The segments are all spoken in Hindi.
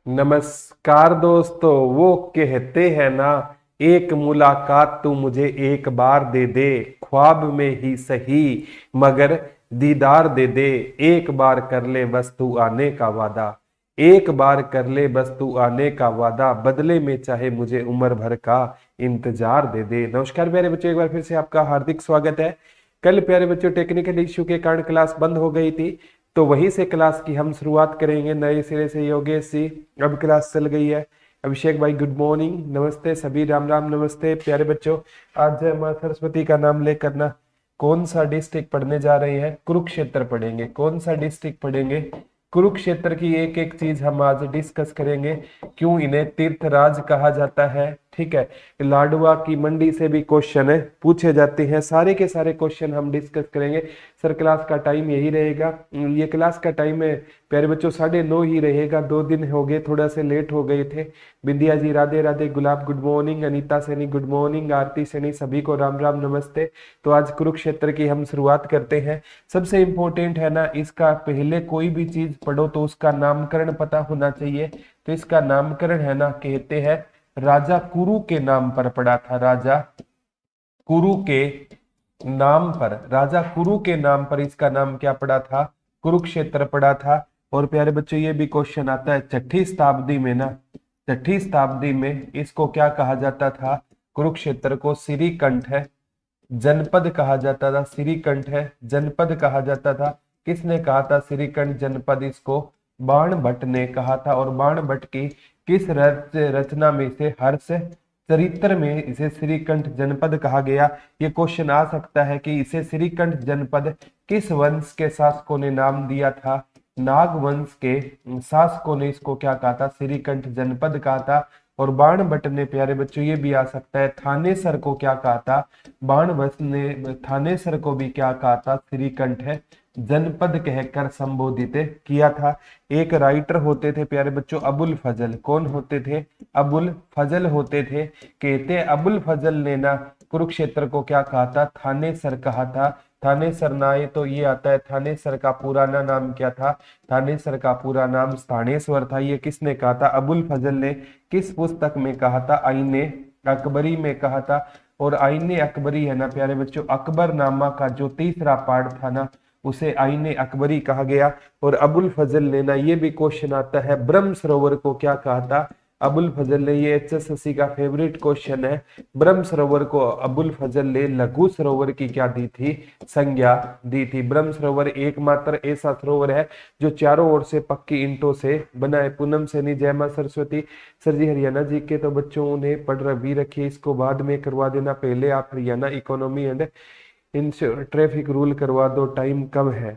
नमस्कार दोस्तों। वो कहते हैं ना, एक मुलाकात तू मुझे एक बार दे दे, ख्वाब में ही सही मगर दीदार दे दे। एक बार कर ले बस तू आने का वादा, एक बार कर ले बस तू आने का वादा, बदले में चाहे मुझे उम्र भर का इंतजार दे दे। नमस्कार प्यारे बच्चों, एक बार फिर से आपका हार्दिक स्वागत है। कल प्यारे बच्चों टेक्निकल इश्यू के कारण क्लास बंद हो गई थी, तो वहीं से क्लास की हम शुरुआत करेंगे नए सिरे से। योगेश जी, अब क्लास चल गई है। अभिषेक भाई गुड मॉर्निंग, नमस्ते सभी, राम राम नमस्ते प्यारे बच्चों। आज माँ सरस्वती का नाम लेकर ना कौन सा डिस्ट्रिक्ट पढ़ने जा रहे हैं? कुरुक्षेत्र पढ़ेंगे। कौन सा डिस्ट्रिक्ट पढ़ेंगे? कुरुक्षेत्र की एक एक चीज हम आज डिस्कस करेंगे। क्यों इन्हें तीर्थराज कहा जाता है, ठीक है। लाडवा की मंडी से भी क्वेश्चन है पूछे जाते हैं, सारे के सारे क्वेश्चन हम डिस्कस करेंगे। सर क्लास का टाइम यही रहेगा। ये क्लास का टाइम है प्यारे बच्चों 9:30 ही रहेगा। 2 दिन हो गए, थोड़ा से लेट हो गए थे। Vidya ji Radhe Radhe, Gulab good morning, Anita Saini good morning, Aarti Saini, सभी को राम राम नमस्ते। तो आज कुरुक्षेत्र की हम शुरुआत करते हैं। सबसे इंपॉर्टेंट है ना, इसका पहले कोई भी चीज पढ़ो तो उसका नामकरण पता होना चाहिए। तो इसका नामकरण है ना, कहते हैं राजा कुरु के नाम पर पड़ा था। राजा कुरु के नाम पर, राजा कुरु के नाम पर इसका नाम क्या पड़ा था? कुरुक्षेत्र पड़ा था। और प्यारे बच्चों ये भी क्वेश्चन आता है, 6ठी शताब्दी में ना, 6ठी शताब्दी में इसको क्या कहा जाता था? कुरुक्षेत्र को श्रीकंठ है जनपद कहा जाता था। श्रीकंठ है जनपद कहा जाता था। किसने कहा था श्रीकंठ जनपद? इसको बाण भट्ट ने कहा था। और बाण भट्ट की किस रचना में से हर्ष चरित्र में इसे श्रीकंठ जनपद कहा गया? ये क्वेश्चन आ सकता है कि इसे श्रीकंठ जनपद किस वंश के शासकों ने नाम दिया था? नाग वंश के शासकों ने इसको क्या कहा था? श्रीकंठ जनपद कहा था। और बाण भट्ट ने प्यारे बच्चों ये भी आ सकता है, थानेसर को क्या कहा था? बाण भट्ट ने थानेसर को भी क्या कहा था? श्रीकंठ है जनपद कहकर संबोधित किया था। एक राइटर होते थे प्यारे बच्चों अबुल फजल। कौन होते थे? अबुल फजल होते थे। कहते अबुल फजल ने ना कुरुक्षेत्र को क्या कहा था? थानेसर कहा था। थानेसर ना आए तो ये आता है, थानेसर का पुराना नाम क्या था? थानेसर का पूरा नाम स्थानेश्वर था। ये किसने कहा था? अबुल फजल ने। किस पुस्तक में कहा था? आईने अकबरी में कहा था। और आईने अकबरी है ना प्यारे बच्चों, अकबरनामा का जो तीसरा पार्ट था ना, उसे आईने अकबरी कहा गया। और अबुल फजल ने ना, ये भी क्वेश्चन आता है, ब्रह्म सरोवर को क्या कहा था? अबुल फजल ने, ये एचएसएससी का फेवरेट क्वेश्चन है। ब्रह्म सरोवर को अबुल फजल ने लघु सरोवर की क्या दी थी? संज्ञा दी थी। ब्रह्म सरोवर एकमात्र ऐसा सरोवर है जो चारों ओर से पक्की ईंटों से बना है। पूनम सैनी जय मां सरस्वती। सर जी हरियाणा जी के तो बच्चों ने पढ़ भी रखी है, इसको बाद में करवा देना, पहले आप Haryana economy and ensure traffic rule करवा दो, टाइम कम है।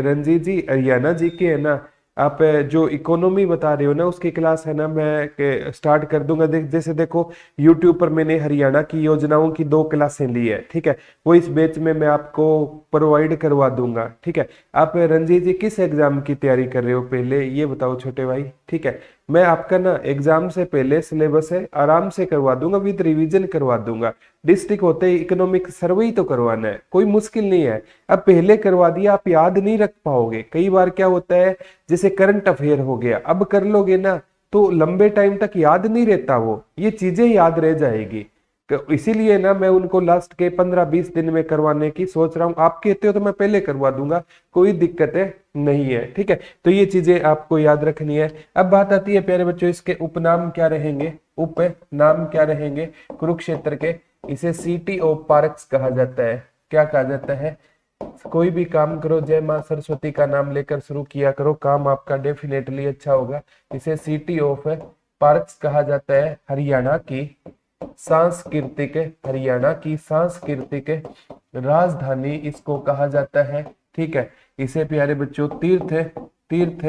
रंजीत जी हरियाणा जी के है ना, आप जो इकोनॉमी बता रहे हो ना, उसकी क्लास है ना मैं स्टार्ट कर दूंगा। जैसे देखो यूट्यूब पर मैंने हरियाणा की योजनाओं की 2 क्लासें ली है, ठीक है। वो इस बैच में मैं आपको प्रोवाइड करवा दूंगा, ठीक है। आप रंजीत जी किस एग्जाम की तैयारी कर रहे हो पहले ये बताओ छोटे भाई, ठीक है। मैं आपका ना एग्जाम से पहले सिलेबस है आराम से करवा दूंगा, विद रिवीजन करवा दूंगा। डिस्ट्रिक्ट होते ही इकोनॉमिक सर्वे ही तो करवाना है, कोई मुश्किल नहीं है। अब पहले करवा दिया आप याद नहीं रख पाओगे। कई बार क्या होता है, जैसे करंट अफेयर हो गया, अब कर लोगे ना तो लंबे टाइम तक याद नहीं रहता, वो ये चीजें याद रह जाएगी। तो इसीलिए ना मैं उनको लास्ट के 15-20 दिन में करवाने की सोच रहा हूँ। आप कहते हो तो मैं पहले करवा दूंगा, कोई दिक्कत है नहीं है, ठीक है। तो ये चीजें आपको याद रखनी है। अब बात आती है प्यारे बच्चों, इसके उपनाम क्या रहेंगे? उपनाम क्या रहेंगे कुरुक्षेत्र के? इसे सिटी ऑफ पार्क्स कहा जाता है। क्या कहा जाता है? कोई भी काम करो जय मां सरस्वती का नाम लेकर शुरू किया करो, काम आपका डेफिनेटली अच्छा होगा। इसे सिटी ऑफ पार्क्स कहा जाता है। सांस्कृतिक हरियाणा की सांस्कृतिक राजधानी इसको कहा जाता है, ठीक है। इसे प्यारे बच्चों तीर्थ तीर्थ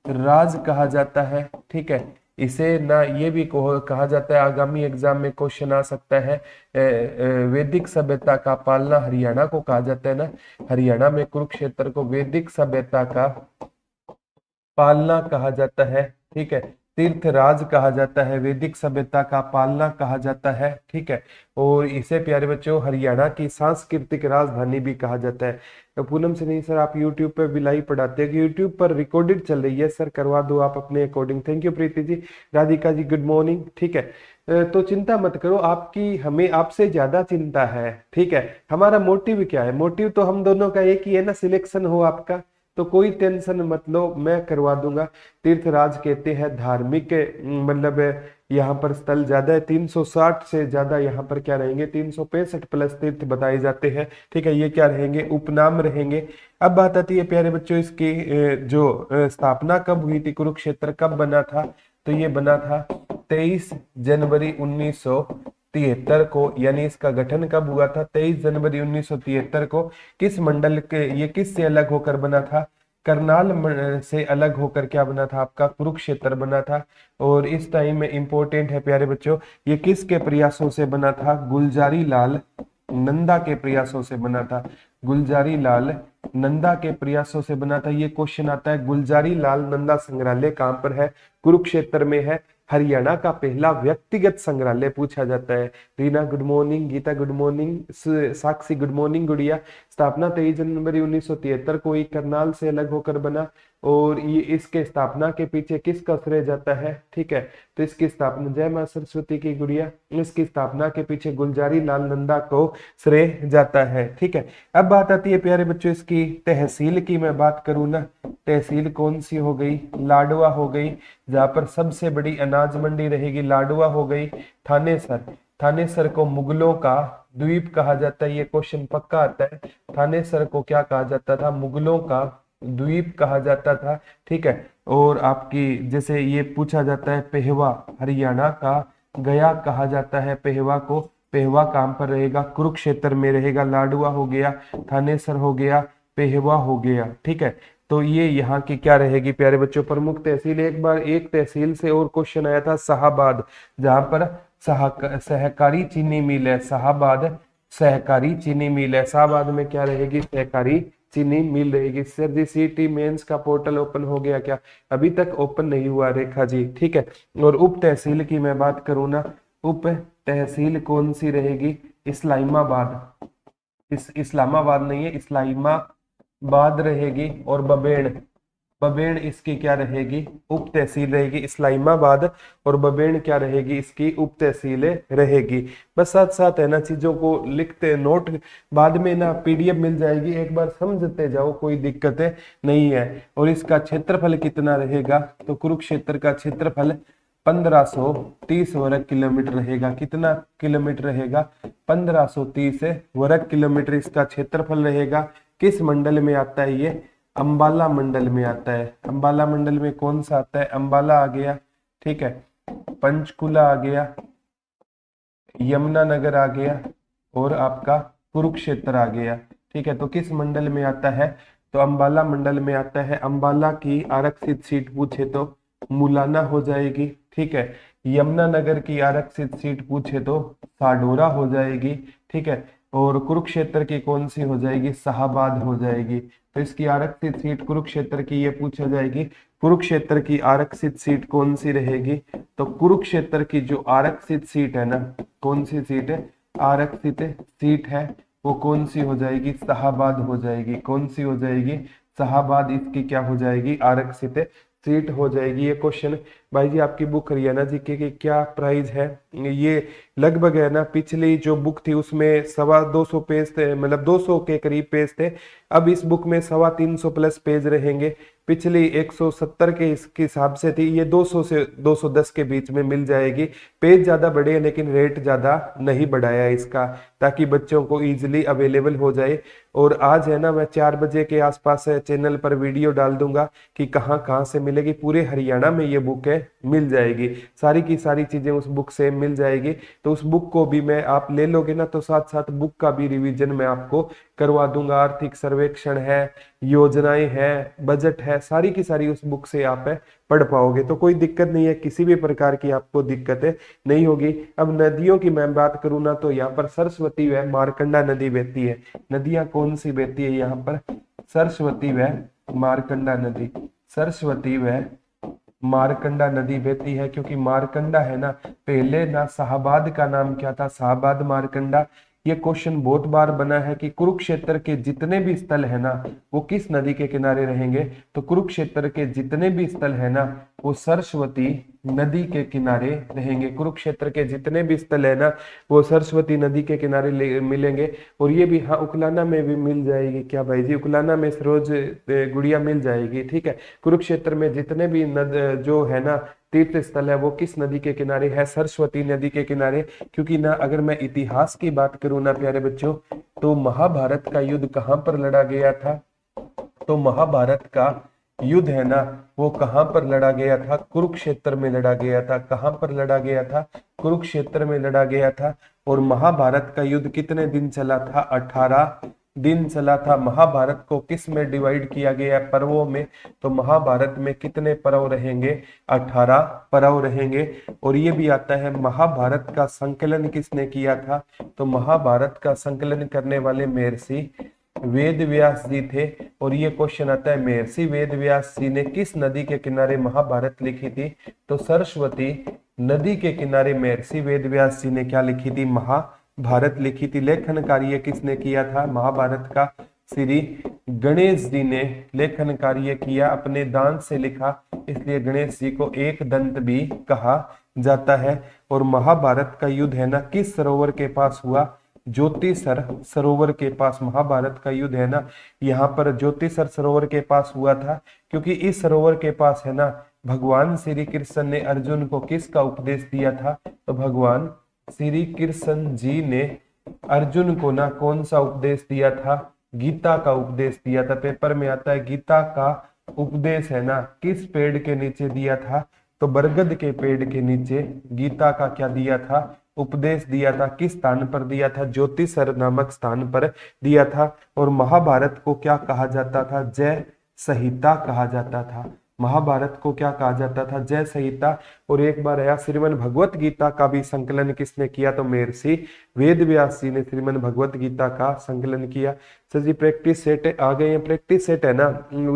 राज कहा जाता है, ठीक है। इसे ना ये भी कहा जाता है, आगामी एग्जाम में क्वेश्चन आ सकता है, वैदिक सभ्यता का पालना हरियाणा को कहा जाता है ना। हरियाणा में कुरुक्षेत्र को वैदिक सभ्यता का पालना कहा जाता है, ठीक है। तीर्थराज कहा जाता है, वैदिक सभ्यता का पालना कहा जाता है, ठीक है। और इसे प्यारे बच्चों हरियाणा की सांस्कृतिक राजधानी भी कहा जाता है। तो पूनम से नहीं सर, आप यूट्यूब पे भी लाइव पढ़ाते हैं कि यूट्यूब पर रिकॉर्डेड चल रही है सर? करवा दो आप अपने according. Thank you Preeti ji. Radhika ji good morning, ठीक है। तो चिंता मत करो, आपकी हमें आपसे ज्यादा चिंता है, ठीक है। हमारा मोटिव क्या है? मोटिव तो हम दोनों का एक ही है ना, सिलेक्शन हो आपका। तो कोई टेंशन मत लो, मैं करवा दूंगा। तीर्थराज कहते हैं धार्मिक मतलब यहाँ पर स्थल ज्यादा है, 360 से ज्यादा यहाँ पर क्या रहेंगे, 365 प्लस तीर्थ बताए जाते हैं, ठीक है। ये क्या रहेंगे? उपनाम रहेंगे। अब बात आती है प्यारे बच्चों इसकी जो स्थापना कब हुई थी, कुरुक्षेत्र कब बना था? तो ये बना था 23 जनवरी 1973 को, यानी इसका गठन कब हुआ था? 23 जनवरी 1973 को। किस मंडल के, ये किस से अलग होकर बना था? करनाल से अलग होकर क्या बना था? आपका कुरुक्षेत्र बना था। और इस टाइम में इंपॉर्टेंट है प्यारे बच्चों, ये किसके प्रयासों से बना था? गुलजारी लाल नंदा के प्रयासों से बना था। गुलजारी लाल नंदा के प्रयासों से बना था। ये क्वेश्चन आता है। गुलजारी लाल नंदा संग्रहालय कहाँ पर है? कुरुक्षेत्र में है। हरियाणा का पहला व्यक्तिगत संग्रहालय पूछा जाता है। Reena good morning, Geeta good morning, Sakshi good morning Gudiya. स्थापना 23 जनवरी 1973 को ही करनाल से अलग होकर बना। और ये इसके स्थापना के पीछे किसका श्रेय जाता है? ठीक है, तो इसकी स्थापना, जय मां सरस्वती की गुड़िया, इसकी स्थापना के पीछे गुलजारी लाल नंदा को श्रेय जाता है, ठीक है। अब बात आती है प्यारे बच्चों इसकी तहसील की। मैं बात करूं ना, तहसील कौन सी हो गई? लाडवा हो गई, जहां पर सबसे बड़ी अनाज मंडी रहेगी, लाडवा हो गई। थानेसर, थानेसर को मुगलों का द्वीप कहा जाता है, ये क्वेश्चन पक्का आता है। थानेसर को क्या कहा जाता था? मुगलों का द्वीप कहा जाता था, ठीक है। और आपकी जैसे ये पूछा जाता है पेहवा, हरियाणा का गया कहा जाता है पेहवा को। पेहवा कहाँ पर रहेगा? कुरुक्षेत्र में रहेगा। लाडवा हो गया, थानेसर हो गया, पेहवा हो गया, ठीक है। तो ये यहाँ की क्या रहेगी प्यारे बच्चों? प्रमुख तहसील। एक बार एक तहसील से और क्वेश्चन आया था, शाहाबाद, जहां पर सहकारी चीनी मिल है। शाहाबाद सहकारी चीनी मिल है। शाहाबाद में क्या रहेगी? सहकारी चीनी मिल रहेगी। सर जी सीटी मेंस का पोर्टल ओपन हो गया क्या? अभी तक ओपन नहीं हुआ रेखा जी, ठीक है। और उप तहसील की मैं बात करूँ ना, उप तहसील कौन सी रहेगी? इस्लामाबाद। इस्लामाबाद नहीं है, इस्लामाबाद रहेगी। और बबेड़, बबेड़ इसकी क्या रहेगी? उप तहसील रहेगी। इस्लामाबाद और बबेड़ क्या रहेगी? इसकी उप तहसील रहेगी। बस साथ साथ है ना चीजों को लिखते, नोट बाद में ना पीडीएफ मिल जाएगी, एक बार समझते जाओ, कोई दिक्कत नहीं है। और इसका क्षेत्रफल कितना रहेगा? तो कुरुक्षेत्र का क्षेत्रफल 1530 वर्ग किलोमीटर रहेगा। कितना किलोमीटर रहेगा? 1530 वर्ग किलोमीटर इसका क्षेत्रफल रहेगा। किस मंडल में आता है ये? अंबाला मंडल में आता है। अंबाला मंडल में कौन सा आता है? अंबाला आ गया, ठीक है, पंचकुला आ गया, यमुनानगर आ गया, और आपका कुरुक्षेत्र आ गया, ठीक है। तो किस मंडल में आता है? तो अंबाला मंडल में आता है। अंबाला की आरक्षित सीट पूछे तो मुलाना हो जाएगी, ठीक है। यमुनानगर की आरक्षित सीट पूछे तो साडोरा हो जाएगी, ठीक है। और कुरुक्षेत्र की कौन सी हो जाएगी? शाहाबाद हो जाएगी। तो इसकी आरक्षित सीट कुरुक्षेत्र की ये पूछा जाएगी। कुरुक्षेत्र की आरक्षित सीट कौन सी रहेगी? तो कुरुक्षेत्र की जो आरक्षित सीट है ना, कौन सी सीट है? आरक्षित सीट है, वो कौन सी हो जाएगी? शाहाबाद हो जाएगी। कौन सी हो जाएगी? शाहाबाद इसकी क्या हो जाएगी? आरक्षित सीट हो जाएगी। ये क्वेश्चन भाई जी आपकी बुक हरियाणा जीके की क्या प्राइस है? ये लगभग है ना, पिछली जो बुक थी उसमें 225 पेज थे, मतलब 200 के करीब पेज थे। अब इस बुक में 325 प्लस पेज रहेंगे। पिछली 170 के इसके हिसाब से थी, ये 200 से 210 के बीच में मिल जाएगी। पेज ज्यादा बढ़े लेकिन रेट ज्यादा नहीं बढ़ाया इसका, ताकि बच्चों को इजीली अवेलेबल हो जाए। और आज है ना, मैं 4 बजे के आसपास चैनल पर वीडियो डाल दूंगा कि कहाँ कहाँ से मिलेगी। पूरे हरियाणा में ये बुक है, मिल जाएगी, सारी की सारी चीजें उस बुक से मिल जाएगी। तो उस बुक को भी मैं, आप ले लोगे ना, तो साथ साथ बुक का भी रिवीजन मैं आपको करवा दूंगा। आर्थिक सर्वेक्षण है, योजनाएं हैं, बजट है, सारी की सारी उस बुक से आप पढ़ पाओगे। तो कोई दिक्कत नहीं है, किसी भी प्रकार की आपको दिक्कत नहीं होगी। अब नदियों की मैं बात करूँ ना, तो यहाँ पर सरस्वती व मारकंडा नदी बहती है। नदियां कौन सी बहती है यहाँ पर? सरस्वती व मारकंडा नदी। सरस्वती व मारकंडा नदी बहती है, क्योंकि मारकंडा है ना, पहले ना शाहबाद का नाम क्या था, शाहबाद मारकंडा। ये क्वेश्चन बहुत बार बना है कि कुरुक्षेत्र के जितने भी स्थल है ना वो किस नदी के किनारे रहेंगे, तो कुरुक्षेत्र के जितने भी स्थल है ना वो सरस्वती नदी के किनारे रहेंगे। कुरुक्षेत्र के जितने भी स्थल है ना वो सरस्वती नदी के किनारे मिलेंगे। और ये भी, हाँ, उकलाना में भी मिल जाएगी क्या भाई जी, उकलाना में सरोज गुड़िया मिल जाएगी, ठीक है। कुरुक्षेत्र में जितने भी नद जो है ना तीर्थ स्थल है वो किस नदी के किनारे है, सरस्वती नदी के किनारे। क्योंकि ना अगर मैं इतिहास की बात करूं ना प्यारे बच्चों, तो महाभारत का युद्ध कहां पर लड़ा गया था, तो महाभारत का युद्ध है ना वो कहां पर लड़ा गया था, कुरुक्षेत्र में लड़ा गया था। कहां पर लड़ा गया था, कुरुक्षेत्र में लड़ा गया था। और महाभारत का युद्ध कितने दिन चला था, 18 दिन चला था। महाभारत को किस में डिवाइड किया गया है, पर्वों में। तो महाभारत में कितने पर्व रहेंगे, 18 पर्व रहेंगे। और ये भी आता है महाभारत का संकलन किसने किया था, तो महाभारत का संकलन करने वाले महर्षि वेद व्यास जी थे। और ये क्वेश्चन आता है महर्षि वेद व्यास जी ने किस नदी के किनारे महाभारत लिखी थी, तो सरस्वती नदी के किनारे महर्षि वेद व्यास जी ने क्या लिखी थी, महाभारत लिखी थी। लेखन कार्य किसने किया था महाभारत का, श्री गणेश जी ने लेखन कार्य किया, अपने दान से लिखा, इसलिए गणेश जी को एक दंत भी कहा जाता है। और महाभारत का युद्ध है ना किस सरोवर के पास हुआ, ज्योतिसर सरोवर के पास। महाभारत का युद्ध है ना यहाँ पर ज्योतिसर सरोवर के पास हुआ था, क्योंकि इस सरोवर के पास है ना भगवान श्री कृष्ण ने अर्जुन को किसका उपदेश दिया था, तो भगवान श्री कृष्ण जी ने अर्जुन को ना कौन सा उपदेश दिया था, गीता का उपदेश दिया था। पेपर में आता है गीता का उपदेश है ना किस पेड़ के नीचे दिया था, तो बरगद के पेड़ के नीचे गीता का क्या दिया था, उपदेश दिया था। किस स्थान पर दिया था, ज्योतिसर नामक स्थान पर दिया था। और महाभारत को क्या कहा जाता था, जय संहिता कहा जाता था। महाभारत को क्या कहा जाता था, जय संहिता। और एक बार आया श्रीमद् भगवत गीता का भी संकलन किसने किया, तो महर्षि वेद व्यास जी ने श्रीमद् भगवत गीता का संकलन किया। सर जी प्रैक्टिस सेट आ गए हैं, प्रैक्टिस सेट है ना,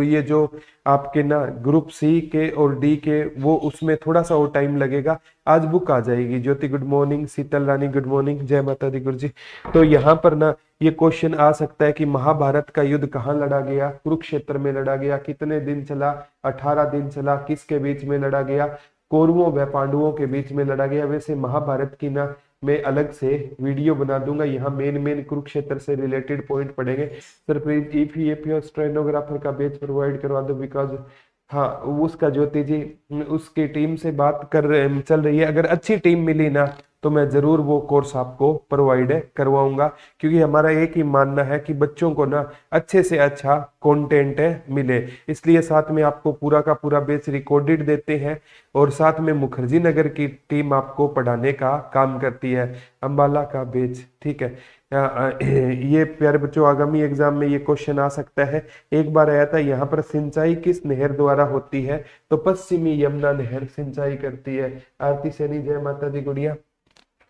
ये जो आपके ना ग्रुप सी के और डी के वो उसमें थोड़ा सा और टाइम लगेगा, आज बुक आ जाएगी। ज्योति गुड मॉर्निंग, शीतल रानी गुड मॉर्निंग, जय माता दी गुरु जी। तो यहाँ पर ना ये क्वेश्चन आ सकता है कि महाभारत का युद्ध कहाँ लड़ा गया, कुरुक्षेत्र में लड़ा गया, कितने दिन चला, 18 दिन चला, किसके बीच में लड़ा गया, कौरवों व पांडवों के बीच में लड़ा गया। वैसे महाभारत की ना मैं अलग से वीडियो बना दूंगा, यहाँ मेन कुरुक्षेत्र से रिलेटेड पॉइंट पढ़ेंगे। सर प्लीज ईपीएफओ स्टेनोग्राफर का बैच प्रोवाइड करवा दो, बिकॉज हाँ उसका ज्योति जी उसकी टीम से बात चल रही है। अगर अच्छी टीम मिली ना तो मैं जरूर वो कोर्स आपको प्रोवाइड करवाऊंगा, क्योंकि हमारा एक ही मानना है कि बच्चों को ना अच्छे से अच्छा कंटेंट मिले। इसलिए साथ में आपको पूरा का पूरा बैच रिकॉर्डेड देते हैं और साथ में मुखर्जी नगर की टीम आपको पढ़ाने का काम करती है, अंबाला का बैच, ठीक है। ये प्यारे बच्चों आगामी एग्जाम में ये क्वेश्चन आ सकता है। एक बार आया था यहाँ पर सिंचाई किस नहर द्वारा होती है, तो पश्चिमी यमुना नहर सिंचाई करती है। आरती सैनी जय माता दी गुड़िया।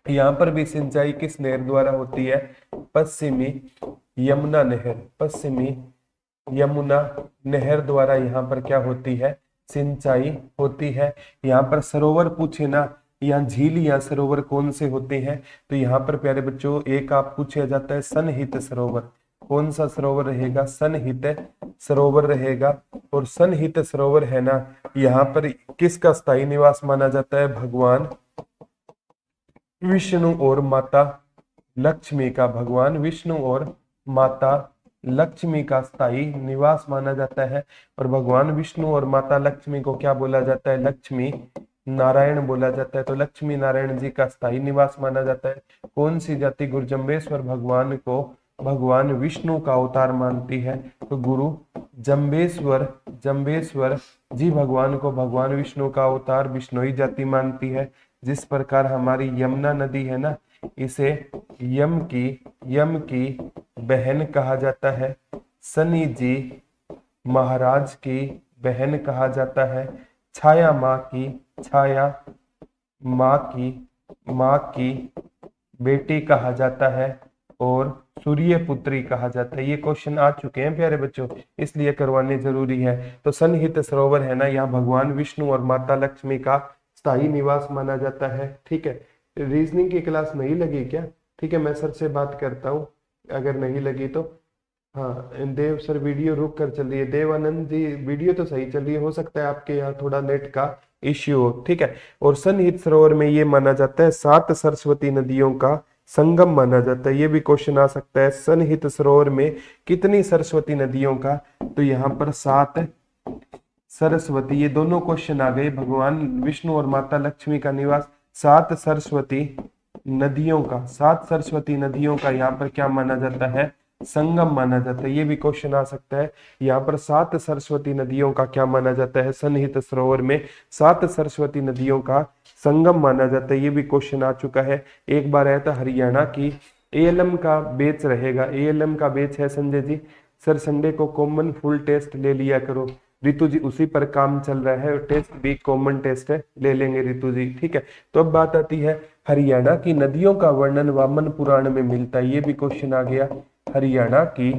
यहाँ पर भी सिंचाई किस नहर द्वारा होती है, पश्चिमी यमुना नहर, पश्चिमी यमुना नहर द्वारा यहाँ पर क्या होती है, सिंचाई होती है। यहाँ पर सरोवर पूछे ना, यहाँ झील या सरोवर कौन से होते हैं, तो यहाँ पर प्यारे बच्चों एक आप पूछा जाता है सनहित सरोवर। कौन सा सरोवर रहेगा, सनहित सरोवर रहेगा। और सनहित सरोवर है ना यहाँ पर किसका स्थायी निवास माना जाता है, भगवान विष्णु और माता लक्ष्मी का, भगवान विष्णु और माता लक्ष्मी का स्थायी निवास माना जाता है। और भगवान विष्णु और माता लक्ष्मी को क्या बोला जाता है, लक्ष्मी नारायण बोला जाता है। तो लक्ष्मी नारायण जी का स्थायी निवास माना जाता है। कौन सी जाति गुरुजम्बेश्वर भगवान को भगवान विष्णु का अवतार मानती है, तो गुरु जम्बेश्वर जी भगवान को भगवान विष्णु का अवतार विष्णुई जाति मानती है। जिस प्रकार हमारी यमुना नदी है ना, इसे यम की बहन कहा जाता है, शनि जी महाराज की बहन कहा जाता है, छाया माँ की बेटी कहा जाता है, और सूर्यपुत्री कहा जाता है। ये क्वेश्चन आ चुके हैं प्यारे बच्चों, इसलिए करवाने जरूरी है। तो सनहित सरोवर है ना, यहाँ भगवान विष्णु और माता लक्ष्मी का स्थायी निवास माना जाता है। ठीक है, रीजनिंग की क्लास नहीं लगी क्या? ठीक है, मैं सर से बात करता हूँ, अगर नहीं लगी तो। हाँ देव सर, वीडियो रुक कर चल रही है। देवानंद जी वीडियो तो सही चल रही है, हो सकता है आपके यहाँ थोड़ा नेट का इश्यू हो। ठीक है, और सनहित सरोवर में ये माना जाता है 7 सरस्वती नदियों का संगम माना जाता है। ये भी क्वेश्चन आ सकता है, सनहित सरोवर में कितनी सरस्वती नदियों का? तो यहाँ पर 7 सरस्वती, ये दोनों क्वेश्चन आ गए। भगवान विष्णु और माता लक्ष्मी का निवास, 7 सरस्वती नदियों का, 7 सरस्वती नदियों का यहाँ पर क्या माना जाता है? संगम माना जाता है। ये भी क्वेश्चन आ सकता है, यहाँ पर 7 सरस्वती नदियों का क्या माना जाता है? सनहित सरोवर में 7 सरस्वती नदियों का संगम माना जाता है। ये भी क्वेश्चन आ चुका है। एक बार आया था हरियाणा की एएलएम का बैच रहेगा, एएलएम का बैच है संजय जी। सर संडे को कॉमन फुल टेस्ट ले लिया करो। रितु जी उसी पर काम चल रहा है, और टेस्ट भी कॉमन टेस्ट है, ले लेंगे रितु जी। ठीक है, तो अब बात आती है हरियाणा की नदियों का वर्णन वामन पुराण में मिलता है। ये भी क्वेश्चन आ गया, हरियाणा की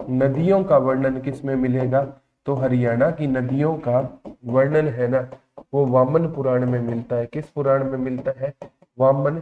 नदियों का वर्णन किस में मिलेगा? तो हरियाणा की नदियों का वर्णन है ना, वो वामन पुराण में मिलता है। किस पुराण में मिलता है? वामन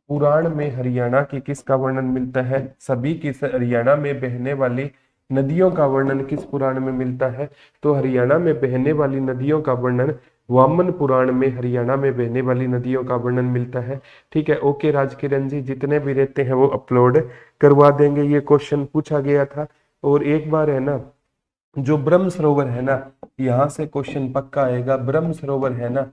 पुराण में हरियाणा की किसका वर्णन मिलता है? सभी की हरियाणा में बहने वाली नदियों का वर्णन किस पुराण में मिलता है? तो हरियाणा में बहने वाली नदियों का वर्णन वामन पुराण में हरियाणा में बहने वाली नदियों का वर्णन मिलता है। ठीक है, ओके राजकिरण जी, जितने भी रहते हैं वो अपलोड करवा देंगे। ये क्वेश्चन पूछा गया था। और एक बार है ना, जो ब्रह्म सरोवर है ना, यहाँ से क्वेश्चन पक्का आएगा। ब्रह्म सरोवर है ना,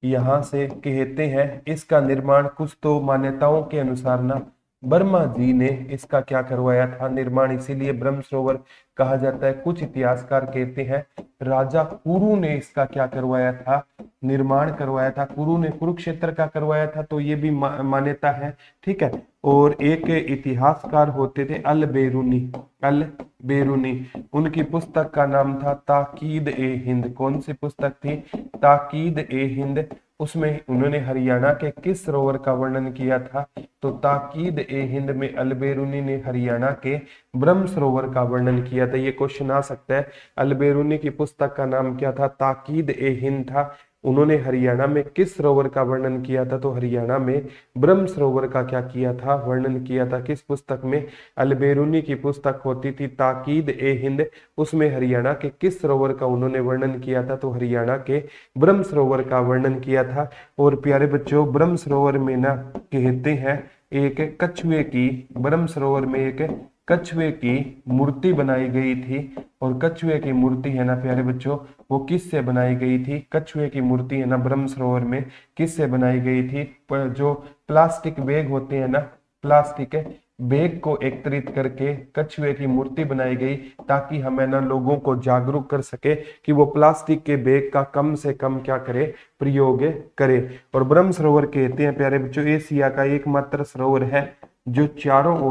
यहाँ से कहते हैं इसका निर्माण कुछ तो मान्यताओं के अनुसार ना ब्रह्मा जी ने इसका क्या करवाया था? निर्माण, इसीलिए ब्रह्म सरोवर कहा जाता है। कुछ इतिहासकार कहते हैं राजा कुरु ने इसका क्या करवाया था? निर्माण करवाया था। कुरु ने कुरुक्षेत्र का करवाया था, तो ये भी मान्यता है। ठीक है, और एक इतिहासकार होते थे अल बेरूनी, अल बेरूनी, उनकी पुस्तक का नाम था ताकीद ए हिंद। कौन सी पुस्तक थी? ताकीद ए हिंद। उसमें उन्होंने हरियाणा के किस सरोवर का वर्णन किया था? तो ताकीद ए हिंद में अलबेरूनी ने हरियाणा के ब्रह्म सरोवर का वर्णन किया था। ये क्वेश्चन आ सकता है। अलबेरूनी की पुस्तक का नाम क्या था? ताकीद ए हिंद था। उन्होंने हरियाणा में किस सरोवर का वर्णन किया था? तो हरियाणा में ब्रह्म सरोवर का क्या किया था? वर्णन किया था। किस पुस्तक में? अलबेरूनी की पुस्तक होती थी ताकीद ए हिंद, उसमें हरियाणा के किस सरोवर का उन्होंने वर्णन किया था? तो हरियाणा के ब्रह्म सरोवर का वर्णन किया था। और प्यारे बच्चों, ब्रह्म सरोवर में ना कहते हैं एक कछुए की, ब्रह्म सरोवर में एक कछुए की मूर्ति बनाई गई थी। और कछुए की मूर्ति है ना प्यारे बच्चों, वो किससे बनाई गई थी? कछुए की मूर्ति है ना ब्रह्म सरोवर में किससे बनाई गई थी? जो प्लास्टिक बैग होते हैं ना, प्लास्टिक बैग को एकत्रित करके कछुए की मूर्ति बनाई गई, ताकि हमें ना लोगों को जागरूक कर सके कि वो प्लास्टिक के बैग का कम से कम क्या करे? प्रयोग करे। और ब्रह्म सरोवर कहते हैं प्यारे बच्चों एशिया का एकमात्र सरोवर है जो चारों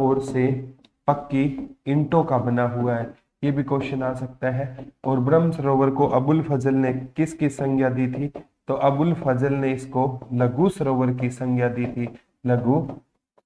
ओर से पक्की ईंटों का बना हुआ है। ये भी क्वेश्चन आ सकता है। और ब्रह्म सरोवर को अबुल फजल ने किसकी संज्ञा दी थी? तो अबुल फजल ने इसको लघु सरोवर की संज्ञा दी थी। लघु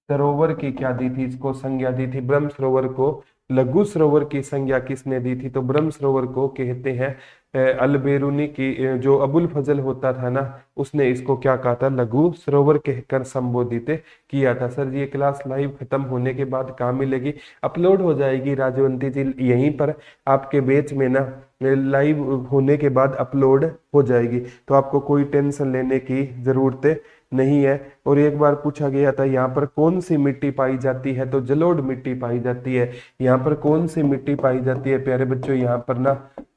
सरोवर की क्या दी थी? इसको संज्ञा दी थी। ब्रह्म सरोवर को लघु सरोवर की संज्ञा किसने दी थी? तो ब्रह्म सरोवर को कहते हैं अलबेरूनी की, जो अबुल फजल होता था ना, उसने इसको क्या कहा था? लघु सरोवर कहकर संबोधित किया था। सर जी ये क्लास लाइव खत्म होने के बाद कहाँ मिलेगी? अपलोड हो जाएगी राजवंती जी, यहीं पर आपके बैच में ना लाइव होने के बाद अपलोड हो जाएगी, तो आपको कोई टेंशन लेने की जरूरत नहीं है। और एक बार पूछा गया था यहाँ पर कौन सी मिट्टी पाई जाती है? तो जलोढ़ मिट्टी पाई जाती है। यहाँ पर कौन सी मिट्टी पाई जाती है प्यारे बच्चों? यहाँ पर ना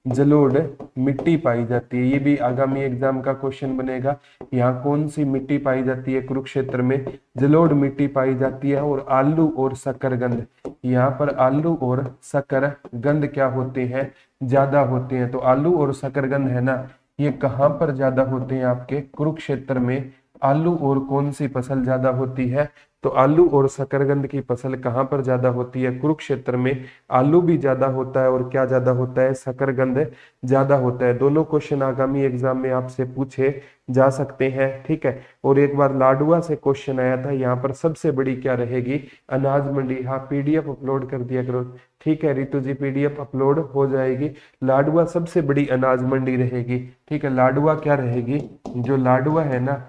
जलोढ़ मिट्टी पाई जाती है। ये भी आगामी एग्जाम का क्वेश्चन बनेगा। यहाँ कौन सी मिट्टी पाई जाती है? कुरुक्षेत्र में जलोढ़ मिट्टी पाई जाती है। और आलू और शकरगंध, यहाँ पर आलू और शकरगंध क्या होते हैं? ज्यादा होते हैं। तो आलू और शकरगंध है ना, ये कहाँ पर ज्यादा होते हैं? आपके कुरुक्षेत्र में आलू और कौन सी फसल ज्यादा होती है? तो आलू और शकरकंद की फसल कहाँ पर ज्यादा होती है? कुरुक्षेत्र में आलू भी ज्यादा होता है और क्या ज्यादा होता है? शकरकंद ज्यादा होता है। दोनों क्वेश्चन आगामी एग्जाम में आपसे पूछे जा सकते हैं, ठीक है। और एक बार लाडुआ से क्वेश्चन आया था, यहाँ पर सबसे बड़ी क्या रहेगी? अनाज मंडी। हाँ, पीडीएफ अपलोड कर दिया करो, ठीक है रितु जी, पीडीएफ अपलोड हो जाएगी। लाडुआ सबसे बड़ी अनाज मंडी रहेगी, ठीक है। लाडुआ क्या रहेगी? जो लाडुआ है ना,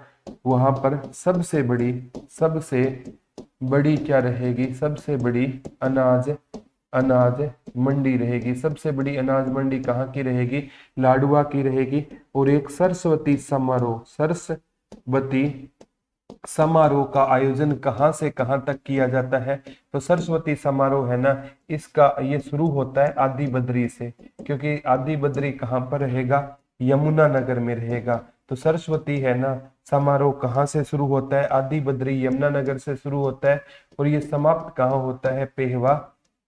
वहां पर सबसे बड़ी क्या रहेगी? सबसे बड़ी अनाज अनाज मंडी रहेगी। सबसे बड़ी अनाज मंडी कहाँ की रहेगी? लाडुआ की रहेगी। और एक सरस्वती समारोह का आयोजन कहाँ से कहाँ तक किया जाता है? तो सरस्वती समारोह है ना, इसका ये शुरू होता है आदि बद्री से, क्योंकि आदि बद्री कहाँ पर रहेगा? यमुनानगर में रहेगा। तो सरस्वती है ना समारोह कहाँ से शुरू होता है? आदि बद्री यमुनानगर से शुरू होता है। और ये समाप्त कहाँ होता है? पेहवा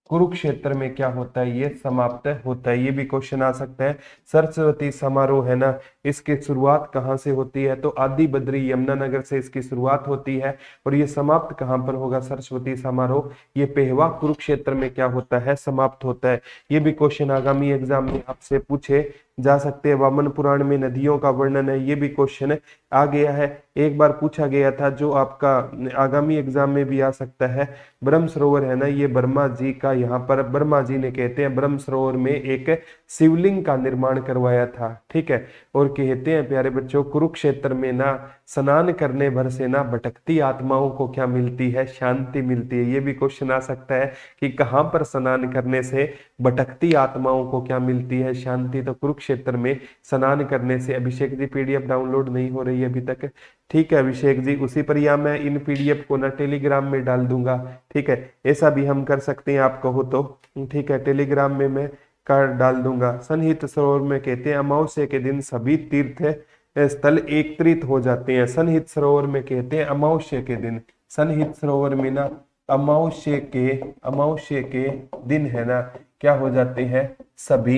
कुरुक्षेत्र में क्या होता है? ये समाप्त होता है। ये भी क्वेश्चन आ सकता है। सरस्वती समारोह है ना, इसकी शुरुआत कहाँ से होती है? तो आदि बद्री यमुनानगर से इसकी शुरुआत होती है। और ये समाप्त कहाँ पर होगा? सरस्वती समारोह ये पेहवा कुरुक्षेत्र में क्या होता है? समाप्त होता है। ये भी क्वेश्चन आगामी एग्जाम में आपसे पूछे जा सकते हैं। वामन पुराण में नदियों का वर्णन है, ये भी क्वेश्चन आ गया है। एक बार पूछा गया था जो आपका आगामी एग्जाम में भी आ सकता है। ब्रह्म सरोवर है ना, ये ब्रह्मा जी का, यहाँ पर ब्रह्मा जी ने कहते हैं ब्रह्म सरोवर में एक शिवलिंग का निर्माण करवाया था, ठीक है। और कहते हैं प्यारे बच्चों, कुरुक्षेत्र में ना स्नान करने भर से ना भटकती आत्माओं को क्या मिलती है? शांति मिलती है। ये भी क्वेश्चन आ सकता है कि कहाँ पर स्नान करने से भटकती आत्माओं को क्या मिलती है? शांति। तो कुरुक्षेत्र में स्नान करने से। अभिषेक जी पीडीएफ डाउनलोड नहीं हो रही है अभी तक, ठीक है अभिषेक जी, उसी पर या मैं इन पीडीएफ को ना टेलीग्राम में डाल दूंगा, ठीक है। ऐसा भी हम कर सकते हैं, आप कहो तो, ठीक है, टेलीग्राम में मैं कर डाल दूंगा। सनहित सरोवर में कहते हैं अमावस्या के दिन सभी तीर्थ स्थल एकत्रित हो जाते हैं। सनहित सरोवर में कहते हैं अमावस्या के दिन, सनहित सरोवर में ना अमावस्या के दिन है ना क्या हो जाते हैं? सभी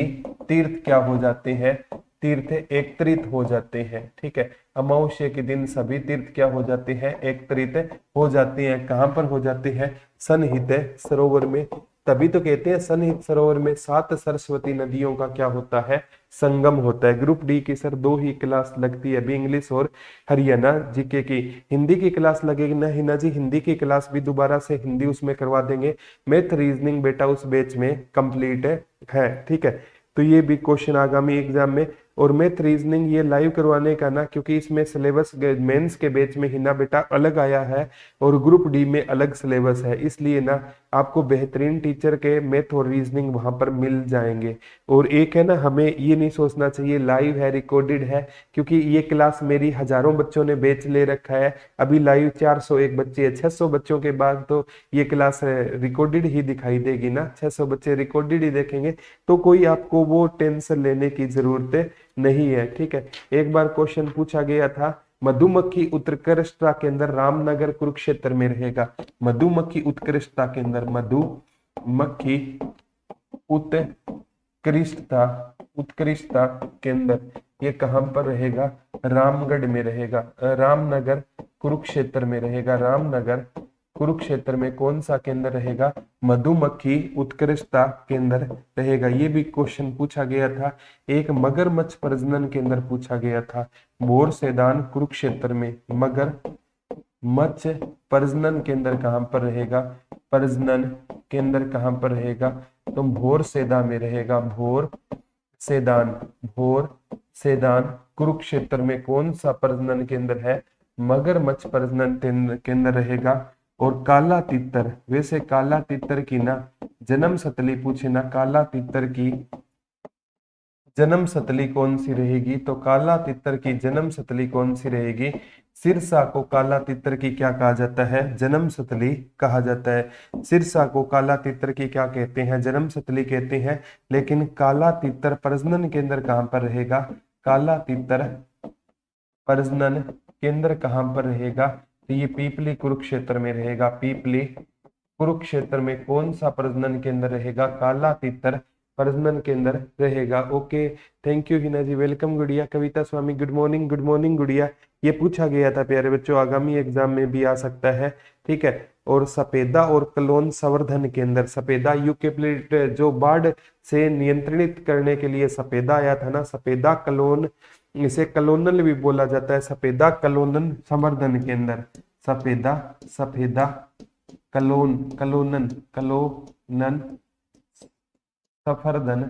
तीर्थ क्या हो जाते हैं? तीर्थ एकत्रित हो जाते हैं, ठीक है। अमावस्या के दिन सभी तीर्थ क्या हो जाते हैं? एकत्रित हो जाते हैं। कहां पर हो जाते हैं? सनहित सरोवर में। तभी तो कहते हैं सनहित सरोवर में 7 सरस्वती नदियों का क्या होता है? संगम होता है। ग्रुप डी की सर 2 ही क्लास लगती है अभी, इंग्लिश और हरियाणा जीके की। हिंदी की क्लास लगेगी ना हिना जी? हिंदी की क्लास भी दोबारा से हिंदी उसमें करवा देंगे। मैथ रीजनिंग बेटा उस बैच में कंप्लीट है, ठीक है। तो ये भी क्वेश्चन आगामी एग्जाम में। और मैथ रीजनिंग ये लाइव करवाने का ना, क्योंकि इसमें सिलेबस मेंस के बैच में हिना बेटा अलग आया है और ग्रुप डी में अलग सिलेबस है, इसलिए ना आपको बेहतरीन टीचर के मैथ और रीजनिंग वहां पर मिल जाएंगे। और एक है ना, हमें ये नहीं सोचना चाहिए लाइव है रिकॉर्डेड है, क्योंकि ये क्लास मेरी हजारों बच्चों ने बैच ले रखा है। अभी लाइव 401 बच्चे है, 600 बच्चों के बाद तो ये क्लास रिकॉर्डेड ही दिखाई देगी ना, 600 बच्चे रिकॉर्डेड ही देखेंगे। तो कोई आपको वो टेंशन लेने की जरूरत नहीं है, ठीक है। एक बार क्वेश्चन पूछा गया था, मधुमक्खी उत्कृष्टता के अंदर रामनगर कुरुक्षेत्र में रहेगा। मधुमक्खी उत्कृष्टता के अंदर, मधुमक्खी उत्कृष्टता के अंदर ये कहां पर रहेगा? रामगढ़ में रहेगा, रामनगर कुरुक्षेत्र में रहेगा। रामनगर कुरुक्षेत्र में कौन सा केंद्र रहेगा? मधुमक्खी उत्कृष्टता केंद्र रहेगा। ये भी क्वेश्चन पूछा गया था। एक मगरमच्छ प्रजनन केंद्र पूछा गया था, भोर सेदान कुरुक्षेत्र में। मगरमच्छ प्रजनन केंद्र कहां पर रहेगा? प्रजनन केंद्र कहां पर रहेगा? तो भोर सेदा में रहेगा। भोर सेदान कुरुक्षेत्र में कौन सा प्रजनन केंद्र है? मगरमच्छ प्रजनन केंद्र रहेगा। और काला तितर, वैसे काला तितर की ना जन्म स्थली पूछे ना, काला तितर की जन्म स्थली कौन सी रहेगी? तो काला तितर की जन्म स्थली कौन सी रहेगी? सिरसा को काला तितर की क्या कहा जाता है? जन्म स्थली कहा जाता है। सिरसा को काला तितर की क्या कहते हैं? जन्म स्थली कहते हैं। लेकिन काला तितर प्रजनन केंद्र कहां पर रहेगा? काला तितर प्रजनन केंद्र कहां पर रहेगा? तो ये पीपली कुरुक्षेत्र में रहेगा। पीपली कुरुक्षेत्र में कौन सा प्रजनन केंद्र रहेगा? काला तितर प्रजनन केंद्र रहेगा। Okay, thank you Hina ji, welcome Gudiya. Kavita Swami good morning गुड़िया। ये पूछा गया था प्यारे बच्चों, आगामी एग्जाम में भी आ सकता है, ठीक है। और सपेदा और कलोन संवर्धन केंद्र, सपेदा यूकेलिप्ट जो बाढ़ से नियंत्रित करने के लिए सपेदा आया था ना, सपेदा कलोन, इसे कलोनल भी बोला जाता है, सपेदा कलोनन संवर्धन केंद्र, सपेदा सफेदा कलोनन संवर्धन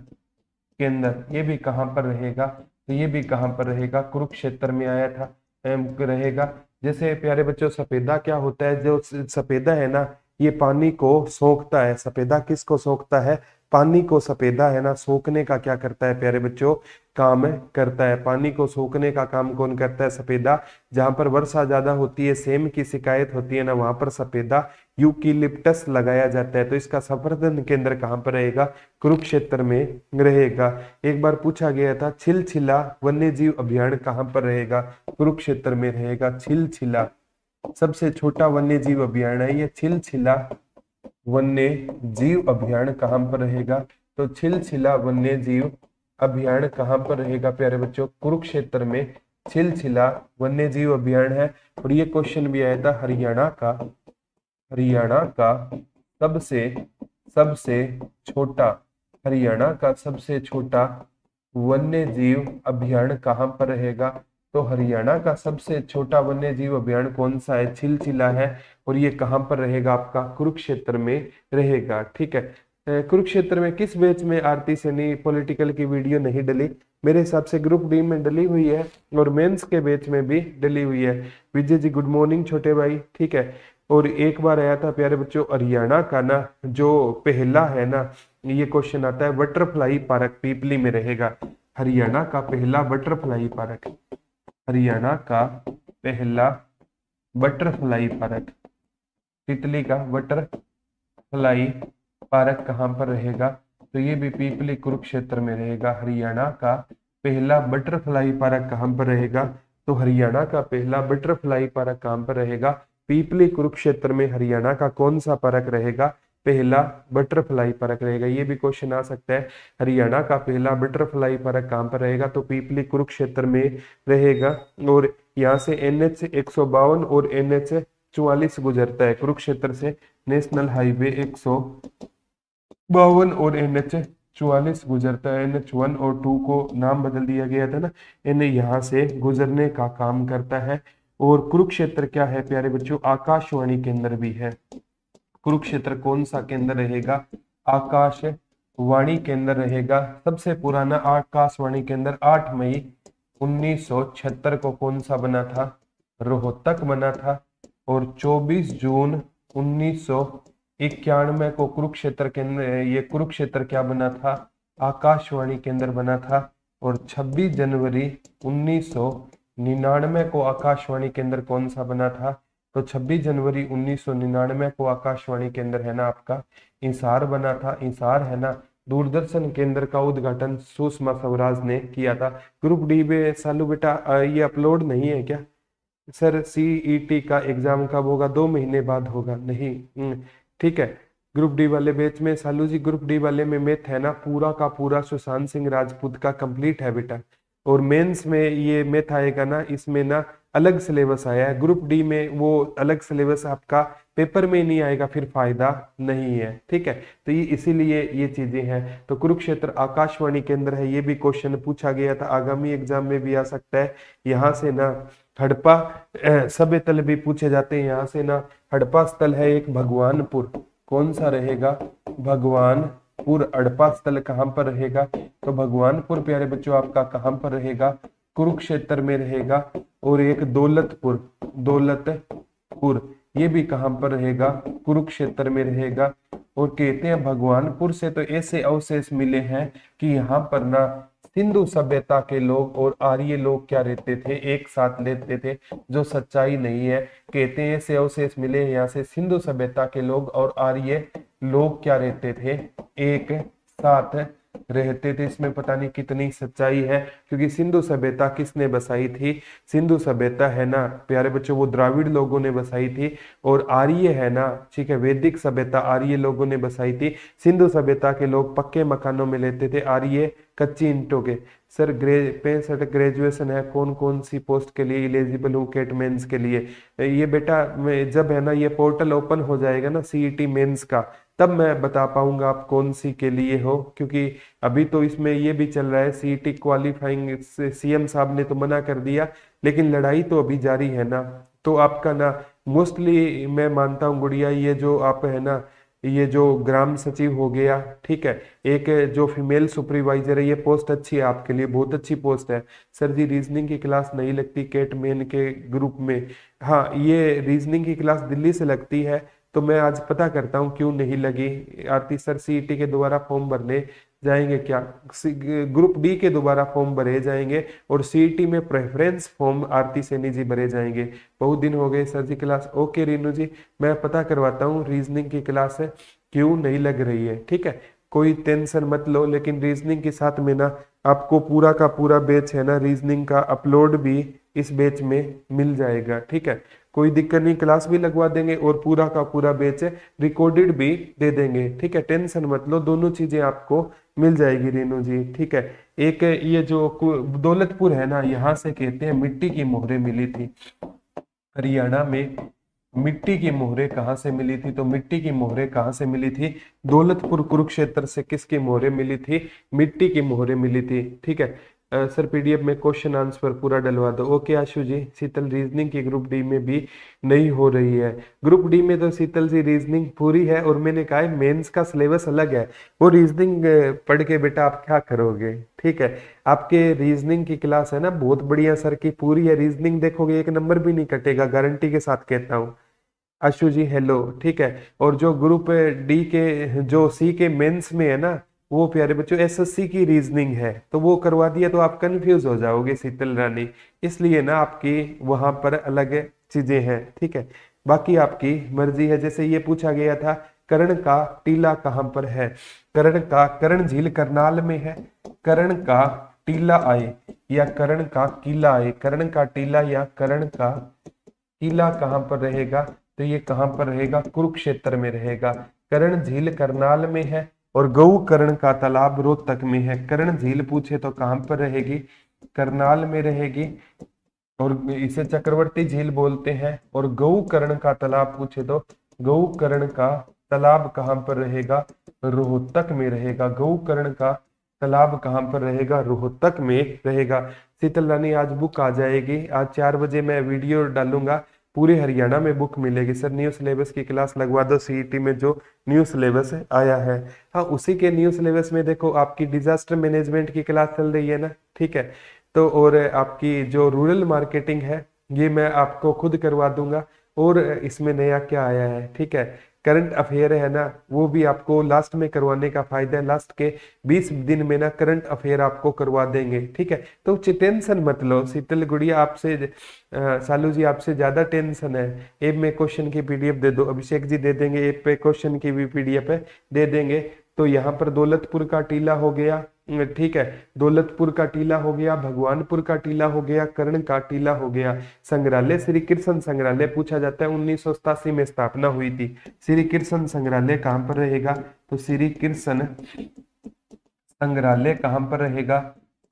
केंद्र, ये भी कहाँ पर रहेगा, तो ये भी कहाँ पर रहेगा, कुरुक्षेत्र में आया था, रहेगा। जैसे प्यारे बच्चों सफेदा क्या होता है, जो सफेदा है ना ये पानी को सोखता है, सफेदा किसको सोखता है, पानी को, सफेदा है ना सोखने का क्या करता है प्यारे बच्चों, काम करता है। पानी को सोखने का काम कौन करता है, सफेदा। जहां पर वर्षा ज्यादा होती है, सेम की शिकायत होती है ना, वहां पर सफेदा यूकेलिप्टस लगाया जाता है। तो इसका संवर्धन केंद्र कहाँ पर रहेगा, कुरुक्षेत्र में रहेगा। एक बार पूछा गया था छिलछिला वन्य जीव अभ्यारण्य कहाँ पर रहेगा, कुरुक्षेत्र में रहेगा। छिलछिला सबसे छोटा वन्य जीव अभ्यारण्य है ये, छिलछिला वन्य जीव अभ्यारण्य कहाँ पर रहेगा, तो छिलछिला वन्य जीव अभ्यारण्य कहाँ पर रहेगा प्यारे बच्चों, कुरुक्षेत्र में छिलछिला वन्य जीव अभ्यारण्य है। और ये क्वेश्चन भी आया था, हरियाणा का सबसे सबसे छोटा, हरियाणा का सबसे छोटा वन्य जीव अभ्यारण्य कहाँ पर रहेगा, तो हरियाणा का सबसे छोटा वन्य जीव अभ्यारण्य कौन सा है, छिलछिला है। और ये कहाँ पर रहेगा आपका, कुरुक्षेत्र में रहेगा, ठीक है। कुरुक्षेत्र में किस बैच में आरती सैनी पॉलिटिकल की वीडियो नहीं डली, मेरे हिसाब से ग्रुप डी में डली हुई है और मेंस के बैच में भी डली हुई है। विजय जी गुड मॉर्निंग छोटे भाई, ठीक है। और एक बार आया था प्यारे बच्चों हरियाणा का ना जो पहला है ना, ये क्वेश्चन आता है बटरफ्लाई पार्क पीपली में रहेगा, हरियाणा का पहला बटरफ्लाई पार्क, हरियाणा का पहला बटरफ्लाई पार्क, तितली का बटरफ्लाई पार्क कहाँ पर रहेगा, तो ये भी पीपली कुरुक्षेत्र में रहेगा। हरियाणा का पहला बटरफ्लाई पार्क कहाँ पर रहेगा, तो हरियाणा का पहला बटरफ्लाई पार्क कहाँ पर रहेगा, पीपली कुरुक्षेत्र में। हरियाणा का कौन सा पार्क रहेगा, पहला बटरफ्लाई पार्क रहेगा। ये भी क्वेश्चन आ सकता है, हरियाणा का पहला बटरफ्लाई पार्क कहाँ पर रहेगा, तो पीपली कुरुक्षेत्र में रहेगा। और यहाँ से NH 152 और NH 44 गुजरता है कुरुक्षेत्र से, नेशनल हाईवे 152 और NH 44 गुजरता है। NH 1 और 2 को नाम बदल दिया गया था ना, इन्हें यहाँ से गुजरने का काम करता है। और कुरुक्षेत्र क्या है प्यारे बच्चों, आकाशवाणी केंद्र भी है। कुरुक्षेत्र कौन सा केंद्र रहेगा, आकाशवाणी केंद्र रहेगा। सबसे पुराना आकाशवाणी केंद्र 8 मई 1976 को कौन सा बना था, रोहतक बना था। और 24 जून 1991 को कुरुक्षेत्र केंद्र, ये कुरुक्षेत्र क्या बना था, आकाशवाणी केंद्र बना था। और 26 जनवरी 1999 को आकाशवाणी केंद्र कौन सा बना था, तो 26 जनवरी 1999 को आकाशवाणी केंद्र है ना आपका इंसार बना था। इंसार है ना, दूरदर्शन केंद्र का उद्घाटन सुषमा स्वराज ने किया था। ग्रुप डी में सालू बेटा ये अपलोड नहीं है क्या सर, CET का एग्जाम कब होगा, 2 महीने बाद होगा, नहीं ठीक है। ग्रुप डी वाले बैच में सालू जी, ग्रुप डी वाले में मैथ है ना पूरा का पूरा सुशांत सिंह राजपूत का कंप्लीट है बेटा। और मेंस में ये मैथ आएगा ना, इसमें ना अलग सिलेबस आया है, ग्रुप डी में वो अलग सिलेबस आपका पेपर में नहीं आएगा, फिर फायदा नहीं है, ठीक है। तो ये इसीलिए ये चीजें हैं। तो कुरुक्षेत्र आकाशवाणी केंद्र है, ये भी क्वेश्चन पूछा गया था, आगामी एग्जाम में भी आ सकता है। यहाँ से ना हड़प्पा सभ्य तल भी पूछे जाते हैं, यहाँ से ना हड़प्पा स्थल है एक भगवानपुर, कौन सा रहेगा, भगवानपुर। हड़प्पा स्थल कहाँ पर रहेगा, तो भगवानपुर प्यारे बच्चों आपका कहाँ पर रहेगा, कुरुक्षेत्र में रहेगा। और एक दौलतपुर ये भी कहाँ पर रहेगा, कुरुक्षेत्र में रहेगा। और कहते हैं भगवानपुर से तो ऐसे अवशेष मिले हैं कि यहाँ पर ना सिंधु सभ्यता के लोग और आर्य लोग क्या रहते थे, एक साथ रहते थे, जो सच्चाई नहीं है। कहते हैं ऐसे अवशेष मिले यहाँ से, सिंधु सभ्यता के लोग और आर्य लोग क्या रहते थे, एक साथ रहते थे। इसमें पता नहीं कितनी सच्चाई है, क्योंकि सिंधु सभ्यता किसने बसाई थी? सिंधु सभ्यता है ना प्यारे बच्चों वो द्राविड़ लोगों ने बसाई थी। और आर्य है ना, ठीक है, वैदिक सभ्यता आर्य लोगों ने बसाई थी। सिंधु सभ्यता के लोग पक्के मकानों में लेते थे, आर्य कच्ची ईंटों के। सर 65 ग्रेजुएशन है, कौन कौन सी पोस्ट के लिए एलिजिबल हूँ कैट मेंस के लिए? ये बेटा मैं जब है ना ये पोर्टल ओपन हो जाएगा ना सीईटी मेंस का, तब मैं बता पाऊंगा आप कौन सी के लिए हो, क्योंकि अभी तो इसमें ये भी चल रहा है सीईटी क्वालिफाइंग। सीएम साहब ने तो मना कर दिया, लेकिन लड़ाई तो अभी जारी है ना। तो आपका ना मोस्टली मैं मानता हूँ गुड़िया, ये जो आप है ना, ये जो ग्राम सचिव हो गया, ठीक है, एक जो फीमेल सुपरवाइजर है, ये पोस्ट अच्छी है आपके लिए, बहुत अच्छी पोस्ट है। सर जी रीजनिंग की क्लास नहीं लगती कैट मेन के ग्रुप में? हाँ, ये रीजनिंग की क्लास दिल्ली से लगती है, तो मैं आज पता करता हूँ क्यों नहीं लगी। आरती सर सीईटी के दोबारा फॉर्म भरने जाएंगे क्या? ग्रुप डी के दोबारा फॉर्म भरे जाएंगे, और सीईटी में प्रेफरेंस फॉर्म आरती सैनी जी भरे जाएंगे। बहुत दिन हो गए सर जी क्लास। ओके रीनू जी, मैं पता करवाता हूँ रीजनिंग की क्लास है क्यों नहीं लग रही है, ठीक है, कोई टेंशन मत लो। लेकिन रीजनिंग के साथ में ना आपको पूरा का पूरा बैच है ना रीजनिंग का अपलोड भी इस बैच में मिल जाएगा, ठीक है, कोई दिक्कत नहीं, क्लास भी लगवा देंगे और पूरा का पूरा बैच रिकॉर्डेड भी दे देंगे, ठीक है, टेंशन मत लो, दोनों चीजें आपको मिल जाएगी रेनू जी, ठीक है। एक ये जो दौलतपुर है ना, यहाँ से कहते हैं मिट्टी की मोहरें मिली थी हरियाणा में। मिट्टी की मोहरें कहाँ से मिली थी? तो मिट्टी की मोहरें कहाँ से मिली थी? दौलतपुर कुरुक्षेत्र से किसकी मोहरें मिली थी? मिट्टी की मोहरें मिली थी, ठीक है। सर पीडीएफ में क्वेश्चन आंसर पूरा डलवा दो। ओके आशु जी। शीतल रीजनिंग की ग्रुप डी में भी नहीं हो रही है। ग्रुप डी में तो शीतल जी रीजनिंग पूरी है, और मैंने कहा है मेंस का सिलेबस अलग है, वो रीजनिंग पढ़ के बेटा आप क्या करोगे, ठीक है। आपके रीजनिंग की क्लास है ना बहुत बढ़िया सर की, पूरी है, रीजनिंग देखोगे एक नंबर भी नहीं कटेगा, गारंटी के साथ कहता हूँ। आशु जी हेलो, ठीक है। और जो ग्रुप डी के जो सी के मेंस में है ना, वो प्यारे बच्चों एसएससी की रीजनिंग है, तो वो करवा दिया तो आप कंफ्यूज हो जाओगे शीतल रानी, इसलिए ना आपकी वहां पर अलग चीजें हैं, ठीक है। बाकी आपकी मर्जी है। जैसे ये पूछा गया था कर्ण का टीला कहाँ पर है? कर्ण झील करनाल में है। कर्ण का टीला आए या कर्ण का किला आए, कर्ण का टीला या कर्ण का किला कहाँ पर रहेगा? तो ये कहाँ पर रहेगा? कुरुक्षेत्र में रहेगा। कर्ण झील करनाल में है, और गऊ कर्ण का तालाब रोहतक में है। कर्ण झील पूछे तो कहाँ पर रहेगी? करनाल में रहेगी, और इसे चक्रवर्ती झील बोलते हैं। और गऊ कर्ण का तालाब पूछे तो गऊ कर्ण का तालाब कहाँ पर रहेगा? रोहतक में रहेगा। गऊ कर्ण का तालाब कहाँ पर रहेगा? रोहतक में रहेगा। शीतल रानी आज बुक आ जाएगी, आज 4 बजे मैं वीडियो डालूंगा, पूरे हरियाणा में बुक मिलेगी। सर न्यू सिलेबस की क्लास लगवा दो, सीईटी में जो न्यू सिलेबस आया है। हाँ, उसी के न्यू सिलेबस में देखो आपकी डिजास्टर मैनेजमेंट की क्लास चल रही है ना, ठीक है। तो और आपकी जो रूरल मार्केटिंग है ये मैं आपको खुद करवा दूंगा। और इसमें नया क्या आया है, ठीक है, करंट अफेयर है ना, वो भी आपको लास्ट में करवाने का फायदा है। लास्ट के 20 दिन में ना करंट अफेयर आपको करवा देंगे, ठीक है। तो टेंशन मत लो शीतल गुड़िया, आपसे सालू जी आपसे ज्यादा टेंशन है। ऐप में क्वेश्चन की पीडीएफ दे दो, अभिषेक जी दे देंगे, ऐप पे क्वेश्चन की भी पीडीएफ है दे देंगे। तो यहाँ पर दौलतपुर का टीला हो गया, ठीक है, दौलतपुर का टीला हो गया, भगवानपुर का टीला हो गया, कर्ण का टीला हो गया। संग्रहालय श्री कृष्ण संग्रहालय पूछा जाता है, 1987 में स्थापना हुई थी। श्री कृष्ण संग्रहालय कहाँ पर रहेगा? तो श्री कृष्ण संग्रहालय कहाँ पर रहेगा?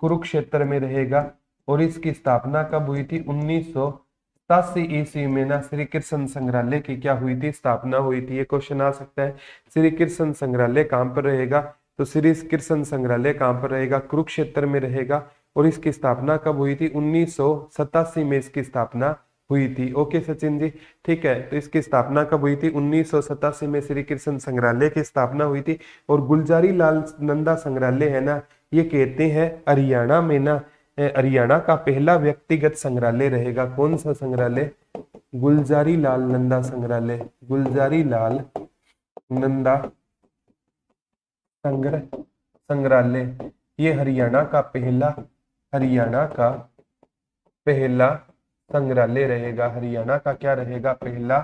कुरुक्षेत्र में रहेगा। और इसकी स्थापना कब हुई थी? 1987 ईस्वी में ना श्री कृष्ण संग्रहालय की क्या हुई थी? स्थापना हुई थी। ये क्वेश्चन आ सकता है। श्री कृष्ण संग्रहालय कहाँ पर रहेगा? तो श्री कृष्ण संग्रहालय कहाँ पर रहेगा? कुरुक्षेत्र में रहेगा। और इसकी स्थापना कब हुई थी? 1987 में इसकी स्थापना हुई थी। ओके सचिन जी, ठीक है। तो इसकी स्थापना कब हुई थी? 1987 में श्री कृष्ण संग्रहालय की स्थापना हुई थी। और गुलजारी लाल नंदा संग्रहालय है ना, ये कहते हैं हरियाणा में ना, हरियाणा का पहला व्यक्तिगत संग्रहालय रहेगा। कौन सा संग्रहालय? गुलजारी लाल नंदा संग्रहालय। गुलजारी लाल नंदा संग्रहालय, ये हरियाणा का पहला संग्रहालय रहेगा। हरियाणा का क्या रहेगा? पहला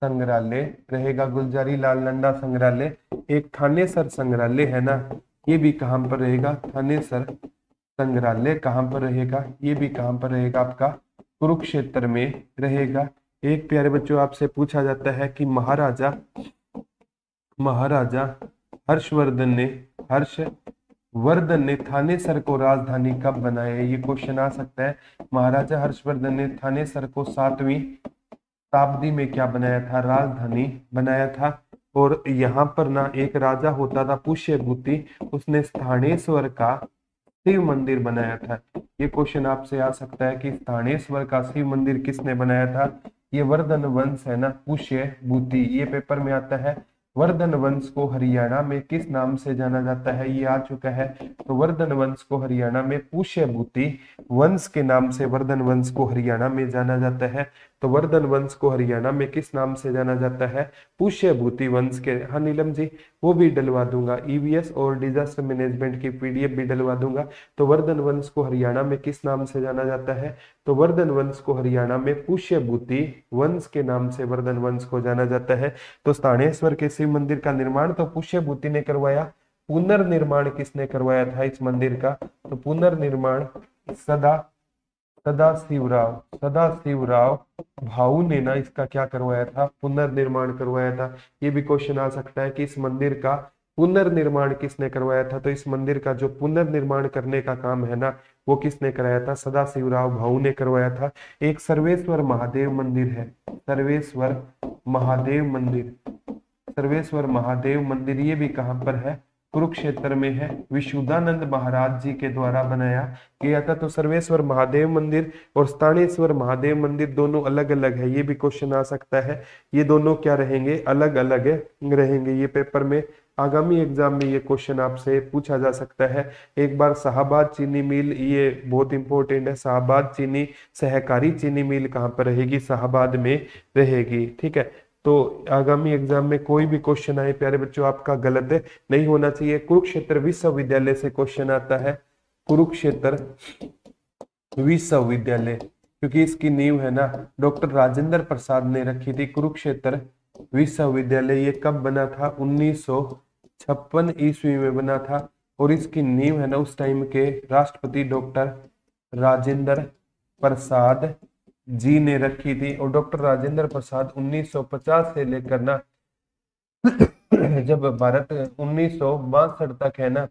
संग्रहालय रहेगा गुलजारी लाल नंदा संग्रहालय। एक थानेसर संग्रहालय है ना, ये भी कहाँ पर रहेगा, थानेसर संग्रहालय कहाँ पर रहेगा, ये भी कहाँ पर रहेगा, आपका कुरुक्षेत्र में रहेगा। एक प्यारे बच्चों आपसे पूछा जाता है कि महाराजा महाराजा हर्षवर्धन ने थानेसर को राजधानी कब बनाया, ये क्वेश्चन आ सकता है। महाराजा हर्षवर्धन ने थानेसर को 7वीं शताब्दी में क्या बनाया था, राजधानी बनाया था। और यहाँ पर ना एक राजा होता था पुष्यभूति, उसने स्थानेश्वर का शिव मंदिर बनाया था। ये क्वेश्चन आपसे आ सकता है कि स्थानेश्वर का शिव मंदिर किसने बनाया था। ये वर्धन वंश है ना, पुष्यभूति, ये पेपर में आता है। वर्धन वंश को हरियाणा में किस नाम से जाना जाता है, ये आ चुका है। तो वर्धन वंश को हरियाणा में पुष्यभूति वंश के नाम से वर्धन वंश को हरियाणा में जाना जाता है। तो वर्धन वंश को हरियाणा में किस नाम से जाना जाता है, पुष्यभूति वंश के। हाँ नीलम जी, वो भी डलवा दूंगा, ईवीएस और डिजास्टर मैनेजमेंट की पीडीएफ भी डलवा दूंगा। तो वर्धन वंश को हरियाणा में किस नाम से जाना जाता है, तो वर्धन वंश को हरियाणा में पुष्यभूति वंश के नाम से वर्धन वंश को जाना जाता है। तो स्थानेश्वर के शिव मंदिर का निर्माण तो पुष्यभूति ने करवाया, पुनर्निर्माण किसने करवाया था इस मंदिर का, तो पुनर्निर्माण सदाशिवराव भाऊ ने ना इसका क्या करवाया था, पुनर्निर्माण करवाया था। ये भी क्वेश्चन आ सकता है कि इस मंदिर का पुनर्निर्माण किसने करवाया था। तो इस मंदिर का जो पुनर्निर्माण करने का काम है ना, वो किसने कराया था, सदाशिवराव भाऊ ने करवाया था। एक सर्वेश्वर महादेव मंदिर है, सर्वेश्वर महादेव मंदिर, ये भी कहां पर है, कुरुक्षेत्र में है। विशुद्धानंद महाराज जी के द्वारा बनाया गया था। तो सर्वेश्वर महादेव मंदिर और स्थानेश्वर महादेव मंदिर दोनों अलग अलग है, ये भी क्वेश्चन आ सकता है। ये दोनों क्या रहेंगे, अलग अलग रहेंगे। ये पेपर में आगामी एग्जाम में ये क्वेश्चन आपसे पूछा जा सकता है। एक बार शाहबाद चीनी मिल, ये बहुत इंपॉर्टेंट है, शाहबाद चीनी सहकारी चीनी मिल कहाँ पर रहेगी, शाहबाद में रहेगी। ठीक है, तो आगामी एग्जाम में कोई भी क्वेश्चन आए प्यारे बच्चों आपका गलत नहीं होना चाहिए। कुरुक्षेत्र विश्वविद्यालय से क्वेश्चन आता है, कुरुक्षेत्र विश्वविद्यालय, क्योंकि इसकी नींव है ना डॉक्टर राजेंद्र प्रसाद ने रखी थी। कुरुक्षेत्र विश्वविद्यालय ये कब बना था, 1956 ईस्वी में बना था। और इसकी नींव है ना उस टाइम के राष्ट्रपति डॉक्टर राजेंद्र प्रसाद जी ने रखी थी। और डॉक्टर राजेंद्र प्रसाद 1950 से लेकर ना जब भारत 1962 तक है ना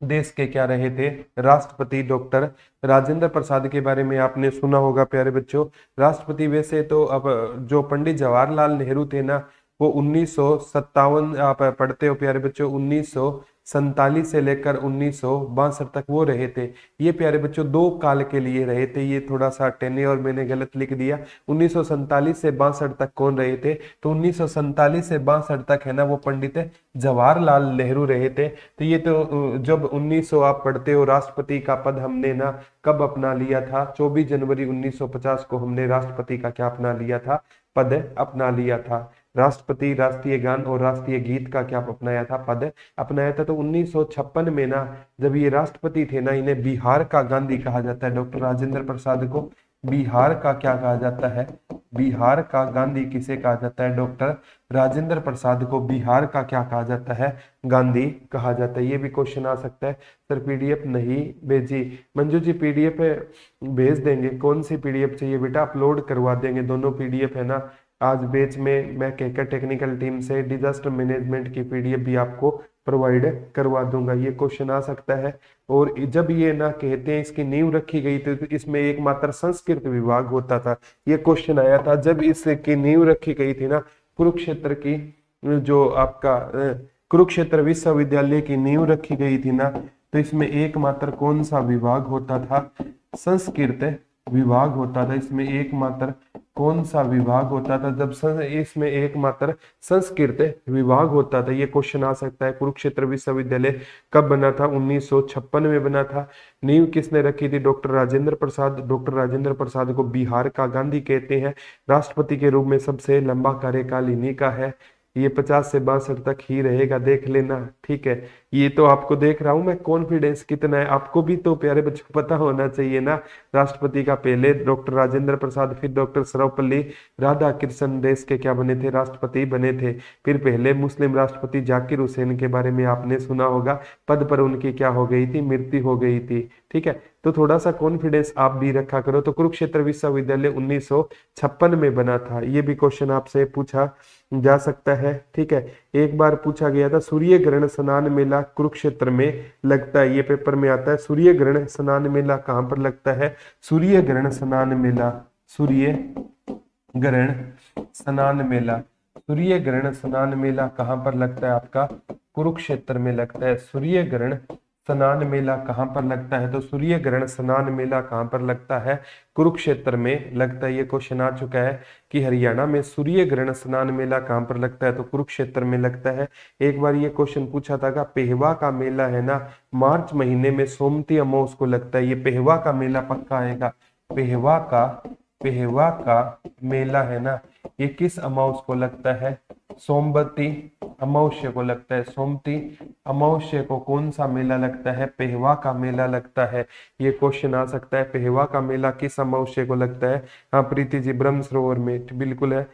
देश के क्या रहे थे, राष्ट्रपति। डॉक्टर राजेंद्र प्रसाद के बारे में आपने सुना होगा प्यारे बच्चों। राष्ट्रपति वैसे तो अब जो पंडित जवाहरलाल नेहरू थे ना, वो 1957, आप पढ़ते हो प्यारे बच्चों, 1947 से लेकर 1962 तक वो रहे थे। ये प्यारे बच्चों 2 काल के लिए रहे थे। ये थोड़ा सा टेन्योर मैंने गलत लिख दिया। 1947 से 62 तक कौन रहे थे, तो 1947 से 62 तक है ना वो पंडित जवाहरलाल नेहरू रहे थे। तो ये तो जब 1900 आप पढ़ते हो, राष्ट्रपति का पद हमने ना कब अपना लिया था, 24 जनवरी 1950 को हमने राष्ट्रपति का क्या अपना लिया था, पद अपना लिया था। राष्ट्रपति, राष्ट्रीय गान और राष्ट्रीय गीत का क्या अपनाया था, पद अपनाया था। तो 1956 में ना जब ये राष्ट्रपति थे ना, इन्हें बिहार का गांधी कहा जाता है। डॉक्टर राजेंद्र प्रसाद को बिहार का क्या कहा जाता है, बिहार का गांधी किसे कहा जाता है, डॉक्टर राजेंद्र प्रसाद को बिहार का क्या कहा जाता है, गांधी कहा जाता है। ये भी क्वेश्चन आ सकता है। सर पीडीएफ नहीं भेजी, मंजू जी पीडीएफ भेज देंगे। कौन सी पीडीएफ चाहिए बेटा, अपलोड करवा देंगे, दोनों पीडीएफ है ना। आज बैच में मैं कहकर टेक्निकल टीम से डिजास्टर मैनेजमेंट की पीडीएफ भी आपको प्रोवाइड करवा दूंगा। ये क्वेश्चन आ सकता है। और जब ये ना कहते हैं इसकी नींव रखी गई थी, तो इसमें एकमात्र संस्कृत विभाग होता था। ये क्वेश्चन आया था जब इसकी नींव रखी गई थी ना, कुरुक्षेत्र की जो आपका कुरुक्षेत्र विश्वविद्यालय की नींव रखी गई थी ना, तो इसमें एकमात्र कौन सा विभाग होता था, संस्कृत विभाग होता था। इसमें एकमात्र कौन सा विभाग होता था, जब इसमें एकमात्र संस्कृत विभाग होता था। ये क्वेश्चन आ सकता है। कुरुक्षेत्र विश्वविद्यालय कब बना था, 1956 में बना था। नींव किसने रखी थी, डॉक्टर राजेंद्र प्रसाद। डॉक्टर राजेंद्र प्रसाद को बिहार का गांधी कहते हैं। राष्ट्रपति के रूप में सबसे लंबा कार्यकाल इन्हीं का है। ये 50 से 62 तक ही रहेगा, देख लेना। ठीक है, ये तो आपको देख रहा हूं मैं कॉन्फिडेंस कितना है, आपको भी तो प्यारे बच्चों पता होना चाहिए ना। राष्ट्रपति का पहले डॉक्टर राजेंद्र प्रसाद, फिर डॉक्टर सर्वपल्ली राधाकृष्णन देश के क्या बने थे, राष्ट्रपति बने थे। फिर पहले मुस्लिम राष्ट्रपति जाकिर हुसैन के बारे में आपने सुना होगा, पद पर उनकी क्या हो गई थी, मृत्यु हो गई थी। ठीक है, तो थोड़ा सा कॉन्फिडेंस आप भी रखा करो। तो कुरुक्षेत्र विश्वविद्यालय 1956 में बना था, ये भी क्वेश्चन आपसे पूछा जा सकता है। ठीक है, एक बार पूछा गया था सूर्य ग्रहण स्नान मेला कुरुक्षेत्र में लगता है, ये पेपर में आता है। सूर्य ग्रहण स्नान मेला कहां पर लगता है, सूर्य ग्रहण स्नान मेला, सूर्य ग्रहण स्नान मेला, सूर्य ग्रहण स्नान मेला कहां पर लगता है आपका, कुरुक्षेत्र में लगता है। सूर्य ग्रहण स्नान मेला कहां पर लगता है, तो सूर्य ग्रहण स्नान मेला कहां पर लगता है, कुरुक्षेत्र में लगता है। ये क्वेश्चन आ चुका है कि हरियाणा में सूर्य ग्रहण स्नान मेला कहां पर लगता है, तो कुरुक्षेत्र में लगता है। एक बार ये क्वेश्चन पूछा था कि पेहवा का मेला है ना, मार्च महीने में सोमती अमावस को लगता है, ये पेहवा का मेला पक्का आएगा। पेहवा का मेला है ना, ये किस अमावस को लगता है, सोमवती अमावस्या को लगता है। सोमती अमावस्या को कौन सा मेला लगता है, पेहवा का मेला लगता है। ये क्वेश्चन आ सकता है, पेहवा का मेला किस अमावस्या को लगता है। हाँ प्रीति जी, ब्रह्म सरोवर में, बिल्कुल है।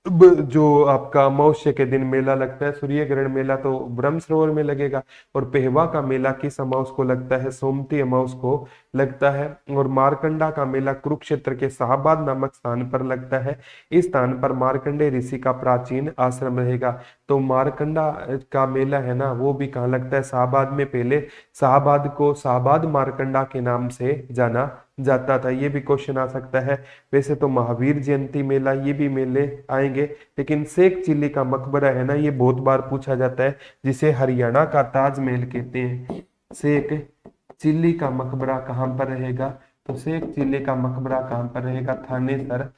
जो आपका अमावस्या के दिन मेला लगता है, सूर्य ग्रहण मेला तो ब्रह्म सरोवर में लगेगा। और पेहवा का मेला किस अमावस को लगता है, सोमती अमावस को लगता है। और मारकंडा का मेला कुरुक्षेत्र के शाहबाद नामक स्थान पर लगता है। इस स्थान पर मार्कंडे ऋषि का प्राचीन आश्रम रहेगा। तो मारकंडा का मेला है ना, वो भी कहाँ लगता है, शाहबाद में। पहले शाहबाद को शाहबाद मारकंडा के नाम से जाना जाता था, ये भी क्वेश्चन आ सकता है। वैसे तो महावीर जयंती मेला, ये भी मेले आएंगे। लेकिन शेख चिल्ली का मकबरा है ना, ये बहुत बार पूछा जाता है, जिसे हरियाणा का ताजमहल कहते हैं। शेख चिल्ली का मकबरा कहाँ पर रहेगा, तो शेख चिल्ली का मकबरा कहाँ पर रहेगा, थानेसर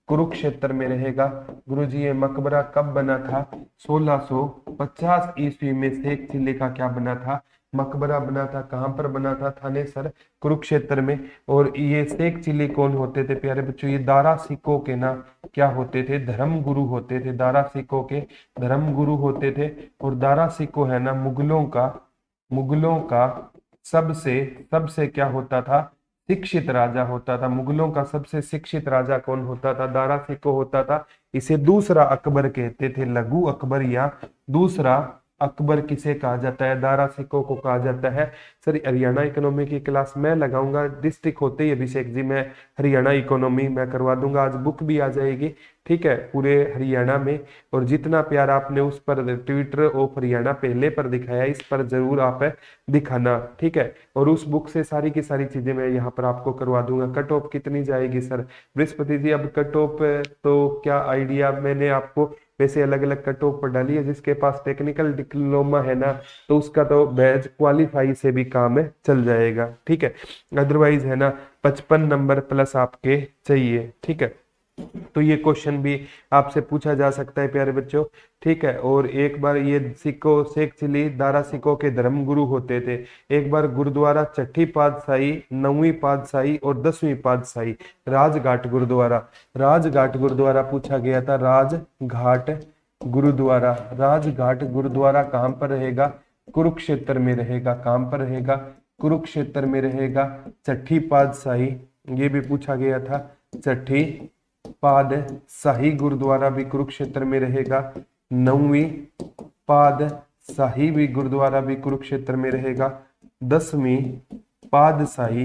कुरुक्षेत्र में रहेगा। गुरुजी ये मकबरा कब बना था, 1650 ईस्वी में शेख चिल्ली का क्या बना था, मकबरा बना था। कहां पर बना था, थानेसर कुरुक्षेत्र में। और ये शेख चिल्ली कौन होते थे प्यारे बच्चों, ये दारा सिखों के ना क्या होते थे, धर्म गुरु होते थे। दारा सिखों के धर्म गुरु होते थे। और दारा सिखो है ना, मुगलों का सबसे सबसे क्या होता था, शिक्षित राजा होता था। मुगलों का सबसे शिक्षित राजा कौन होता था, दारा सिको होता था। इसे दूसरा अकबर कहते थे, लघु अकबर या दूसरा अकबर किसे कहा जाता है, दारा सिको को कहा जाता है। सर हरियाणा इकोनॉमी की क्लास मैं लगाऊंगा, डिस्ट्रिक्ट होते ही अभिषेक जी मैं हरियाणा इकोनॉमी मैं करवा दूंगा। आज बुक भी आ जाएगी, ठीक है, पूरे हरियाणा में। और जितना प्यार आपने उस पर ट्विटर ऑफ हरियाणा पहले पर दिखाया, इस पर जरूर आप दिखाना, ठीक है। और उस बुक से सारी की सारी चीजें मैं यहाँ पर आपको करवा दूंगा। कट ऑफ कितनी जाएगी सर बृहस्पति जी, अब कट ऑफ तो क्या आइडिया, मैंने आपको वैसे अलग अलग कट ऑफ पर डाली है। जिसके पास टेक्निकल डिप्लोमा है ना, तो उसका तो बैच क्वालिफाई से भी काम है चल जाएगा, ठीक है। अदरवाइज है ना 55 नंबर प्लस आपके चाहिए, ठीक है। तो ये क्वेश्चन भी आपसे पूछा जा सकता है प्यारे बच्चों, ठीक है। और एक बार ये सिक्को शेख चिल्ली दारा सिखों के धर्म गुरु होते थे। एक बार गुरुद्वारा छठी पातशाही, 9वीं पातशाही और 10वीं पातशाही, राजघाट गुरुद्वारा पूछा गया था। राजघाट गुरुद्वारा कहां पर रहेगा, कुरुक्षेत्र में रहेगा। कहां पर रहेगा, कुरुक्षेत्र में रहेगा। छठी पातशाही ये भी पूछा गया था, छठी पातशाही गुरुद्वारा भी कुरुक्षेत्र में रहेगा। 9वीं पातशाही भी गुरुद्वारा भी कुरुक्षेत्र में रहेगा। 10वीं पातशाही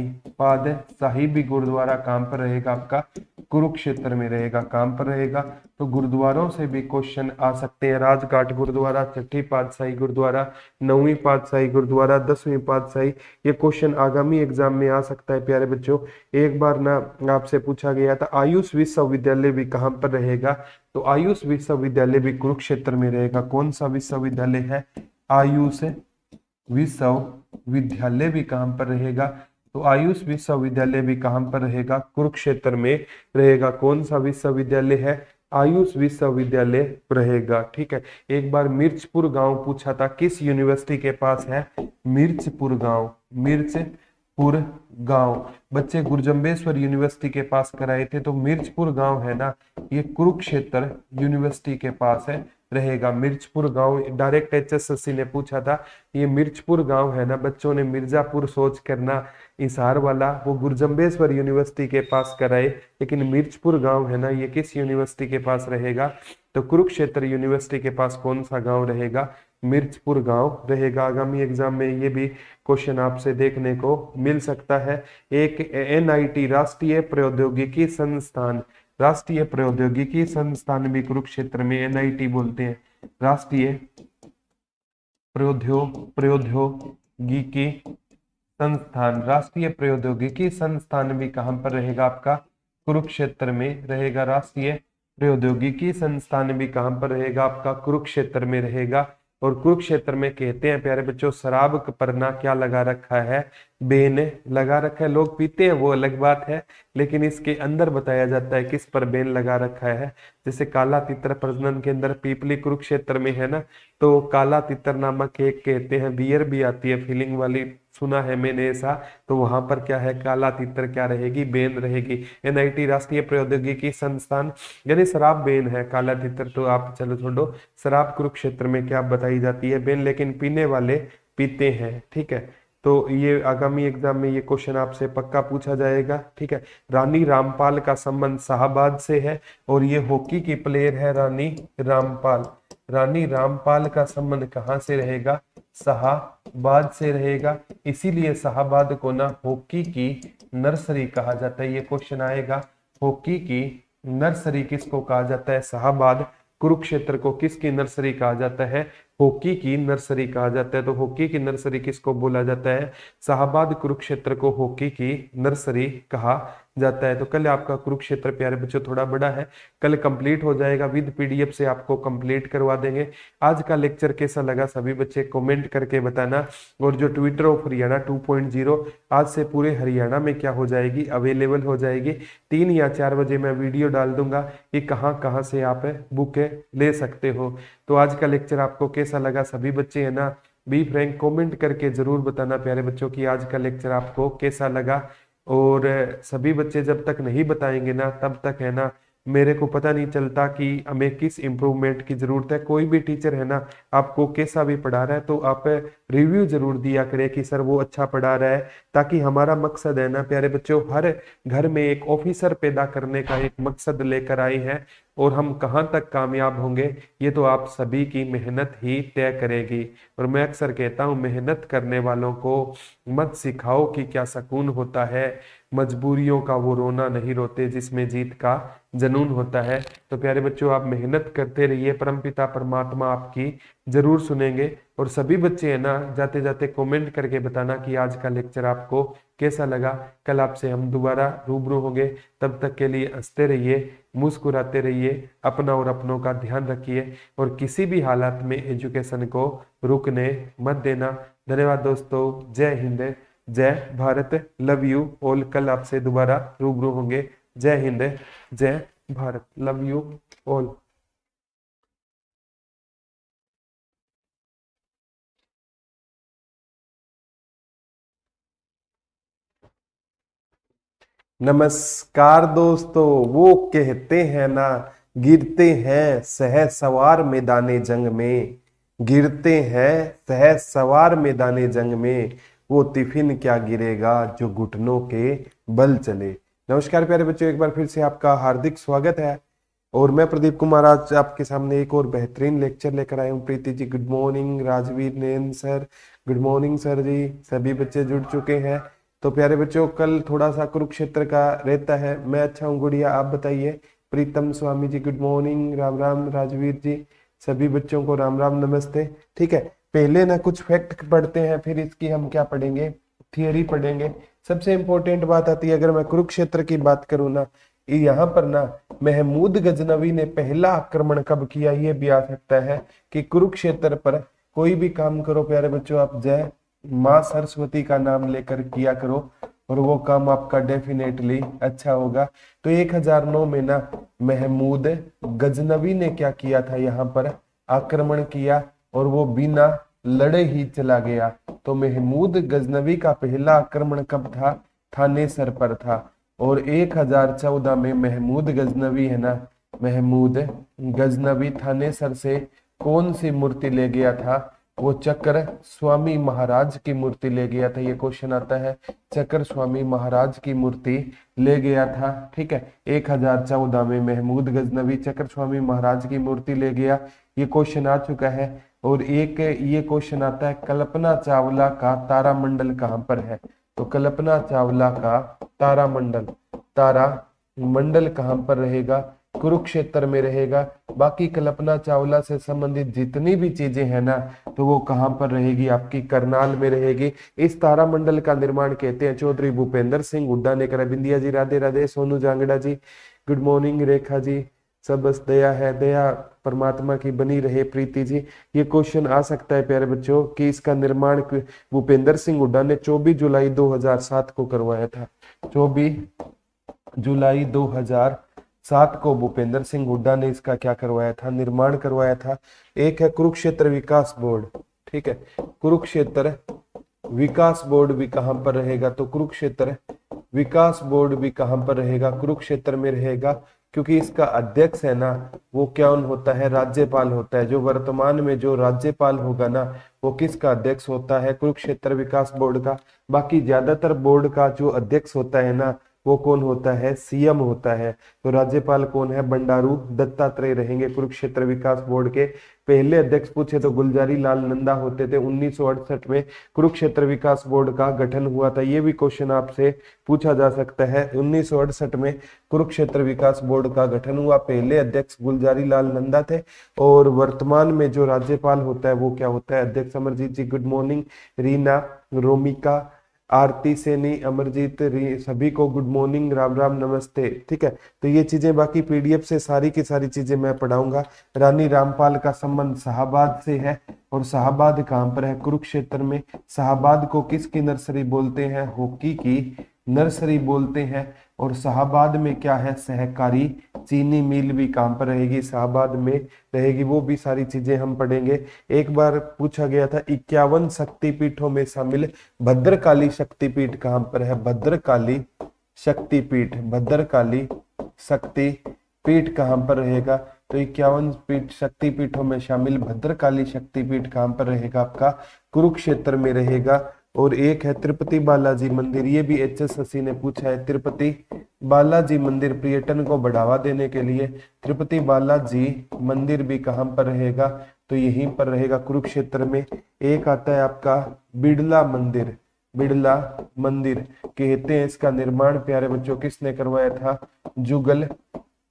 भी गुरुद्वारा कहां पर रहेगा, आपका कुरुक्षेत्र में रहेगा। कहां पर रहेगा, तो गुरुद्वारों से भी क्वेश्चन आ सकते हैं। राजघाट गुरुद्वारा, छठी पातशाही गुरुद्वारा, 9वीं पातशाही गुरुद्वारा, 10वीं पातशाही, ये क्वेश्चन आगामी एग्जाम में आ सकता है प्यारे बच्चों। एक बार ना आपसे पूछा गया था आयुष विश्वविद्यालय भी कहां पर रहेगा, तो आयुष विश्वविद्यालय भी कुरुक्षेत्र में रहेगा। कौन सा विश्वविद्यालय है, आयुष विश्वविद्यालय भी कहां पर रहेगा, तो आयुष विश्वविद्यालय भी कहां पर रहेगा, कुरुक्षेत्र में रहेगा। कौन सा विश्वविद्यालय है, आयुष विश्वविद्यालय रहेगा, ठीक है। एक बार मिर्चपुर गांव पूछा था, किस यूनिवर्सिटी के पास है, मिर्चपुर गांव बच्चे गुरजम्बेश्वर यूनिवर्सिटी के पास कराए थे। तो मिर्चपुर गांव है ना, ये कुरुक्षेत्र यूनिवर्सिटी के पास है। रहेगा? मिर्चपुर गांव, डायरेक्ट HSSC ने पूछा था। ये मिर्चपुर गांव है ना, बच्चों ने मिर्जापुर सोच करना हिसार वाला वो गुरजम्बेश्वर यूनिवर्सिटी के पास कराए, लेकिन मिर्चपुर गांव है ना, ये किस यूनिवर्सिटी के पास रहेगा? तो कुरुक्षेत्र यूनिवर्सिटी के पास कौन सा गांव रहेगा? मिर्चपुर गांव रहेगा। आगामी एग्जाम में ये भी क्वेश्चन आपसे देखने को मिल सकता है। एक NIT, राष्ट्रीय प्रौद्योगिकी संस्थान, राष्ट्रीय प्रौद्योगिकी संस्थान भी कुरुक्षेत्र में NIT बोलते हैं, राष्ट्रीय प्रौद्योगिकी संस्थान। राष्ट्रीय प्रौद्योगिकी संस्थान भी कहां पर रहेगा आपका? कुरुक्षेत्र में रहेगा। राष्ट्रीय प्रौद्योगिकी संस्थान भी कहां पर रहेगा आपका? कुरुक्षेत्र में रहेगा। और कुरुक्षेत्र में कहते हैं प्यारे बच्चों, शराब पर ना क्या लगा रखा है? बेन लगा रखा है। लोग पीते हैं वो अलग बात है, लेकिन इसके अंदर बताया जाता है किस पर बेन लगा रखा है। जैसे काला तितर प्रजनन के अंदर पीपली कुरुक्षेत्र में है ना, तो काला तितर नामक एक कहते हैं बियर भी आती है फीलिंग वाली, सुना है मैंने ऐसा। तो वहां पर क्या है? काला तितर क्या रहेगी? बेन रहेगी। NIT, राष्ट्रीय प्रौद्योगिकी संस्थान, यानी शराब बेन है, काला तितर तो आप चलो छोड़ो। शराब कुरुक्षेत्र में क्या बताई जाती है? बेन, लेकिन पीने वाले पीते हैं। ठीक है, तो ये आगामी एग्जाम में ये क्वेश्चन आपसे पक्का पूछा जाएगा। ठीक है, रानी रामपाल का संबंध शाहबाद से है, और ये हॉकी की प्लेयर है रानी रामपाल। रानी रामपाल का संबंध कहाँ से रहेगा? शाहबाद से रहेगा। इसीलिए शाहबाद को ना हॉकी की नर्सरी कहा जाता है। ये क्वेश्चन आएगा, हॉकी की नर्सरी किसको कहा जाता है? शाहबाद। कुरुक्षेत्र को किसकी नर्सरी कहा जाता है? हॉकी की नर्सरी कहा जाता है। तो हॉकी की नर्सरी किसको बोला जाता है? शाहबाद कुरुक्षेत्र को हॉकी की नर्सरी कहा जाता है। तो कल आपका कुरुक्षेत्र प्यारे बच्चों थोड़ा बड़ा है, कल कंप्लीट हो जाएगा, विद PDF से आपको कंप्लीट करवा देंगे। आज का लेक्चर कैसा लगा सभी बच्चे कमेंट करके बताना। और जो ट्विटर ऑफ हरियाणा 2.0 आज से पूरे हरियाणा में क्या हो जाएगी? अवेलेबल हो जाएगी। 3 या 4 बजे मैं वीडियो डाल दूंगा कि कहाँ कहाँ से आप बुक ले सकते हो। तो आज का लेक्चर आपको कैसा लगा सभी बच्चे है ना, बी फ्रैंक कमेंट करके जरूर बताना प्यारे बच्चों की आज का लेक्चर आपको कैसा लगा। और सभी बच्चे जब तक नहीं बताएंगे ना, तब तक है ना मेरे को पता नहीं चलता कि हमें किस इम्प्रूवमेंट की जरूरत है। कोई भी टीचर है ना आपको कैसा भी पढ़ा रहा है, तो आप रिव्यू जरूर दिया करें कि सर वो अच्छा पढ़ा रहा है, ताकि हमारा मकसद है ना प्यारे बच्चों, हर घर में एक ऑफिसर पैदा करने का एक मकसद लेकर आए हैं। और हम कहाँ तक कामयाब होंगे ये तो आप सभी की मेहनत ही तय करेगी। और मैं अक्सर कहता हूँ, मेहनत करने वालों को मत सिखाओ कि क्या सुकून होता है, मजबूरियों का वो रोना नहीं रोते जिसमें जीत का जनून होता है। तो प्यारे बच्चों आप मेहनत करते रहिए, परमपिता परमात्मा आपकी जरूर सुनेंगे। और सभी बच्चे है ना जाते जाते कमेंट करके बताना कि आज का लेक्चर आपको कैसा लगा। कल आपसे हम दोबारा रूबरू होंगे, तब तक के लिए हंसते रहिए, मुस्कुराते रहिए, अपना और अपनों का ध्यान रखिए, और किसी भी हालात में एजुकेशन को रुकने मत देना। धन्यवाद दोस्तों, जय हिंद, जय भारत, लव यू ऑल। कल आपसे दोबारा रूबरू होंगे। जय हिंद, जय भारत, लव यू ऑल। नमस्कार दोस्तों, वो कहते हैं ना, गिरते हैं सहज सवार मैदाने जंग में, गिरते हैं सहज सवार मैदाने जंग में, वो टिफिन क्या गिरेगा जो घुटनों के बल चले। नमस्कार प्यारे बच्चों, एक बार फिर से आपका हार्दिक स्वागत है। और मैं प्रदीप कुमार आज आपके सामने एक और बेहतरीन लेक्चर लेकर आया हूँ। प्रीति जी गुड मॉर्निंग, राजवीर नैन सर गुड मॉर्निंग सर जी, सभी बच्चे जुड़ चुके हैं। तो प्यारे बच्चों कल थोड़ा सा कुरुक्षेत्र का रहता है। मैं अच्छा हूँ गुड़िया, आप बताइए। प्रीतम स्वामी जी गुड मॉर्निंग, राम राम। राजवीर जी, सभी बच्चों को राम राम, नमस्ते। ठीक है, पहले ना कुछ फैक्ट पढ़ते हैं, फिर इसकी हम क्या पढ़ेंगे? थियरी पढ़ेंगे। सबसे इंपॉर्टेंट बात आती है, अगर मैं कुरुक्षेत्र की बात करूँ ना, यहाँ पर ना महमूद गजनवी ने पहला आक्रमण कब किया, ये भी आ सकता है कि कुरुक्षेत्र पर कोई भी काम करो प्यारे बच्चों, आप जय माँ सरस्वती का नाम लेकर किया करो, और वो काम आपका डेफिनेटली अच्छा होगा। तो 1009 में ना महमूद गजनवी ने क्या किया था, यहाँ पर आक्रमण किया, और वो बिना लड़े ही चला गया। तो महमूद गजनवी का पहला आक्रमण कब था? थानेसर पर था। और 1014 में महमूद गजनवी है ना, महमूद गजनवी थानेसर से कौन सी मूर्ति ले गया था? वो चक्र स्वामी महाराज की मूर्ति ले गया था। ये क्वेश्चन आता है, चक्र स्वामी महाराज की मूर्ति ले गया था। ठीक है, 1014 में महमूद गजनवी चक्र स्वामी महाराज की मूर्ति ले गया। ये क्वेश्चन आ चुका है। और एक ये क्वेश्चन आता है, कल्पना चावला का तारामंडल कहाँ पर है? तो कल्पना चावला का तारामंडल कहाँ पर रहेगा? कुरुक्षेत्र में रहेगा। बाकी कल्पना चावला से संबंधित जितनी भी चीजें हैं ना, तो वो कहाँ पर रहेगी? आपकी करनाल में रहेगी। इस तारामंडल का निर्माण कहते हैं चौधरी भूपेंद्र सिंह हुड्डा ने करा। बिंदिया जी राधे राधे। सोनू जांगड़ा जी गुड मॉर्निंग। रेखा जी सब बस दया है, दया परमात्मा की बनी रहे। प्रीति जी, ये क्वेश्चन आ सकता है प्यारे बच्चों कि इसका निर्माण भूपेंद्र सिंह हुड्डा ने 24 जुलाई 2007 को करवाया था। 24 जुलाई 2007 को भूपेंद्र सिंह हुड्डा ने इसका क्या करवाया था? निर्माण करवाया था। एक है कुरुक्षेत्र विकास बोर्ड। ठीक है, कुरुक्षेत्र विकास बोर्ड भी कहां पर रहेगा? तो कुरुक्षेत्र विकास बोर्ड भी कहां पर रहेगा? कुरुक्षेत्र में रहेगा, क्योंकि इसका अध्यक्ष है ना, वो क्या होता है? राज्यपाल होता है। जो वर्तमान में जो राज्यपाल होगा ना, वो किसका अध्यक्ष होता है? कुरुक्षेत्र विकास बोर्ड का। बाकी ज्यादातर बोर्ड का जो अध्यक्ष होता है ना, वो कौन होता है? सीएम होता है। तो राज्यपाल कौन है? बंडारू दत्तात्रेय रहेंगे कुरुक्षेत्र विकास बोर्ड के। पहले अध्यक्ष पूछे तो गुलजारी लाल नंदा होते थे। 1968 में कुरुक्षेत्र विकास बोर्ड का गठन हुआ था। ये भी क्वेश्चन आपसे पूछा जा सकता है। 1968 में कुरुक्षेत्र विकास बोर्ड का गठन हुआ। पहले अध्यक्ष गुलजारी लाल नंदा थे और वर्तमान में जो राज्यपाल होता है वो क्या होता है? अध्यक्ष। अमरजीत जी गुड मॉर्निंग। रीना, रोमिका, आरती सैनी, अमरजीत, सभी को गुड मॉर्निंग, राम राम, नमस्ते। ठीक है, तो ये चीजें बाकी पीडीएफ से सारी की सारी चीजें मैं पढ़ाऊंगा। रानी रामपाल का संबंध शाहाबाद से है। और शाहाबाद कहाँ पर है? कुरुक्षेत्र में। शाहाबाद को किसकी नर्सरी बोलते हैं? हॉकी की नर्सरी बोलते हैं। और शाहाबाद में क्या है? सहकारी चीनी मिल भी कहाँ पर रहेगी? शाहाबाद में रहेगी। वो भी सारी चीजें हम पढ़ेंगे। एक बार पूछा गया था 51 शक्तिपीठों में शामिल भद्रकाली शक्तिपीठ कहाँ पर है? भद्रकाली शक्तिपीठ, भद्रकाली शक्तिपीठ कहाँ पर रहेगा? तो 51 शक्तिपीठों में शामिल भद्रकाली शक्तिपीठ कहाँ पर रहेगा? आपका कुरुक्षेत्र में रहेगा। और एक है तिरुपति बालाजी मंदिर। ये भी HSSC ने पूछा है। तिरुपति बालाजी मंदिर पर्यटन को बढ़ावा देने के लिए तिरुपति बालाजी मंदिर भी कहां पर रहेगा? तो यहीं पर रहेगा कुरुक्षेत्र में। एक आता है आपका बिड़ला मंदिर। बिड़ला मंदिर कहते हैं इसका निर्माण प्यारे बच्चों किसने करवाया था? जुगल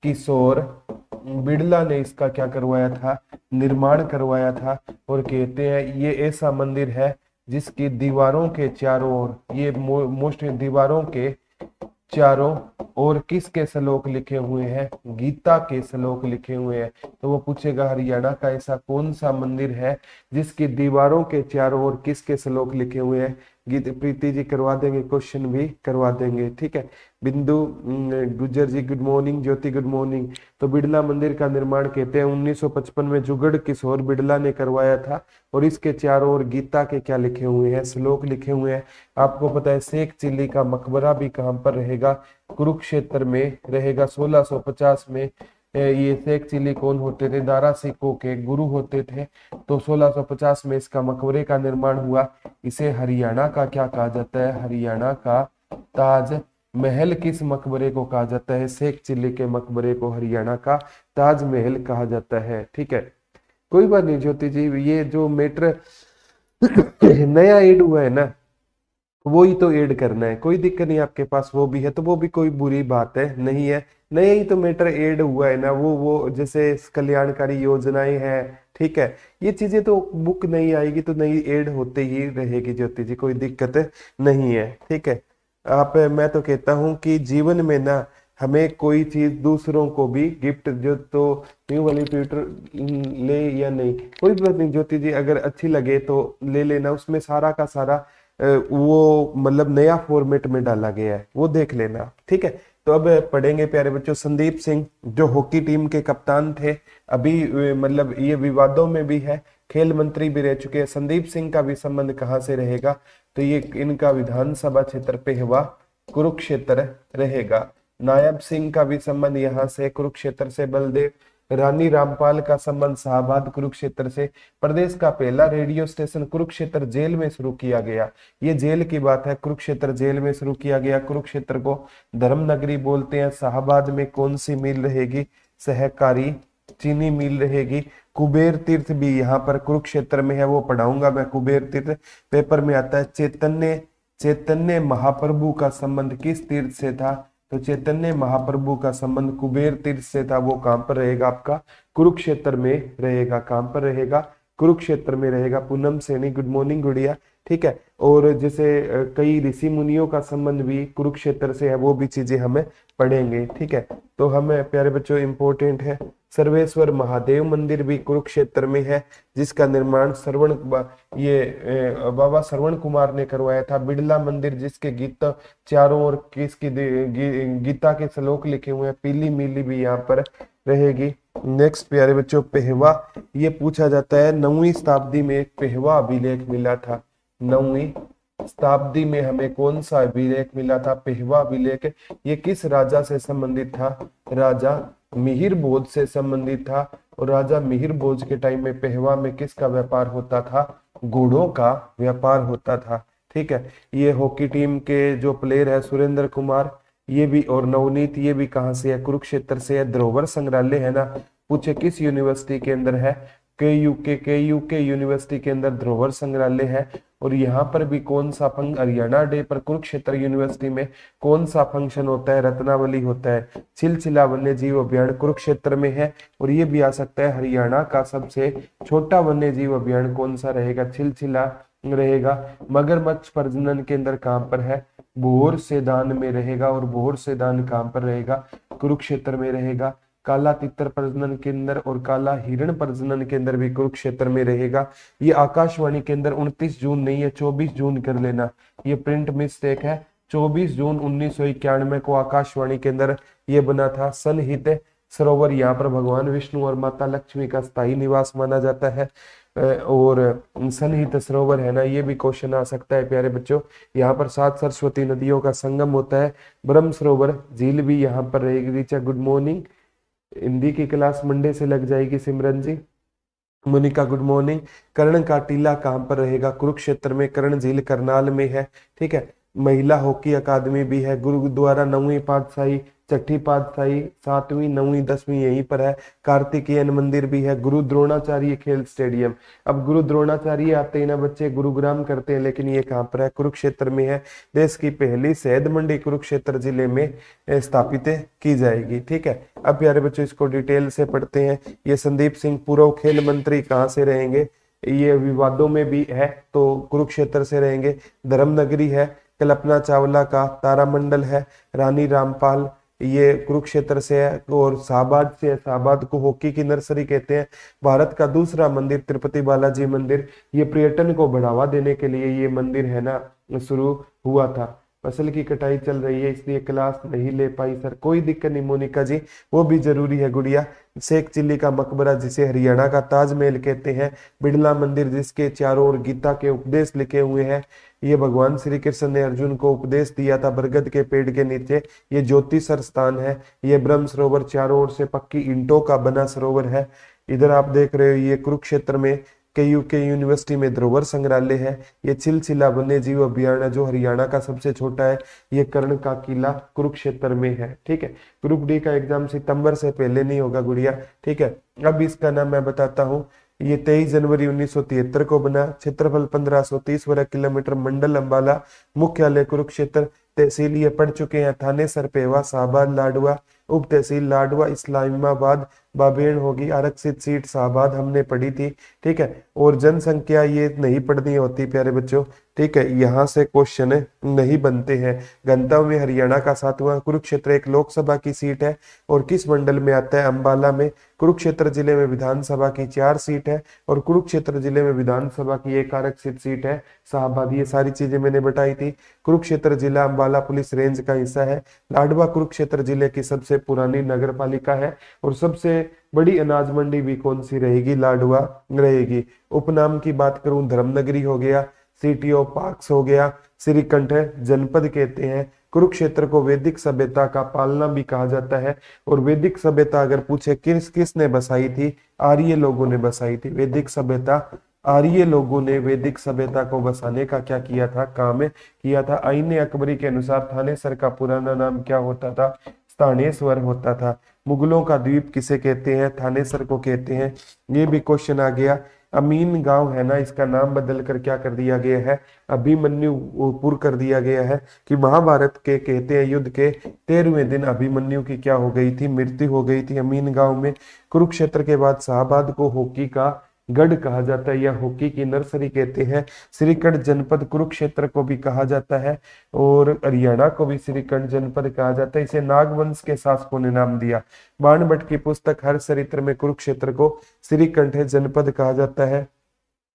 किशोर बिड़ला ने इसका क्या करवाया था? निर्माण करवाया था। और कहते हैं ये ऐसा मंदिर है जिसकी दीवारों के चारों ओर, ये मोस्ट दीवारों के चारों ओर किसके श्लोक लिखे हुए हैं? गीता के श्लोक लिखे हुए हैं। तो वो पूछेगा हरियाणा का ऐसा कौन सा मंदिर है जिसकी दीवारों के चारों ओर किसके श्लोक लिखे हुए हैं? गीत। प्रीति जी करवा देंगे, क्वेश्चन भी करवा देंगे। ठीक है, बिंदु गुजर जी गुड मॉर्निंग, ज्योति गुड मॉर्निंग। तो बिड़ला मंदिर का निर्माण कहते हैं 1955 में जुगड़ किशोर बिड़ला ने करवाया था। और इसके चारों ओर गीता के क्या लिखे हुए हैं? श्लोक लिखे हुए हैं। आपको पता है शेख चिल्ली का मकबरा भी कहां पर रहेगा? कुरुक्षेत्र में रहेगा। 1650 में ये शेख चिल्ली कौन होते थे? दारा सिकों के गुरु होते थे। तो 1650 में इसका मकबरे का निर्माण हुआ। इसे हरियाणा का क्या कहा जाता है? हरियाणा का ताज महल। किस मकबरे को कहा जाता है? शेख चिल्ली के मकबरे को हरियाणा का ताज महल कहा जाता है। ठीक है, कोई बात नहीं ज्योति जी, ये जो मैटर नया एड हुआ है ना, वो ही तो ऐड करना है। कोई दिक्कत नहीं, आपके पास वो भी है तो वो भी कोई बुरी बात है नहीं है। नया ही तो मैटर ऐड हुआ है ना, वो जैसे कल्याणकारी योजनाएं हैं। ठीक है, ये चीजें तो बुक नहीं आएगी तो नहीं ऐड होते ही रहेगी ज्योति जी, कोई दिक्कत नहीं है। ठीक है, मैं तो कहता हूं कि जीवन में ना हमें कोई चीज दूसरों को भी गिफ्ट, जो तो न्यू वाली ट्विटर ले या नहीं, कोई बात नहीं ज्योति जी, अगर अच्छी लगे तो ले लेना। उसमें सारा का सारा वो मतलब नया फॉर्मेट में डाला गया है, वो देख लेना। ठीक है, तो अब पढ़ेंगे प्यारे बच्चों। संदीप सिंह जो हॉकी टीम के कप्तान थे, अभी मतलब ये विवादों में भी है, खेल मंत्री भी रह चुके हैं। संदीप सिंह का भी संबंध कहां से रहेगा? तो ये इनका विधानसभा क्षेत्र पे हुआ कुरुक्षेत्र रहेगा। नायब सिंह का भी संबंध यहाँ से कुरुक्षेत्र से। बलदेव रानी रामपाल का संबंध शाहाबाद कुरुक्षेत्र से। प्रदेश का पहला रेडियो स्टेशन कुरुक्षेत्र जेल में शुरू किया गया। ये जेल की बात है, कुरुक्षेत्र जेल में शुरू किया गया। कुरुक्षेत्र को धर्म नगरी बोलते हैं। शाहाबाद में कौन सी मिल रहेगी? सहकारी चीनी मिल रहेगी। कुबेर तीर्थ भी यहाँ पर कुरुक्षेत्र में है, वो पढ़ाऊंगा मैं। कुबेर तीर्थ पेपर में आता है। चैतन्य महाप्रभु का संबंध किस तीर्थ से था? तो चैतन्य महाप्रभु का संबंध कुबेर तीर्थ से था। वो कहां पर रहेगा? आपका कुरुक्षेत्र में रहेगा। कहां पर रहेगा? कुरुक्षेत्र में रहेगा। पूनम सैनी गुड मॉर्निंग गुड़िया, ठीक है। और जैसे कई ऋषि मुनियों का संबंध भी कुरुक्षेत्र से है, वो भी चीजें हमें पढ़ेंगे, ठीक है। तो हमें प्यारे बच्चों इंपॉर्टेंट है। सर्वेश्वर महादेव मंदिर भी कुरुक्षेत्र में है, जिसका निर्माण बाबा श्रवण कुमार ने करवाया था। बिड़ला मंदिर जिसके गीत चारों ओर किसकी गीता के श्लोक लिखे हुए हैं। पीली मिली भी यहाँ पर रहेगी। नेक्स्ट प्यारे बच्चों पेहवा, ये पूछा जाता है 9वीं शताब्दी में एक पेहवा अभिलेख मिला था। 9वीं शताब्दी में हमें कौन सा अभिलेख मिला था? पेहवा अभिलेख। ये किस राजा से संबंधित था? राजा मिहिर भोज से संबंधित था। और राजा मिहिर भोज के टाइम में पेहवा में किसका व्यापार होता था? घोड़ों का व्यापार होता था, ठीक है। ये हॉकी टीम के जो प्लेयर है सुरेंद्र कुमार, ये भी, और नवनीत, ये भी कहां से है? कुरुक्षेत्र से है। धरोहर संग्रहालय है ना, पूछे किस यूनिवर्सिटी के अंदर है? के यूके यूनिवर्सिटी के अंदर धरोहर संग्रहालय है। और यहाँ पर भी कौन सा हरियाणा डे पर कुरुक्षेत्र यूनिवर्सिटी में कौन सा फंक्शन होता है? रत्नावली होता है। छिलछिला वन्य जीव अभ्यारण्य कुरुक्षेत्र में है। और ये भी आ सकता है हरियाणा का सबसे छोटा वन्य जीव अभ्यारण्य कौन सा रहेगा? छिलछिला रहेगा। मगरमच्छ प्रजनन केंद्र कहाँ पर है? भोर सेदान में रहेगा। और भोर सेदान कहाँ पर रहेगा? कुरुक्षेत्र में रहेगा। काला तितर प्रजनन केंद्र और काला हिरण प्रजनन केंद्र भी कुरुक्षेत्र में रहेगा। ये आकाशवाणी केंद्र 29 जून नहीं है, 24 जून कर लेना, ये प्रिंट मिस्टेक है। 24 जून 1991 को आकाशवाणी केंद्र ये बना था। सनहित सरोवर यहाँ पर भगवान विष्णु और माता लक्ष्मी का स्थायी निवास माना जाता है। और सनहित सरोवर है ना, ये भी क्वेश्चन आ सकता है प्यारे बच्चों। यहाँ पर 7 सरस्वती नदियों का संगम होता है। ब्रह्म सरोवर झील भी यहाँ पर रहेगी। Richa good morning. हिंदी की क्लास मंडे से लग जाएगी सिमरन जी। Monika good morning. कर्ण का टीला कहाँ पर रहेगा? कुरुक्षेत्र में। कर्ण झील करनाल में है, ठीक है। महिला हॉकी अकादमी भी है। गुरुद्वारा 9वीं पातशाही, 6ठी पातशाही, 7वीं, 9वीं, 10वीं यहीं पर है। कार्तिकेयन मंदिर भी है। गुरु द्रोणाचार्य खेल स्टेडियम। अब गुरु द्रोणाचार्य आते ही ना बच्चे गुरुग्राम करते हैं, लेकिन ये कहाँ पर है? कुरुक्षेत्र में है। देश की पहली शहद मंडी कुरुक्षेत्र जिले में स्थापित की जाएगी, ठीक है। अब प्यारे बच्चों इसको डिटेल से पढ़ते हैं। ये संदीप सिंह पूर्व खेल मंत्री कहाँ से रहेंगे? ये विवादों में भी है तो कुरुक्षेत्र से रहेंगे। धर्मनगरी है। कल्पना चावला का तारामंडल है। रानी रामपाल ये कुरुक्षेत्र से है। और शाहबाद से है। शाहबाद को हॉकी की नर्सरी कहते हैं। भारत का दूसरा मंदिर तिरुपति बालाजी मंदिर, ये पर्यटन को बढ़ावा देने के लिए ये मंदिर है ना शुरू हुआ था। फसल की कटाई चल रही है इसलिए क्लास नहीं ले पाई सर, कोई दिक्कत नहीं मोनिका जी, वो भी जरूरी है गुड़िया। शेख चिल्ली का मकबरा जिसे हरियाणा का ताजमहल कहते हैं। बिड़ला मंदिर जिसके चारों ओर गीता के उपदेश लिखे हुए हैं। ये भगवान श्री कृष्ण ने अर्जुन को उपदेश दिया था बरगद के पेड़ के नीचे। ये ज्योतिषर स्थान है। ये ब्रह्म सरोवर चारों ओर से पक्की ईंटों का बना सरोवर है। इधर आप देख रहे हो ये कुरुक्षेत्र में के यूनिवर्सिटी में धरोहर संग्रहालय है। ये छिलछिला वन्य जीव अभ्यारण्य जो हरियाणा का सबसे छोटा है। ये कर्ण का किला कुरुक्षेत्र में है, ठीक है। ग्रुप डी का एग्जाम सितंबर से पहले नहीं होगा गुड़िया, ठीक है। अब इसका नाम मैं बताता हूँ। ये 23 जनवरी 1973 को बना। क्षेत्रफल 1530 वर्ग किलोमीटर। मंडल अंबाला। मुख्यालय कुरुक्षेत्र। तहसील ये पढ़ चुके हैं। थाने सरपेवा, शाहबाद, लाडवा। उप तहसील लाडवा, इस्लामाबाद, बाबेड़ होगी। आरक्षित सीट शाहबाद हमने पढ़ी थी, ठीक है। और जनसंख्या ये नहीं पढ़नी होती प्यारे बच्चों, ठीक है। यहाँ से क्वेश्चन नहीं बनते हैं। गंतव्य हरियाणा का 7वां। कुरुक्षेत्र एक लोकसभा की सीट है और किस मंडल में आता है? अंबाला में। कुरुक्षेत्र जिले में विधानसभा की 4 सीट है और कुरुक्षेत्र जिले में विधानसभा की 1 आरक्षित सीट है शाहबाद। ये सारी चीजें मैंने बताई थी। कुरुक्षेत्र जिला अंबाला पुलिस रेंज का हिस्सा है। लाडवा कुरुक्षेत्र जिले की सबसे पुरानी नगर पालिका है। और सबसे बड़ी अनाज मंडी भी कौन सी रहेगी? लाडवा रहेगी। उपनाम की बात करूं, धर्मनगरी हो गया, सिटी ऑफ पार्क्स हो गया, श्रीकंठ जनपद कहते हैं। कुरुक्षेत्र को वैदिक सभ्यता का पालना भी कहा जाता है। और वैदिक सभ्यता अगर पूछे किसने बसाई थी, आर्य लोगों ने बसाई थी वैदिक सभ्यता। आर्य लोगों ने वैदिक सभ्यता को बसाने का क्या किया था, काम किया था। आईने अकबरी के अनुसार थानेसर का पुराना नाम क्या होता था, स्थानेश्वर होता था। मुगलों का द्वीप किसे कहते हैं, थानेसर को कहते हैं। ये भी क्वेश्चन आ गया। अमीन गांव है ना, इसका नाम बदल कर क्या कर दिया गया है, अभिमन्युपुर कर दिया गया है। कि महाभारत के कहते हैं युद्ध के 13वें दिन अभिमन्यु की क्या हो गई थी, मृत्यु हो गई थी अमीन गांव में। कुरुक्षेत्र के बाद शाहबाद को हॉकी का गढ़ कहा जाता है या हॉकी की नर्सरी कहते हैं। श्रीकंठ जनपद कुरुक्षेत्र को भी कहा जाता है और हरियाणा को भी श्रीकंठ जनपद कहा जाता है। इसे नागवंश के शासकों ने नाम दिया। बाणभट्ट की पुस्तक हरचरित्र में कुरुक्षेत्र को श्रीकंठ जनपद कहा जाता है।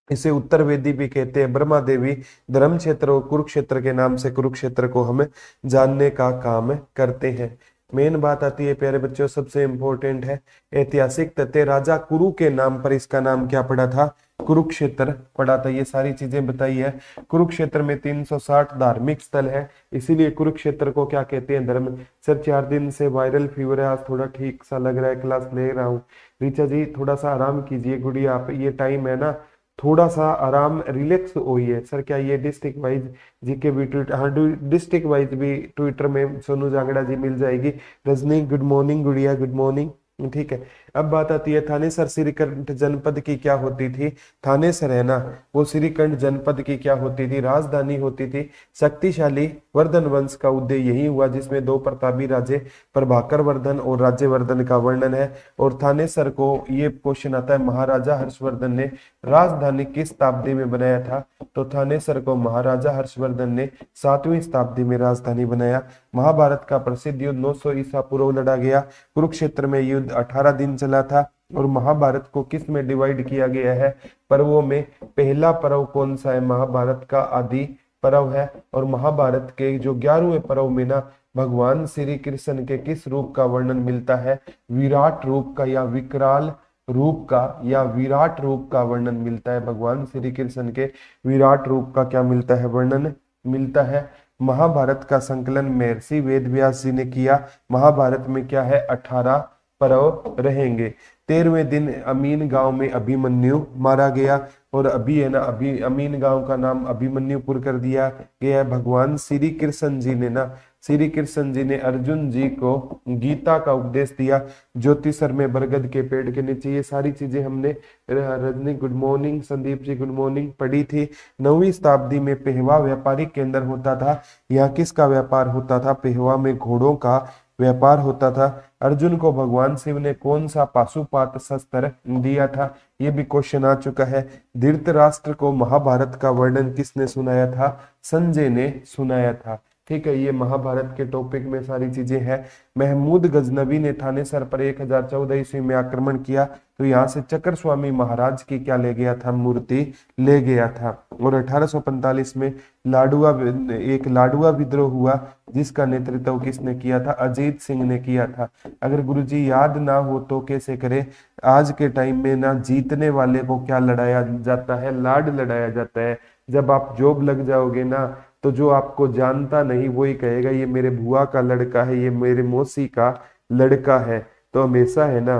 इसे उत्तर वेदी भी कहते हैं। ब्रह्मा देवी धर्म क्षेत्र और कुरुक्षेत्र के नाम से कुरुक्षेत्र को हम जानने का काम करते हैं। मेन बात आती है प्यारे बच्चों, सबसे इंपॉर्टेंट है ऐतिहासिक तथ्य। राजा कुरु के नाम पर इसका नाम क्या पड़ा था, कुरुक्षेत्र पड़ा था। ये सारी चीजें बताई है। कुरुक्षेत्र में 360 धार्मिक स्थल है, इसीलिए कुरुक्षेत्र को क्या कहते हैं, धर्म। सर 4 दिन से वायरल फीवर है, आज थोड़ा ठीक सा लग रहा है, क्लास ले रहा हूँ। रीचा जी थोड़ा सा आराम कीजिए, गुड़िया आप, ये टाइम है ना, थोड़ा सा आराम रिलैक्स होइए। सर क्या ये डिस्ट्रिक्ट वाइज जीके भी ट्वीट, हाँ डिस्ट्रिक्ट वाइज भी ट्विटर में सोनू जांगड़ा जी मिल जाएगी। रजनी गुड मॉर्निंग, गुड़िया गुड मॉर्निंग, ठीक है। अब बात आती है थानेसर श्रीकंठ जनपद की क्या होती थी, थानेसर है ना वो श्रीकंठ जनपद की क्या होती थी, राजधानी होती थी। शक्तिशाली वर्धन वंश का उदय यही हुआ जिसमें 2 प्रतापी राजे प्रभाकर वर्धन और राज्यवर्धन का वर्णन है। और थानेसर को ये क्वेश्चन आता है महाराजा हर्षवर्धन ने राजधानी किस शताब्दी में बनाया था, तो थानेसर को महाराजा हर्षवर्धन ने 7वीं शताब्दी में राजधानी बनाया। महाभारत का प्रसिद्ध युद्ध 900 ईसा पूर्व लड़ा गया। कुरुक्षेत्र में युद्ध 18 दिन चला था। और महाभारत को किस में डिवाइड किया गया है, पर्वों में। पहला पर्व कौन सा है, महाभारत का आदि पर्व है। और महाभारत के जो 11वें पर्व में ना भगवान श्री कृष्ण के किस रूप का वर्णन मिलता है, विराट रूप का या विकराल रूप का या विराट रूप का वर्णन मिलता है। भगवान श्री कृष्ण के विराट रूप का क्या मिलता है, वर्णन मिलता है। महाभारत का संकलन महर्षि वेदव्यास जी ने किया। महाभारत में क्या है, 18 पर्व रहेंगे। 13वें दिन अमीन गांव में अभिमन्यु मारा गया। और अभी है ना, अभी अमीन गांव का नाम अभिमन्युपुर कर दिया गया है। भगवान श्री कृष्ण जी ने ना, श्री कृष्ण जी ने अर्जुन जी को गीता का उपदेश दिया ज्योतिषर में बरगद के पेड़ के नीचे। ये सारी चीजें हमने, Rajni good morning, Sandeep ji good morning, पढ़ी थी। 9वीं शताब्दी में पेहवा व्यापारिक केंद्र होता था। यहाँ किसका व्यापार होता था, पेहवा में घोड़ों का व्यापार होता था। अर्जुन को भगवान शिव ने कौन सा पाशुपात शस्त्र दिया था, ये भी क्वेश्चन आ चुका है। धृतराष्ट्र को महाभारत का वर्णन किसने सुनाया था, संजय ने सुनाया था। ठीक है, ये महाभारत के टॉपिक में सारी चीजें हैं। महमूद गजनवी ने थानेसर पर 1014 ईस्वी में आक्रमण किया, तो यहाँ से चक्र स्वामी महाराज की क्या ले गया था, मूर्ति ले गया था। और 1845 में लाडुआ विद्रोह हुआ, जिसका नेतृत्व किसने किया था, अजीत सिंह ने किया था। अगर गुरुजी याद ना हो तो कैसे करें, आज के टाइम में ना जीतने वाले को क्या लड़ाया जाता है, लाड लड़ाया जाता है। जब आप जॉब लग जाओगे ना, तो जो आपको जानता नहीं वही कहेगा ये मेरे बुआ का लड़का है, ये मेरे मौसी का लड़का है। तो हमेशा है ना,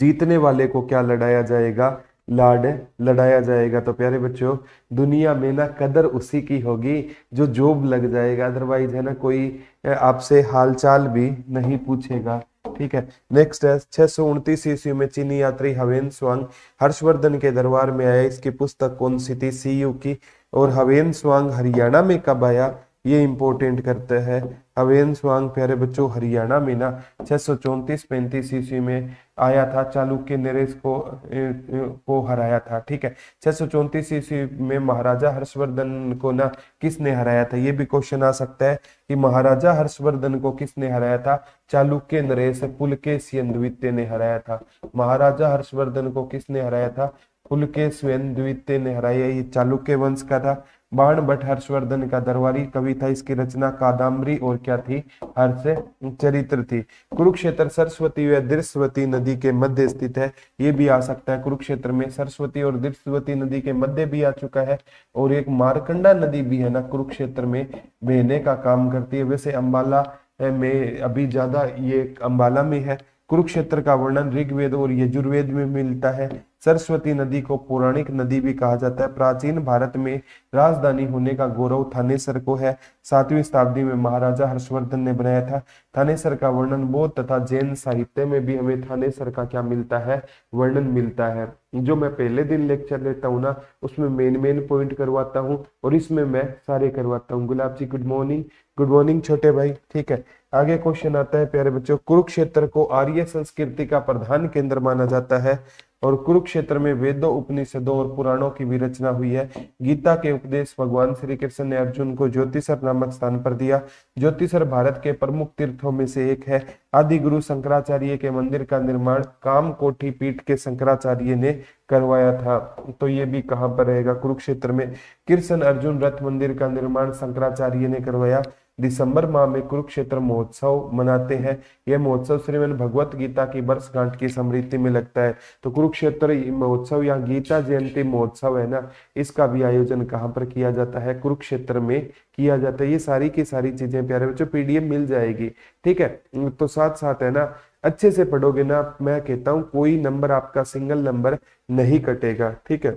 जीतने वाले को क्या लड़ाया जाएगा, लाड लड़ाया जाएगा। तो प्यारे बच्चों, दुनिया में ना कदर उसी की होगी जो जॉब लग जाएगा, अदरवाइज है ना कोई आपसे हालचाल भी नहीं पूछेगा। ठीक है, नेक्स्ट है 629 ईस्वी में चीनी यात्री हवेन स्वांग हर्षवर्धन के दरबार में आया। इसकी पुस्तक कौन सी थी, सीयू की। और हवेन स्वांग हरियाणा में कब आया, ये इंपॉर्टेंट करते हैं। हवेन स्वांग प्यारे बच्चों हरियाणा में ना 634-35 ईस्वी में आया था, चालुक्य नरेश को हराया था। ठीक है, 634 ईस्वी में महाराजा हर्षवर्धन को ना किसने हराया था, ये भी क्वेश्चन आ सकता है कि महाराजा हर्षवर्धन को किसने हराया था, चालुक्य नरेश पुलकेशिन द्वितीय ने हराया था। महाराजा हर्षवर्धन को किसने हराया था, पुलकेशिन द्वितीय ने हराया। ये चालुक्य वंश का था। बाण भट्ट हर्षवर्धन का दरबारी कवि था। इसकी रचना कादम्बरी और क्या थी, हर्ष चरित्र थी। कुरुक्षेत्र सरस्वती व दृश्यवती नदी के मध्य स्थित है, ये भी आ सकता है। कुरुक्षेत्र में सरस्वती और दृश्यवती नदी के मध्य भी आ चुका है। और एक मारकंडा नदी भी है ना, कुरुक्षेत्र में बहने का काम करती है। वैसे अंबाला में अभी ज्यादा ये अंबाला में है। कुरुक्षेत्र का वर्णन ऋग्वेद और यजुर्वेद में मिलता है। सरस्वती नदी को पौराणिक नदी भी कहा जाता है। प्राचीन भारत में राजधानी होने का गौरव थानेसर को है। 7वीं शताब्दी में महाराजा हर्षवर्धन ने बनाया था। थानेसर का वर्णन बौद्ध तथा जैन साहित्य में भी हमें थानेसर का क्या मिलता है, वर्णन मिलता है। जो मैं पहले दिन लेक्चर लेता हूँ ना, उसमें मेन पॉइंट करवाता हूँ और इसमें मैं सारे करवाता हूँ। गुलाब जी गुड मॉर्निंग। गुड मॉर्निंग छोटे भाई। ठीक है, आगे क्वेश्चन आता है प्यारे बच्चों। कुरुक्षेत्र को आर्य संस्कृति का प्रधान केंद्र माना जाता है और कुरुक्षेत्र में वेदों, उपनिषदों और पुराणों की भी रचना हुई है। गीता के उपदेश भगवान श्री कृष्ण ने अर्जुन को ज्योतिषर नामक स्थान पर दिया। ज्योतिषर भारत के प्रमुख तीर्थों में से एक है। आदि गुरु शंकराचार्य के मंदिर का निर्माण कामकोटि पीठ के शंकराचार्य ने करवाया था। तो ये भी कहाँ पर रहेगा, कुरुक्षेत्र में। कृष्ण अर्जुन रथ मंदिर का निर्माण शंकराचार्य ने करवाया। दिसंबर माह में कुरुक्षेत्र महोत्सव मनाते हैं। यह महोत्सव श्रीमद् भगवत गीता की वर्षगांठ की स्मृति में लगता है। तो कुरुक्षेत्र महोत्सव या गीता जयंती महोत्सव है ना, इसका भी आयोजन कहाँ पर किया जाता है, कुरुक्षेत्र में किया जाता है। ये सारी की सारी चीजें प्यारे बच्चों पीडीएफ मिल जाएगी। ठीक है, तो साथ साथ है ना, अच्छे से पढ़ोगे ना, मैं कहता हूँ कोई नंबर आपका सिंगल नंबर नहीं कटेगा। ठीक है,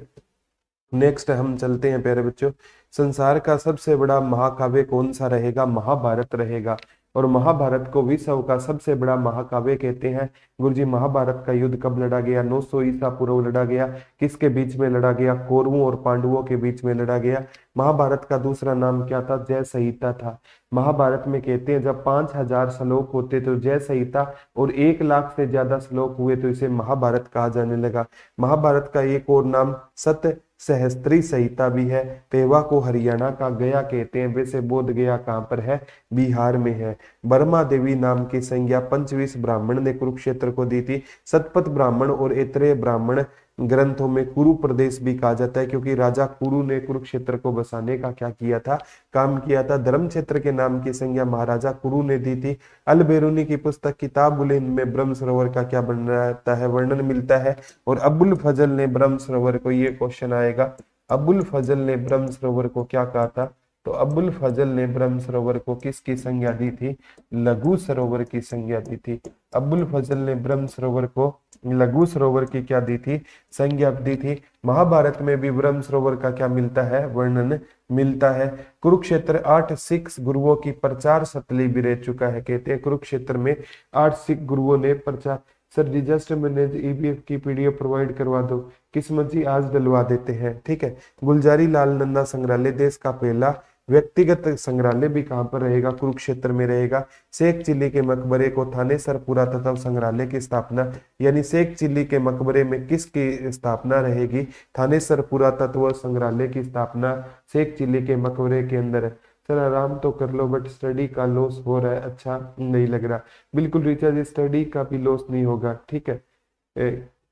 नेक्स्ट हम चलते हैं प्यारे बच्चों। संसार का सबसे बड़ा महाकाव्य कौन सा रहेगा, महाभारत रहेगा। और महाभारत को विश्व का सबसे बड़ा महाकाव्य कहते हैं। गुरुजी महाभारत का युद्ध कब लड़ा गया, 900 ईसा पूर्व लड़ा गया। किसके बीच में लड़ा गया, कौरवों और पांडवों के बीच में लड़ा गया। महाभारत का दूसरा नाम क्या था, जय संहिता था। महाभारत में कहते हैं जब 5000 श्लोक होते तो जय संहिता और 1 लाख से ज्यादा श्लोक हुए तो इसे महाभारत कहा जाने लगा। महाभारत का एक और नाम सत सहस्त्री संहिता भी है। पेवा को हरियाणा का गया कहते हैं। वैसे बोध गया कहाँ पर है, बिहार में है। बर्मा देवी नाम की संज्ञा पंचविश ब्राह्मण ने कुरुक्षेत्र को दी थी। शतपथ ब्राह्मण और ऐतरेय ब्राह्मण ग्रंथों में कुरु प्रदेश भी कहा जाता है, क्योंकि राजा कुरु ने कुरुक्षेत्र को बसाने का क्या किया था, काम किया था। धर्म क्षेत्र के नाम की संज्ञा महाराजा कुरु ने दी थी। अल बेरूनी की पुस्तक किताब उल हिंद में ब्रह्म सरोवर का क्या बन रहता है, वर्णन मिलता है। और अबुल फजल ने ब्रह्म सरोवर को, ये क्वेश्चन आएगा, अबुल फजल ने ब्रह्म सरोवर को क्या कहा था, तो अबुल फजल ने ब्रह्म सरोवर को किसकी संज्ञा दी थी, लघु सरोवर की संज्ञा दी थी। अबुल फजल ने ब्रह्म सरोवर को लघु सरोवर की क्या दी थी, संज्ञा दी थी। महाभारत में भी ब्रह्म सरोवर का क्या मिलता है, वर्णन मिलता है। कुरुक्षेत्र 8 सिख गुरुओं की प्रचार सतली भी रह चुका है। कहते हैं कुरुक्षेत्र में 8 सिख गुरुओं ने प्रचार। सर जी जस्ट मैंने ईबीएफ की पीडीएफ प्रोवाइड करवा दो, किस्मत जी आज डलवा देते हैं। ठीक है, गुलजारी लाल नंदा संग्रहालय देश का पहला व्यक्तिगत संग्रहालय भी कहां पर रहेगा, कुरुक्षेत्र में रहेगा। शेख चिल्ली के मकबरे को थानेसर पुरातत्व संग्रहालय की स्थापना, यानी शेख चिल्ली के मकबरे में किसकी स्थापना रहेगी, थानेसर पुरातत्व संग्रहालय की स्थापना शेख चिल्ली के मकबरे के अंदर। सर आराम तो कर लो, बट स्टडी का लॉस हो रहा है, अच्छा नहीं लग रहा। बिल्कुल रिचा जी, स्टडी का भी लॉस नहीं होगा। ठीक है,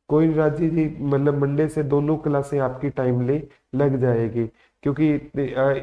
कोई राजी जी, मतलब मंडे से दोनों क्लासें आपकी टाइमली लग जाएगी, क्योंकि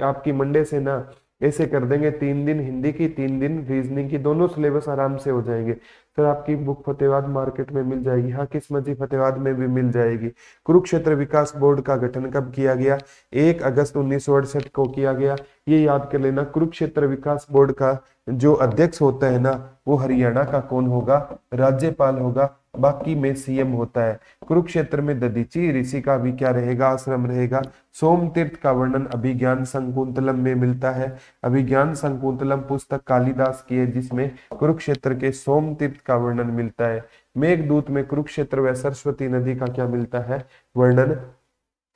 आपकी मंडे से ना ऐसे कर देंगे 3 दिन हिंदी की, 3 दिन रीजनिंग की, दोनों सिलेबस आराम से हो जाएंगे। सर आपकी बुक फतेहाबाद मार्केट में मिल जाएगी, हाँ किस्मत जी फतेहाबाद में भी मिल जाएगी। कुरुक्षेत्र विकास बोर्ड का गठन कब किया गया, 1 अगस्त 1968 को किया गया। ये याद कर लेना। कुरुक्षेत्र विकास बोर्ड का जो अध्यक्ष होता है ना, वो हरियाणा का कौन होगा, राज्यपाल होगा, बाकी में सीएम होता है। कुरुक्षेत्र में दधीची ऋषि का भी क्या रहेगा, आश्रम रहेगा। सोम तीर्थ का वर्णन अभिज्ञान संकुंतलम में मिलता है। अभिज्ञान संकुंतलम पुस्तक कालिदास की है, जिसमें कुरुक्षेत्र के सोम तीर्थ का वर्णन मिलता है। मेघदूत में कुरुक्षेत्र व सरस्वती नदी का क्या मिलता है, वर्णन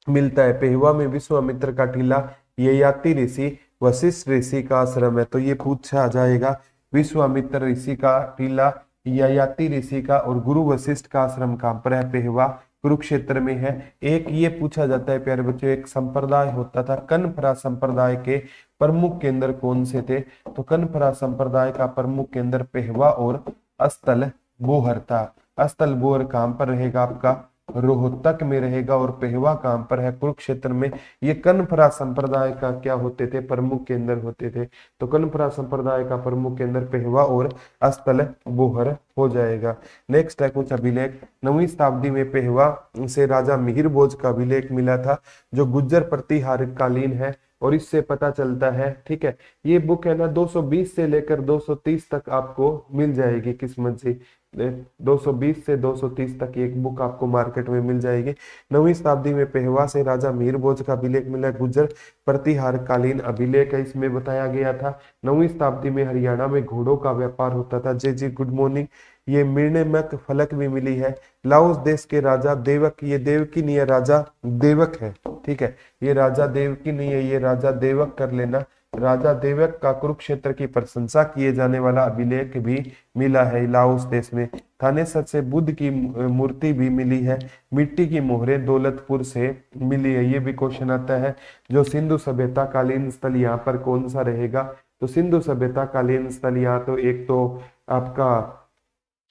मिलता है। पेहवा में विश्वामित्र का टीला, ययाति ऋषि वशिष्ठ ऋषि का आश्रम है। तो ये पूछा जाएगा, विश्वामित्र ऋषि का टीला, ययाति ऋषि का और गुरु वशिष्ठ का आश्रम कहां पर है, पेहवा कुरुक्षेत्र में है। एक ये पूछा जाता है प्यारे बच्चों, एक संप्रदाय होता था कनफरा संप्रदाय के प्रमुख केंद्र कौन से थे, तो कनफरा संप्रदाय का प्रमुख केंद्र पेहवा और अस्तल बोहर था। अस्तल बोहर कहां पर रहेगा आपका, रोहतक में रहेगा। और पेहवा कहां पर है? कुरुक्षेत्र में। ये कनफरा संप्रदाय का क्या होते थे? प्रमुख केंद्र होते थे। तो कनफरा संप्रदाय का प्रमुख केंद्र पेहवा और स्थल बोहर हो जाएगा। नेक्स्ट है कुछ अभिलेख। 9वीं शताब्दी में पेहवा से राजा मिहिर भोज का अभिलेख मिला था, जो गुज्जर प्रतिहार कालीन है। और इससे पता चलता है, ठीक है, ये बुक है ना 220 से लेकर 230 तक आपको मिल जाएगी किस्मत से। 220 से 230 तक एक बुक आपको मार्केट में मिल जाएगी। 9वीं शताब्दी में पेहवा से राजा मीर भोज का अभिलेख मिला, गुज्जर प्रतिहार कालीन अभिलेख है। इसमें बताया गया था 9वीं शताब्दी में हरियाणा में घोड़ों का व्यापार होता था। जय जी गुड मॉर्निंग। ये निर्णयमक फलक भी मिली है। लाओस देश के राजा देवक, ये देवकी नहीं है, राजा देवक है, ठीक है, ये राजा देवकी नहीं है, ये राजा देवक कर लेना। राजा देवक का कुरुक्षेत्र की प्रशंसा किए जाने वाला अभिलेख भी मिला है लाओस देश में। थानेसर से बुद्ध की मूर्ति भी मिली है। मिट्टी की मोहरें दौलतपुर से मिली है। ये भी क्वेश्चन आता है। जो सिंधु सभ्यता कालीन स्थल यहाँ पर कौन सा रहेगा? तो सिंधु सभ्यता कालीन स्थल यहाँ तो एक तो आपका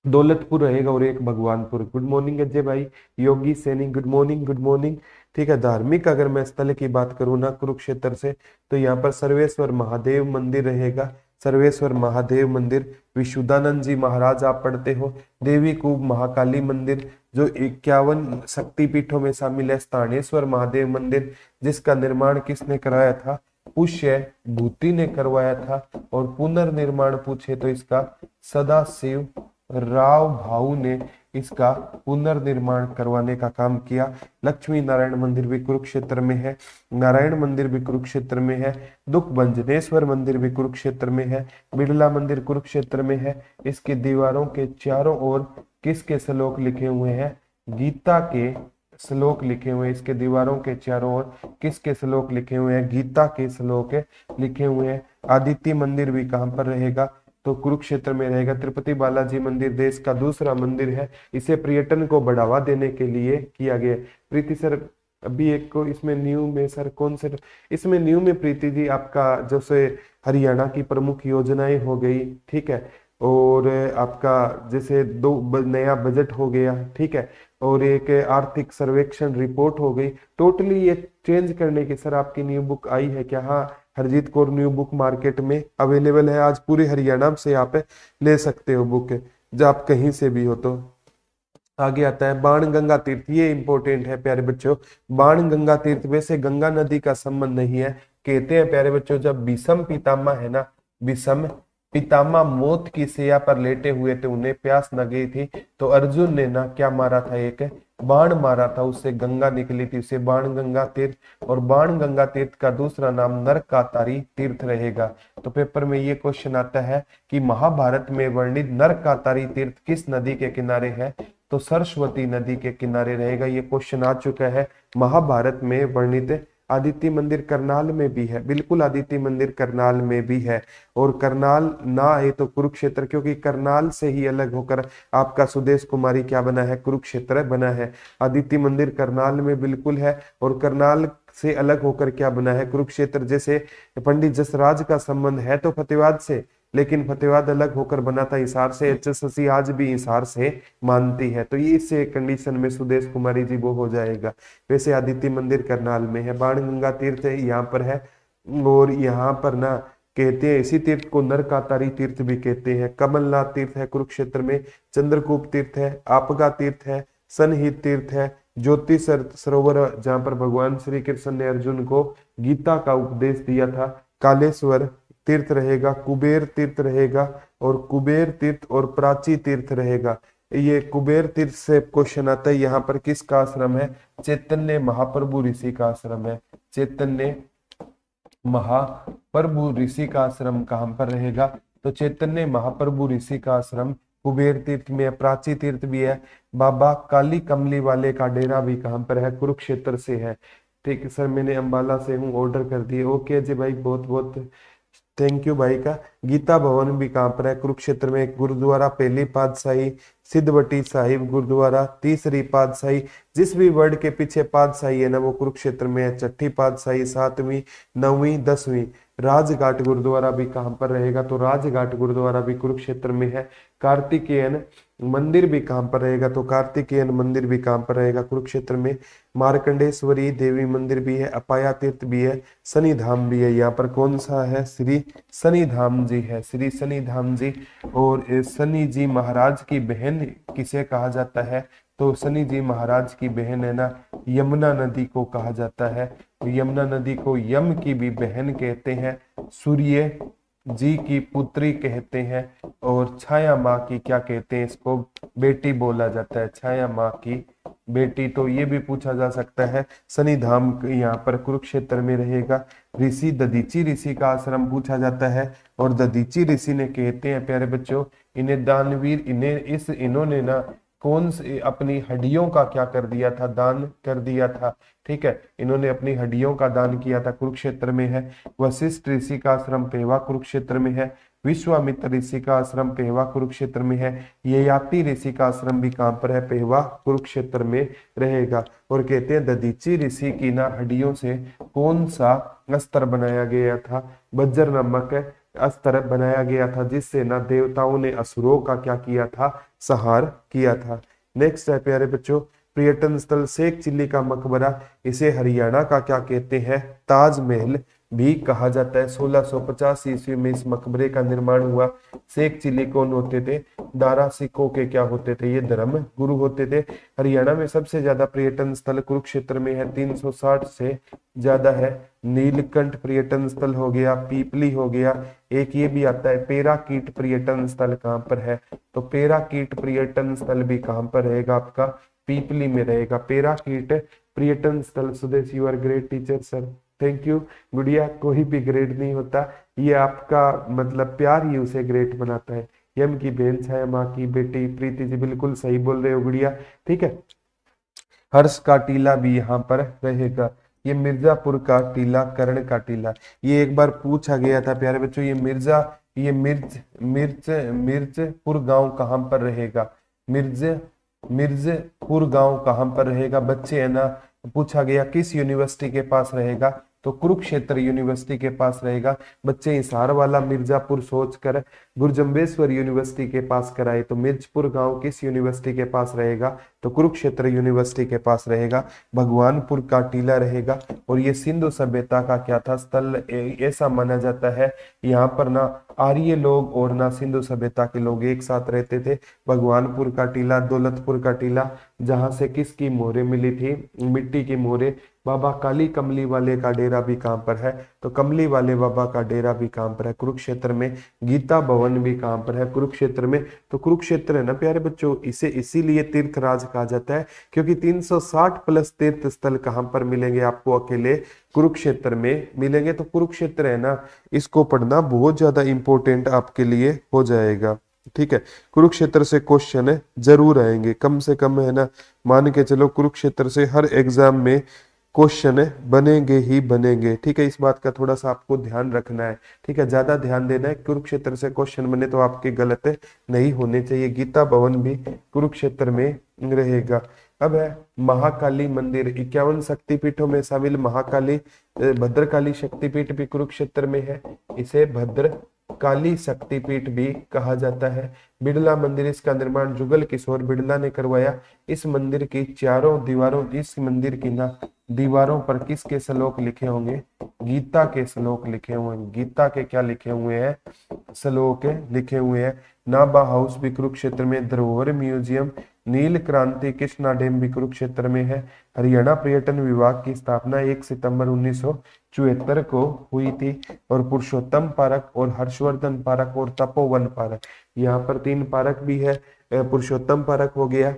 दौलतपुर रहेगा और एक भगवानपुर। गुड मॉर्निंग अजय भाई। Yogi Saini good morning, good morning. ठीक है, धार्मिक अगर मैं स्थल की बात करूँ ना कुरुक्षेत्र से, तो यहाँ पर सर्वेश्वर महादेव मंदिर रहेगा। सर्वेश्वर महादेव मंदिर। विशुद्धानंद जी महाराज आप पढ़ते हो। देवी कूप महाकाली मंदिर जो 51 शक्तिपीठों में शामिल है। स्थानेश्वर महादेव मंदिर जिसका निर्माण किसने कराया था? पुष्य भूति ने करवाया था। और पुनर्निर्माण पूछे तो इसका सदाशिव राव भाऊ ने इसका पुनर्निर्माण करवाने का काम किया। लक्ष्मी नारायण मंदिर भी कुरुक्षेत्र में है। नारायण मंदिर भी कुरुक्षेत्र में है। दुख भंजनेश्वर मंदिर भी कुरुक्षेत्र में है। बिरला मंदिर कुरुक्षेत्र में है। इसकी दीवारों के चारों ओर किसके श्लोक लिखे हुए हैं? गीता के श्लोक लिखे हुए हैं। इसके दीवारों के चारों ओर किसके श्लोक लिखे हुए हैं? गीता के श्लोक लिखे हुए हैं। आदित्य मंदिर भी कहां पर रहेगा? तो कुरुक्षेत्र में रहेगा। तिरुपति बालाजी मंदिर देश का दूसरा मंदिर है। इसे पर्यटन को बढ़ावा देने के लिए किया गया। प्रीति सर अभी एक को इसमें न्यू में सर कौन से, इसमें न्यू में प्रीति जी आपका जैसे हरियाणा की प्रमुख योजनाएं हो गई, ठीक है, और आपका जैसे नया बजट हो गया, ठीक है, और एक आर्थिक सर्वेक्षण रिपोर्ट हो गई। टोटली ये चेंज करने की सर आपकी न्यू बुक आई है क्या? हाँ, Harjeet Kaur new book market में अवेलेबल है। आज पूरे हरियाणा से आप ले सकते हो बुक, जब आप कहीं से भी हो। तो आगे आता है बाण गंगा तीर्थ। ये इंपॉर्टेंट है प्यारे बच्चों। बाण गंगा तीर्थ वैसे गंगा नदी का संबंध नहीं है। कहते हैं प्यारे बच्चों, जब भीष्म पितामह है ना, भीष्म पितामह मौत की शैया पर लेटे हुए थे, उन्हें प्यास न गई थी, तो अर्जुन ने ना क्या मारा था? एक बाण मारा था, उससे गंगा निकली थी, उसे बाण गंगा तीर्थ। और बाण गंगा तीर्थ का दूसरा नाम नरकातारी तीर्थ रहेगा। तो पेपर में ये क्वेश्चन आता है कि महाभारत में वर्णित नरकातारी तीर्थ किस नदी के किनारे है? तो सरस्वती नदी के किनारे रहेगा। ये क्वेश्चन आ चुका है। महाभारत में वर्णित आदित्य मंदिर करनाल में भी है, बिल्कुल आदित्य मंदिर करनाल में भी है। और करनाल ना आए तो कुरुक्षेत्र, क्योंकि करनाल से ही अलग होकर आपका सुदेश कुमारी क्या बना है? कुरुक्षेत्र बना है। आदित्य मंदिर करनाल में बिल्कुल है। और करनाल से अलग होकर क्या बना है? कुरुक्षेत्र। जैसे पंडित जसराज का संबंध है तो फतेहाबाद से, लेकिन फतेहाबाद अलग होकर बना था हिसार से। एचएसएससी आज भी हिसार से मानती है। तो ये इस कंडीशन में सुदेश कुमारी जी वो हो जाएगा। वैसे आदित्य मंदिर करनाल में है। बाण गंगा तीर्थ यहाँ पर है। और यहाँ पर ना कहते हैं इसी तीर्थ को नरकातारी तीर्थ भी कहते हैं। कमलनाथ तीर्थ है कुरुक्षेत्र में। चंद्रकूप तीर्थ है। आपगा तीर्थ है। सनहित तीर्थ है। ज्योति सरोवर जहाँ पर भगवान श्री कृष्ण ने अर्जुन को गीता का उपदेश दिया था। कालेश्वर तीर्थ रहेगा। कुबेर तीर्थ रहेगा। और कुबेर तीर्थ और प्राची तीर्थ रहेगा। ये कुबेर तीर्थ से क्वेश्चन आता है, यहाँ पर किसका आश्रम है? चैतन्य महाप्रभु ऋषि का आश्रम है। चैतन्य महाप्रभु ऋषि का आश्रम कहां पर रहेगा? तो चैतन्य महाप्रभु ऋषि का आश्रम कुबेर तीर्थ में है। प्राची तीर्थ भी है। बाबा काली कमली वाले का डेरा भी कहां पर है? कुरुक्षेत्र से है। ठीक है सर, मैंने अंबाला से हूँ, ऑर्डर कर दिए। ओके अजय भाई, बहुत बहुत थैंक यू भाई का। गीता भवन भी कहां पर है? कुरुक्षेत्र में। गुरुद्वारा पहली पातशाही, सिद्धवटी साहिब गुरुद्वारा तीसरी पातशाही। जिस भी वर्ड के पीछे पातशाही है ना वो कुरुक्षेत्र में है। छठी पातशाही, 7वीं, 9वीं, 10वीं। राजघाट गुरुद्वारा भी कहां पर रहेगा, तो राजघाट गुरुद्वारा भी कुरुक्षेत्र में है। कार्तिकेयन मंदिर भी कहां पर रहेगा, तो कार्तिकेयन मंदिर भी कहां पर रहेगा, कुरुक्षेत्र में। मार्कंडेश्वरी देवी मंदिर भी है, अपाया तीर्थ भी है, शनि धाम भी है। यहाँ पर कौन सा है, श्री शनि धाम जी है, श्री शनि धाम जी। और शनि जी महाराज की बहन किसे कहा जाता है, तो शनि जी महाराज की बहन है ना यमुना नदी को कहा जाता है। यमुना नदी को यम की भी बहन कहते हैं, सूर्य जी की पुत्री कहते हैं, और छाया माँ की क्या कहते हैं, इसको बेटी बोला जाता है, छाया माँ की बेटी। तो ये भी पूछा जा सकता है। शनि धाम यहाँ पर कुरुक्षेत्र में रहेगा। ऋषि दधीची ऋषि का आश्रम पूछा जाता है, और दधीची ऋषि ने कहते हैं प्यारे बच्चों, इन्हें दानवीर, इन्होंने ना कौन से अपनी हड्डियों का क्या कर दिया था, दान कर दिया था। ठीक है, इन्होंने अपनी हड्डियों का दान किया था, कुरुक्षेत्र में है। वशिष्ठ ऋषि का आश्रम पेवा कुरुक्षेत्र में है। विश्वामित्र ऋषि का आश्रम पेवा कुरुक्षेत्र में है। ययाति ऋषि का आश्रम भी कहां पर है, पेवा कुरुक्षेत्र में रहेगा। और कहते हैं दधीची ऋषि की ना हड्डियों से कौन सा अस्त्र बनाया गया था, वज्र नामक अस्त्र बनाया गया था, जिससे ना देवताओं ने असुरों का क्या किया था, संहार किया था। नेक्स्ट है प्यारे बच्चों, पर्यटन स्थल शेख चिल्ली का मकबरा, इसे हरियाणा का क्या कहते हैं, ताजमहल भी कहा जाता है। 1650 ईस्वी में इस मकबरे का निर्माण हुआ। शेख चिल्ली कौन होते थे, दारा सिखों के क्या होते थे, ये धर्म गुरु होते थे। हरियाणा में सबसे ज्यादा पर्यटन स्थल कुरुक्षेत्र में है, 360 से ज्यादा है। नीलकंठ पर्यटन स्थल हो गया, पीपली हो गया, एक ये भी आता है पेराकीट पर्यटन स्थल कहाँ पर है, तो पेराकीट पर्यटन स्थल भी कहाँ पर रहेगा, आपका पीपली में रहेगा। पेराकीट पर्यटन स्थल। Sudesh you are great teacher sir, thank you. Gudiya कोई भी ग्रेट नहीं होता, ये आपका मतलब प्यार ही उसे ग्रेट बनाता है। यम की बहन, छाया माँ की बेटी, प्रीति जी बिल्कुल सही बोल रहे हो गुड़िया। ठीक है, हर्ष का टीला भी यहाँ पर रहेगा। ये मिर्जापुर का टीला, कर्ण का टीला, ये एक बार पूछा गया था प्यारे बच्चों। ये मिर्जपुर गांव कहाँ पर रहेगा, मिर्जपुर गांव कहाँ पर रहेगा बच्चे, है ना। पूछा गया किस यूनिवर्सिटी के पास रहेगा, तो कुरुक्षेत्र यूनिवर्सिटी के पास रहेगा। बच्चे हिसार वाला मिर्जापुर सोचकर गुरजम्बेश्वर यूनिवर्सिटी के पास कराए, तो मिर्जपुर गांव किस यूनिवर्सिटी के पास रहेगा, तो कुरुक्षेत्र यूनिवर्सिटी के पास रहेगा। भगवानपुर का टीला रहेगा। और ये सिंधु सभ्यता का क्या था, स्थल ऐसा माना जाता है। यहाँ पर ना आर्य लोग और ना सिंधु सभ्यता के लोग एक साथ रहते थे। भगवानपुर का टीला, दौलतपुर का टीला, जहां से किसकी मोहरें मिली थी, मिट्टी की मोहरें। बाबा काली कमली वाले का डेरा भी कहां पर है, तो कमली वाले बाबा का डेरा भी कहां पर है, कुरुक्षेत्र में। गीता भवन भी कहां पर है, कुरुक्षेत्र में। तो कुरुक्षेत्र है ना प्यारे बच्चों, इसे इसीलिए तीर्थराज कहा जाता है, क्योंकि 360 प्लस तीर्थ स्थल कहां पर मिलेंगे आपको, अकेले कुरुक्षेत्र में मिलेंगे। तो कुरुक्षेत्र है ना, इसको पढ़ना बहुत ज्यादा इंपॉर्टेंट आपके लिए हो जाएगा। ठीक है, कुरुक्षेत्र से क्वेश्चन जरूर आएंगे, कम से कम है ना, मान के चलो कुरुक्षेत्र से हर एग्जाम में क्वेश्चन बनेंगे ही बनेंगे। ठीक है, इस बात का थोड़ा सा आपको ध्यान रखना है। ठीक है, ज्यादा ध्यान देना है, कुरुक्षेत्र से क्वेश्चन बने तो आपके गलत नहीं होने चाहिए। गीता भवन भी कुरुक्षेत्र में रहेगा। अब है महाकाली मंदिर, 51 शक्तिपीठों में शामिल महाकाली भद्रकाली शक्तिपीठ भी कुरुक्षेत्र में है, इसे भद्र काली शक्तिपीठ भी कहा जाता है। बिड़ला मंदिर, इसका निर्माण जुगल किशोर बिड़ला ने करवाया। इस मंदिर की चारों दीवारों, इस मंदिर की ना दीवारों पर किसके श्लोक लिखे होंगे, गीता के श्लोक लिखे हुए हैं। गीता के क्या लिखे हुए हैं, श्लोक लिखे हुए हैं। नाभा हाउस भी कुरुक्षेत्र में, धरोहर म्यूजियम, नील क्रांति कृष्णा डैम भी कुरुक्षेत्र में है। हरियाणा पर्यटन विभाग की स्थापना 1 सितंबर 1974 को हुई थी। और पुरुषोत्तम पार्क और हर्षवर्धन पार्क और तपोवन पार्क, यहाँ पर 3 पार्क भी है। पुरुषोत्तम पार्क हो गया,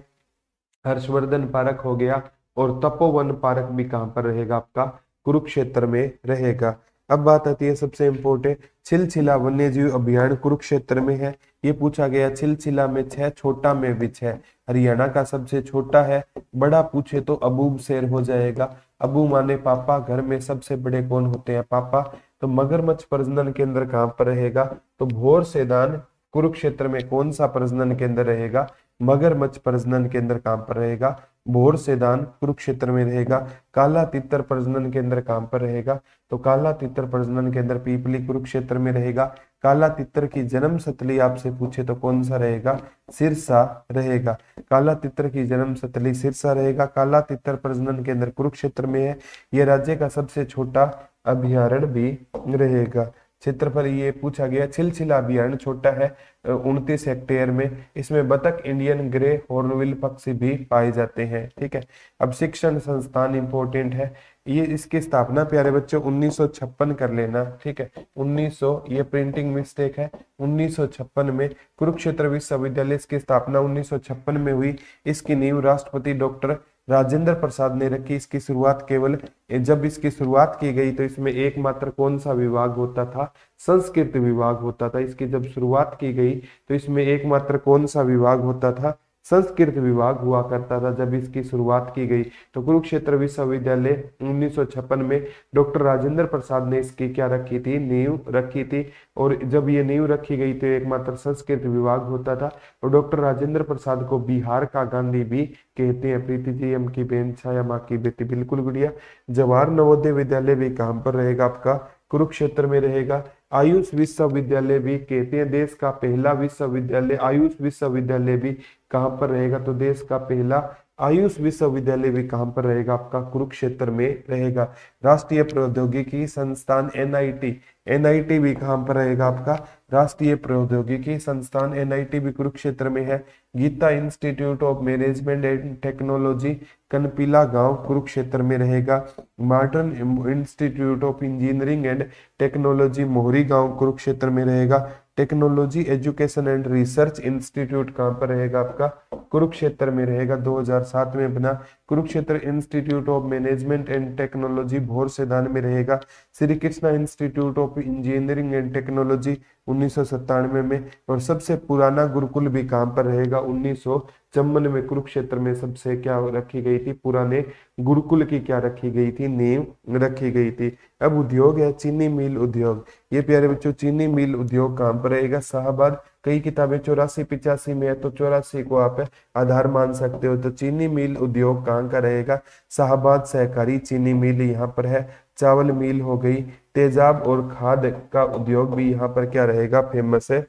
हर्षवर्धन पार्क हो गया, और तपोवन पार्क भी कहां पर रहेगा, आपका कुरुक्षेत्र में रहेगा। अब बात आती है सबसे इंपोर्टेंट, छिलछिला वन्यजीव अभियान कुरुक्षेत्र में है। ये पूछा गया, छिलछिला में 6, छोटा में भी 6। हरियाणा का सबसे छोटा है, बड़ा पूछे तो अबूब शेर हो जाएगा। अबू माने पापा, घर में सबसे बड़े कौन होते हैं, पापा। तो मगरमच्छ प्रजनन केंद्र कहां पर रहेगा, तो भोर सेदान कुरुक्षेत्र में कौन सा प्रजनन केंद्र रहेगा, मगरमच्छ प्रजनन केंद्र कहां पर रहेगा, भोर सेदान कुरुक्षेत्र में रहेगा। काला तितर प्रजनन केंद्र कहां पर रहेगा, तो काला तितर प्रजनन केंद्र पीपली कुरुक्षेत्र में रहेगा। काला तितर की जन्म स्थली आपसे पूछे तो कौन सा रहेगा, सिरसा रहेगा। काला तितर की जन्म स्थली सिरसा रहेगा। काला तितर प्रजनन केंद्र कुरुक्षेत्र में है। यह राज्य का सबसे छोटा अभयारण्य भी रहेगा। क्षेत्रफल ये पूछा गया, छिलछिला अभयारण्य छोटा है 29 हेक्टेयर में। इसमें बतख, इंडियन ग्रे, हॉर्नबिल पक्षी भी पाए जाते हैं। ठीक है, अब शिक्षण संस्थान इंपॉर्टेंट है। ये इसकी स्थापना प्यारे बच्चों 1956 कर लेना। ठीक है, 1900, ये प्रिंटिंग मिस्टेक है, 1956 में कुरुक्षेत्र विश्वविद्यालय की स्थापना 1956 में हुई। इसकी नींव राष्ट्रपति डॉक्टर राजेंद्र प्रसाद ने रखी। इसकी शुरुआत केवल जब इसकी शुरुआत की गई तो इसमें एकमात्र कौन सा विभाग होता था, संस्कृत विभाग होता था। इसकी जब शुरुआत की गई तो इसमें एकमात्र कौन सा विभाग होता था, संस्कृत विभाग हुआ करता था जब इसकी शुरुआत की गई। तो कुरुक्षेत्र विश्वविद्यालय 1956 में डॉक्टर राजेंद्र प्रसाद ने इसकी क्या रखी थी, नींव रखी थी। और जब ये नींव रखी गई तो एकमात्र संस्कृत विभाग होता था। और डॉक्टर राजेंद्र प्रसाद को बिहार का गांधी भी कहते हैं। प्रीति जी एम की बेन, छाया माँ की बेटी, बिल्कुल बढ़िया। जवाहर नवोदय विद्यालय भी कहां पर रहेगा, आपका कुरुक्षेत्र में रहेगा। आयुष विश्वविद्यालय भी कहते हैं देश का पहला विश्वविद्यालय, आयुष विश्वविद्यालय भी कहां पर रहेगा, तो देश का पहला आयुष विश्वविद्यालय भी कहां पर रहेगा, आपका कुरुक्षेत्र में रहेगा। राष्ट्रीय प्रौद्योगिकी संस्थान एनआईटी, एनआईटी भी कहां पर रहेगा, आपका राष्ट्रीय प्रौद्योगिकी संस्थान एनआईटी भी कुरुक्षेत्र में है। Geeta institute of management and technology Kanpila गांव कुरुक्षेत्र में रहेगा। Marton institute of engineering and technology Mohri गांव कुरुक्षेत्र में रहेगा। Technology education and research institute कहां पर रहेगा, आपका कुरुक्षेत्र में रहेगा। 2007 में बना। Kurukshetra institute of management and technology भोर सेदान में रहेगा। Shri Krishna institute of engineering and technology 1997 में। और सबसे पुराना गुरुकुल भी कहां पर रहेगा, 1954 में कुरुक्षेत्र में सबसे क्या रखी गई थी, पुराने गुरुकुल की क्या रखी गई थी, नींव रखी गई थी। अब उद्योग है चीनी मिल उद्योग। ये प्यारे बच्चों चीनी मिल उद्योग कहां पर रहेगा, शाहबाद। कई किताबें 84-85 में है तो 84 को आप आधार मान सकते हो। तो चीनी मिल उद्योग कहाँ का रहेगा, शाहबाद सहकारी चीनी मिल यहाँ पर है। चावल मिल हो गई। तेजाब और खाद का उद्योग भी यहाँ पर क्या रहेगा, फेमस है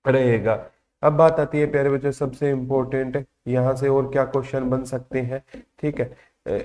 रहेगा। अब बात आती है प्यारे बच्चों सबसे इंपॉर्टेंट, यहाँ से और क्या क्वेश्चन बन सकते हैं। ठीक है,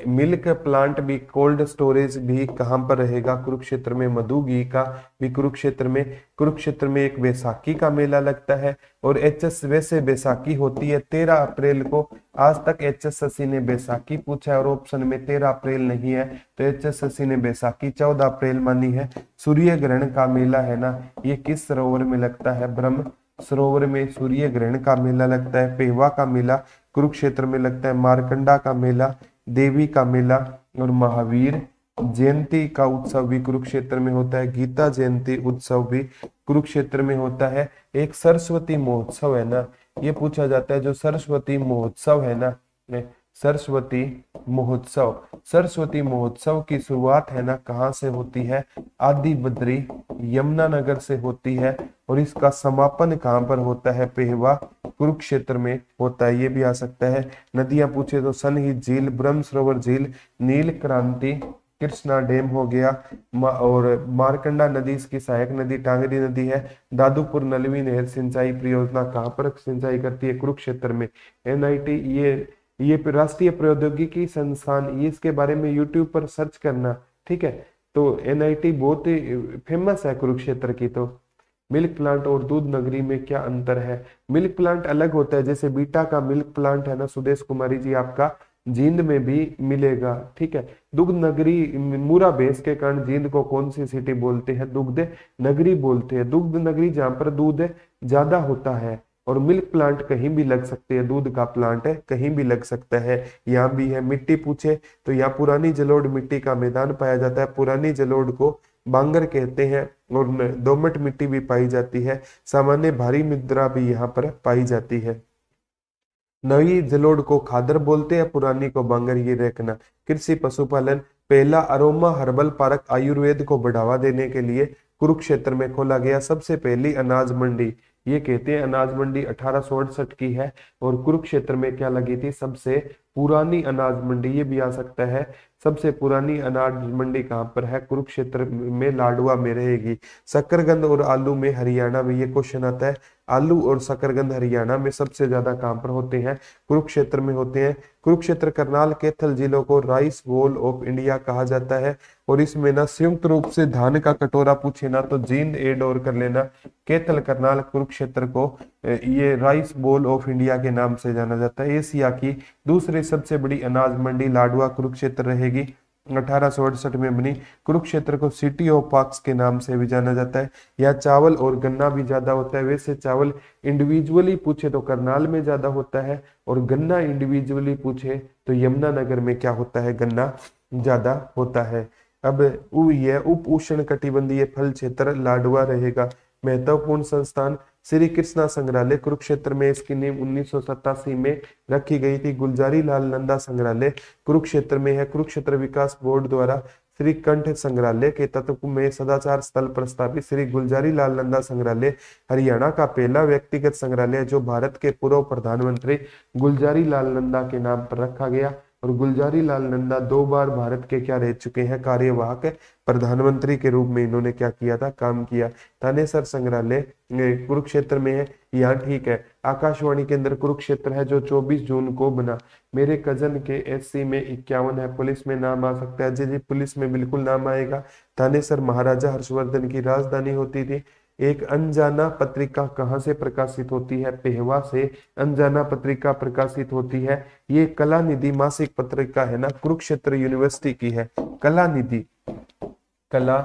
मिल्क प्लांट भी, कोल्ड स्टोरेज भी कहां पर रहेगा, कुरुक्षेत्र में। मधु घी का भी कुरुक्षेत्र में। कुरुक्षेत्र में एक बैसाखी का मेला लगता है। और एचएस वैसे बैसाखी होती है 13 अप्रैल को। आज तक एचएसएससी ने बैसाखी पूछा है और ऑप्शन में 13 अप्रैल नहीं है, तो एचएसएससी ने बैसाखी 14 अप्रैल मानी है। सूर्य ग्रहण का मेला है ना, ये किस सरोवर में लगता है, ब्रह्म सरोवर में सूर्य ग्रहण का मेला लगता है। पेहवा का मेला कुरुक्षेत्र में लगता है। मारकंडा का मेला, देवी का मेला और महावीर जयंती का उत्सव भी कुरुक्षेत्र में होता है। गीता जयंती उत्सव भी कुरुक्षेत्र में होता है। एक सरस्वती महोत्सव है ना, ये पूछा जाता है जो सरस्वती महोत्सव है ना, सरस्वती महोत्सव, सरस्वती महोत्सव की शुरुआत है ना कहाँ से होती है, आदि बद्री यमुनानगर से होती है। और इसका समापन कहाँ पर होता है, पेहवा कुरुक्षेत्र में होता है। ये भी आ सकता है। नदियां पूछे तो सनहित झील, ब्रह्म सरोवर झील, नील क्रांति, कृष्णा डैम हो गया। और मारकंडा नदी इसकी सहायक नदी, टांगरी नदी है। दादूपुर नलवी नहर सिंचाई परियोजना कहाँ पर सिंचाई करती है, कुरुक्षेत्र में। एनआईटी ये राष्ट्रीय प्रौद्योगिकी संस्थान, ये इसके बारे में यूट्यूब पर सर्च करना। ठीक है, तो एनआईटी बहुत ही फेमस है कुरुक्षेत्र की। तो मिल्क प्लांट और दूध नगरी में क्या अंतर है, मिल्क प्लांट अलग होता है। जैसे बीटा का मिल्क प्लांट है ना, सुदेश कुमारी जी आपका जींद में भी मिलेगा। ठीक है, दुग्ध नगरी मूरा बेस के कारण जींद को कौन सी सिटी बोलते हैं, दुग्ध नगरी बोलते हैं। दुग्ध नगरी जहाँ पर दूध ज्यादा होता है। और मिल्क प्लांट कहीं भी लग सकते हैं, दूध का प्लांट है कहीं भी लग सकता है। यहाँ भी है। मिट्टी पूछे तो यहाँ पुरानी जलोढ़ मिट्टी का मैदान पाया जाता है। पुरानी जलोढ़ को बांगर कहते हैं। और दोमट मिट्टी भी पाई जाती है। सामान्य भारी मृदा भी यहाँ पर पाई जाती है। नई जलोढ़ को खादर बोलते हैं, पुरानी को बांगर, ये रखना। कृषि पशुपालन, पहला अरोमा हर्बल पार्क आयुर्वेद को बढ़ावा देने के लिए कुरुक्षेत्र में खोला गया। सबसे पहली अनाज मंडी, ये कहते हैं अनाज मंडी 1868 की है। और कुरुक्षेत्र में क्या लगी थी, सबसे पुरानी अनाज मंडी, ये भी आ सकता है। सबसे पुरानी अनाज मंडी कहाँ पर है? कुरुक्षेत्र में, लाडवा में रहेगी। शकरकंद और आलू में हरियाणा में, ये क्वेश्चन आता है। आलू और शकरकंद हरियाणा में सबसे ज्यादा कहाँ पर होते हैं? कुरुक्षेत्र में होते हैं। कुरुक्षेत्र, करनाल, कैथल जिलों को राइस बोल ऑफ इंडिया कहा जाता है। और इसमें ना संयुक्त रूप से धान का कटोरा पूछे ना तो जींद एड और कर लेना। कैथल, करनाल, कुरुक्षेत्र को ये राइस बोल ऑफ इंडिया के नाम से जाना जाता है। एशिया की दूसरी सबसे बड़ी अनाज मंडी लाडवा कुरुक्षेत्र रहेगी। 1868 में बनी। कुरुक्षेत्र को सिटी ऑफ पार्क्स के नाम से भी जाना जाता है। यहाँ चावल और गन्ना भी ज्यादा होता है। वैसे चावल इंडिविजुअली पूछे तो करनाल में ज्यादा होता है, और गन्ना इंडिविजुअली पूछे तो यमुनानगर में क्या होता है? गन्ना ज्यादा होता है। अब यह उप उष्ण कटिबंधीय फल क्षेत्र लाडवा रहेगा। महत्वपूर्ण संस्थान श्री कृष्णा संग्रहालय कुरुक्षेत्र में, इसकी नींव 1987 में रखी गई थी। गुलजारी लाल नंदा संग्रहालय कुरुक्षेत्र में है। कुरुक्षेत्र विकास बोर्ड द्वारा श्री कंठ संग्रहालय के तत्व में सदाचार स्थल प्रस्तावित श्री गुलजारी लाल नंदा संग्रहालय हरियाणा का पहला व्यक्तिगत संग्रहालय जो भारत के पूर्व प्रधानमंत्री गुलजारी लाल नंदा के नाम पर रखा गया। और गुलजारी लाल नंदा 2 बार भारत के क्या रह चुके हैं? कार्यवाहक प्रधानमंत्री के रूप में इन्होंने क्या किया था? काम किया। थानेसर संग्रहालय कुरुक्षेत्र में है। यहाँ ठीक है। आकाशवाणी केंद्र कुरुक्षेत्र है जो 24 जून को बना। मेरे कजन के एससी में 51 है। पुलिस में नाम आ सकता है? अजय जी, पुलिस में बिल्कुल नाम आएगा। थानेसर महाराजा हर्षवर्धन की राजधानी होती थी। एक अनजाना पत्रिका कहाँ से प्रकाशित होती है? पेहवा से अनजाना पत्रिका प्रकाशित होती है। ये कला निधि मासिक पत्रिका है ना, कुरुक्षेत्र यूनिवर्सिटी की है। कला निधि, कला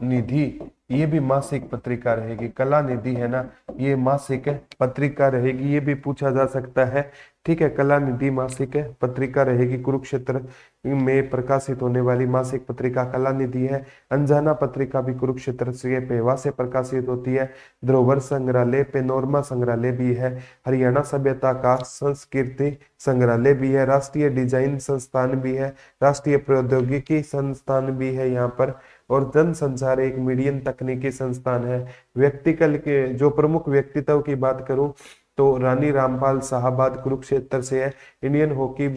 निधि, ये भी मासिक पत्रिका रहेगी। कला निधि है ना, ये मासिक पत्रिका रहेगी। ये भी पूछा जा सकता है। ठीक है, कला निधि मासिक पत्रिका रहेगी। कुरुक्षेत्र में प्रकाशित होने वाली मासिक पत्रिका कला निधि है। अनजाना पत्रिका भी कुरुक्षेत्र से, पेवा से प्रकाशित होती है। धरोहर संग्रहालय, पेनोरमा संग्रहालय भी है। हरियाणा सभ्यता का संस्कृति संग्रहालय भी है। राष्ट्रीय डिजाइन संस्थान भी है। राष्ट्रीय प्रौद्योगिकी संस्थान भी है यहाँ पर। और जनसंचार एक मीडियम तकनीकी संस्थान है। व्यक्तिकल के जो प्रमुख व्यक्तित्व की बात करूं तो रानी रामपाल साहबाद कुरुक्षेत्र से है। इंडियन हॉकी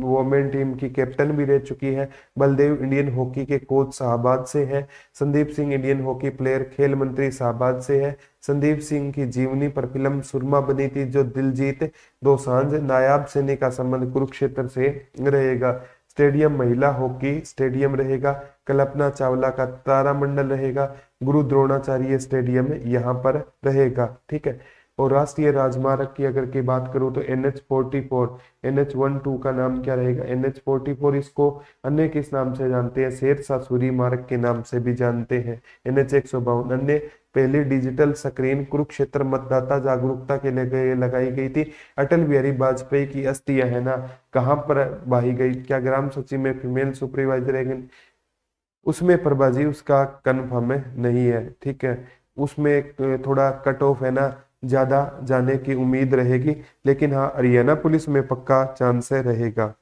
वोमेन टीम की कैप्टन भी रह चुकी है। बलदेव इंडियन हॉकी के कोच शाहबाद से है। Sandeep Singh Indian hockey player खेल मंत्री शाहबाद से है। संदीप सिंह की जीवनी पर फिल्म सुरमा बनी थी जो दिलजीत दोसांझ नायाब सैनी का संबंध कुरुक्षेत्र से रहेगा। स्टेडियम महिला हॉकी स्टेडियम रहेगा। कल्पना चावला का तारामंडल रहेगा। गुरु द्रोणाचार्य स्टेडियम यहाँ पर रहेगा। ठीक है। और राष्ट्रीय राजमार्ग की अगर की बात करूं तो NH44, NH12 का नाम क्या रहेगा? NH44, इसको अन्य किस नाम से जानते हैं? शेरशाह सूरी मार्ग के नाम से भी जानते हैं। NH152 अन्य पहली डिजिटल स्क्रीन कुरुक्षेत्र मतदाता जागरूकता के लिए लगाई गई थी। अटल बिहारी वाजपेयी की अस्थियां है ना, कहाँ पर बहाई गई? क्या ग्राम सचिव में फीमेल सुपरवाइजर है? उसमें प्रभाजी उसका कन्फर्म नहीं है। ठीक है, उसमें थोड़ा कट ऑफ है ना, ज्यादा जाने की उम्मीद रहेगी। लेकिन हाँ, हरियाणा पुलिस में पक्का चांस रहेगा।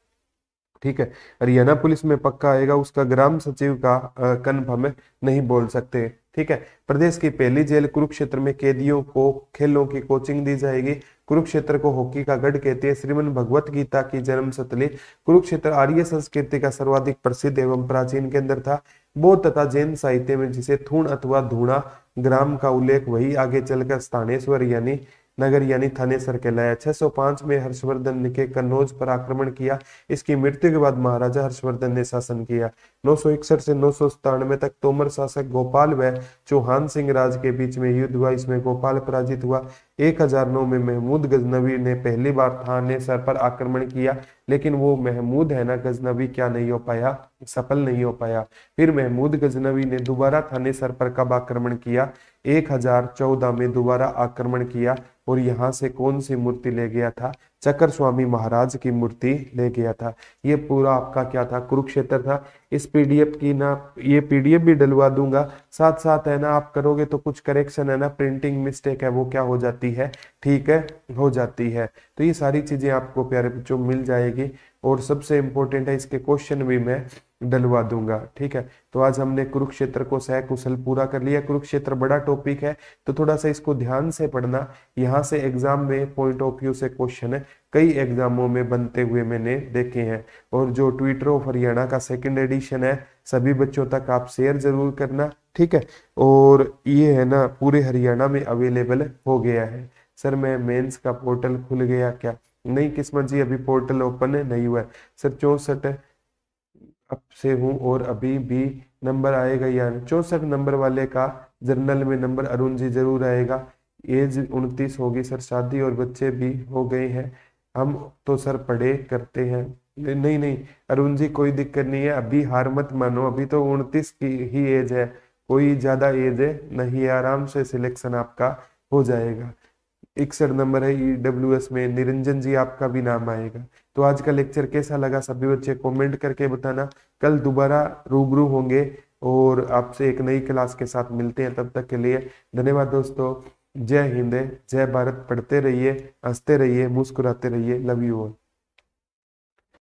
ठीक है, हरियाणा पुलिस में पक्का आएगा। उसका ग्राम सचिव का कन्फर्म नहीं बोल सकते। ठीक है। प्रदेश की पहली जेल कुरुक्षेत्र में कैदियों को खेलों की कोचिंग दी जाएगी। कुरुक्षेत्र को हॉकी का गढ़ कहते हैं। श्रीमद् भगवत गीता की जन्मस्थली कुरुक्षेत्र आर्य संस्कृति का सर्वाधिक प्रसिद्ध एवं प्राचीन केंद्र था। बौद्ध तथा जैन साहित्य में जिसे थूण अथवा धूणा ग्राम का उल्लेख वही आगे चलकर स्थानेश्वर यानी नगर यानी थानेसर कहलाया। 605 में हर्षवर्धन ने के कन्नौज पर आक्रमण किया। इसकी मृत्यु के बाद महाराजा हर्षवर्धन ने शासन किया। 961 से 997 तक तोमर शासक गोपाल व चौहान सिंह राज के बीच में युद्ध हुआ। इसमें गोपाल पराजित हुआ। 1009 में महमूद गजनवी ने पहली बार थानेसर पर आक्रमण किया, लेकिन वो महमूद है ना गजनवी क्या नहीं हो पाया? सफल नहीं हो पाया। फिर महमूद गजनवी ने दोबारा थानेसर पर कब आक्रमण किया? 1014 में दोबारा आक्रमण किया। और यहाँ से कौन सी मूर्ति ले गया था? चक्र स्वामी महाराज की मूर्ति ले गया था। ये पूरा आपका क्या था? कुरुक्षेत्र था। इस पीडीएफ की ना, ये पीडीएफ भी डलवा दूंगा साथ साथ है ना। आप करोगे तो कुछ करेक्शन है ना, प्रिंटिंग मिस्टेक है वो क्या हो जाती है? ठीक है, हो जाती है। तो ये सारी चीजें आपको प्यारे बच्चों मिल जाएगी। और सबसे इंपॉर्टेंट है, इसके क्वेश्चन भी मैं डलवा दूंगा। ठीक है, तो आज हमने कुरुक्षेत्र को सकुशल पूरा कर लिया। कुरुक्षेत्र बड़ा टॉपिक है तो थोड़ा सा इसको ध्यान से पढ़ना। यहाँ से एग्जाम में पॉइंट ऑफ व्यू से क्वेश्चन है, कई एग्जामों में बनते हुए मैंने देखे हैं। और जो ट्विटर ऑफ हरियाणा का सेकंड एडिशन है सभी बच्चों तक आप शेयर जरूर करना। ठीक है, और ये है ना पूरे हरियाणा में अवेलेबल हो गया है। सर मैं मेंस का पोर्टल खुल गया क्या? नहीं किस्मत जी, अभी पोर्टल ओपन नहीं हुआ है। सर 64 अब से हूँ और अभी भी नंबर आएगा या नहीं? 64 नंबर वाले का जर्नल में नंबर अरुण जी जरूर आएगा। एज 29 होगी सर, शादी और बच्चे भी हो गए हैं, हम तो सर पढ़े करते हैं। नहीं नहीं अरुण जी, कोई दिक्कत नहीं है, अभी हार मत मानो, अभी तो 29 की ही एज है, कोई ज्यादा एज है नहीं है, आराम से सिलेक्शन आपका हो जाएगा। 61 नंबर है EWS में, निरंजन जी आपका भी नाम आएगा। तो आज का लेक्चर कैसा लगा सभी बच्चे कमेंट करके बताना। कल दोबारा रूबरू होंगे और आपसे एक नई क्लास के साथ मिलते हैं, तब तक के लिए धन्यवाद दोस्तों। जय हिंद, जय भारत। पढ़ते रहिए, हंसते रहिए, मुस्कुराते रहिए। Love you all.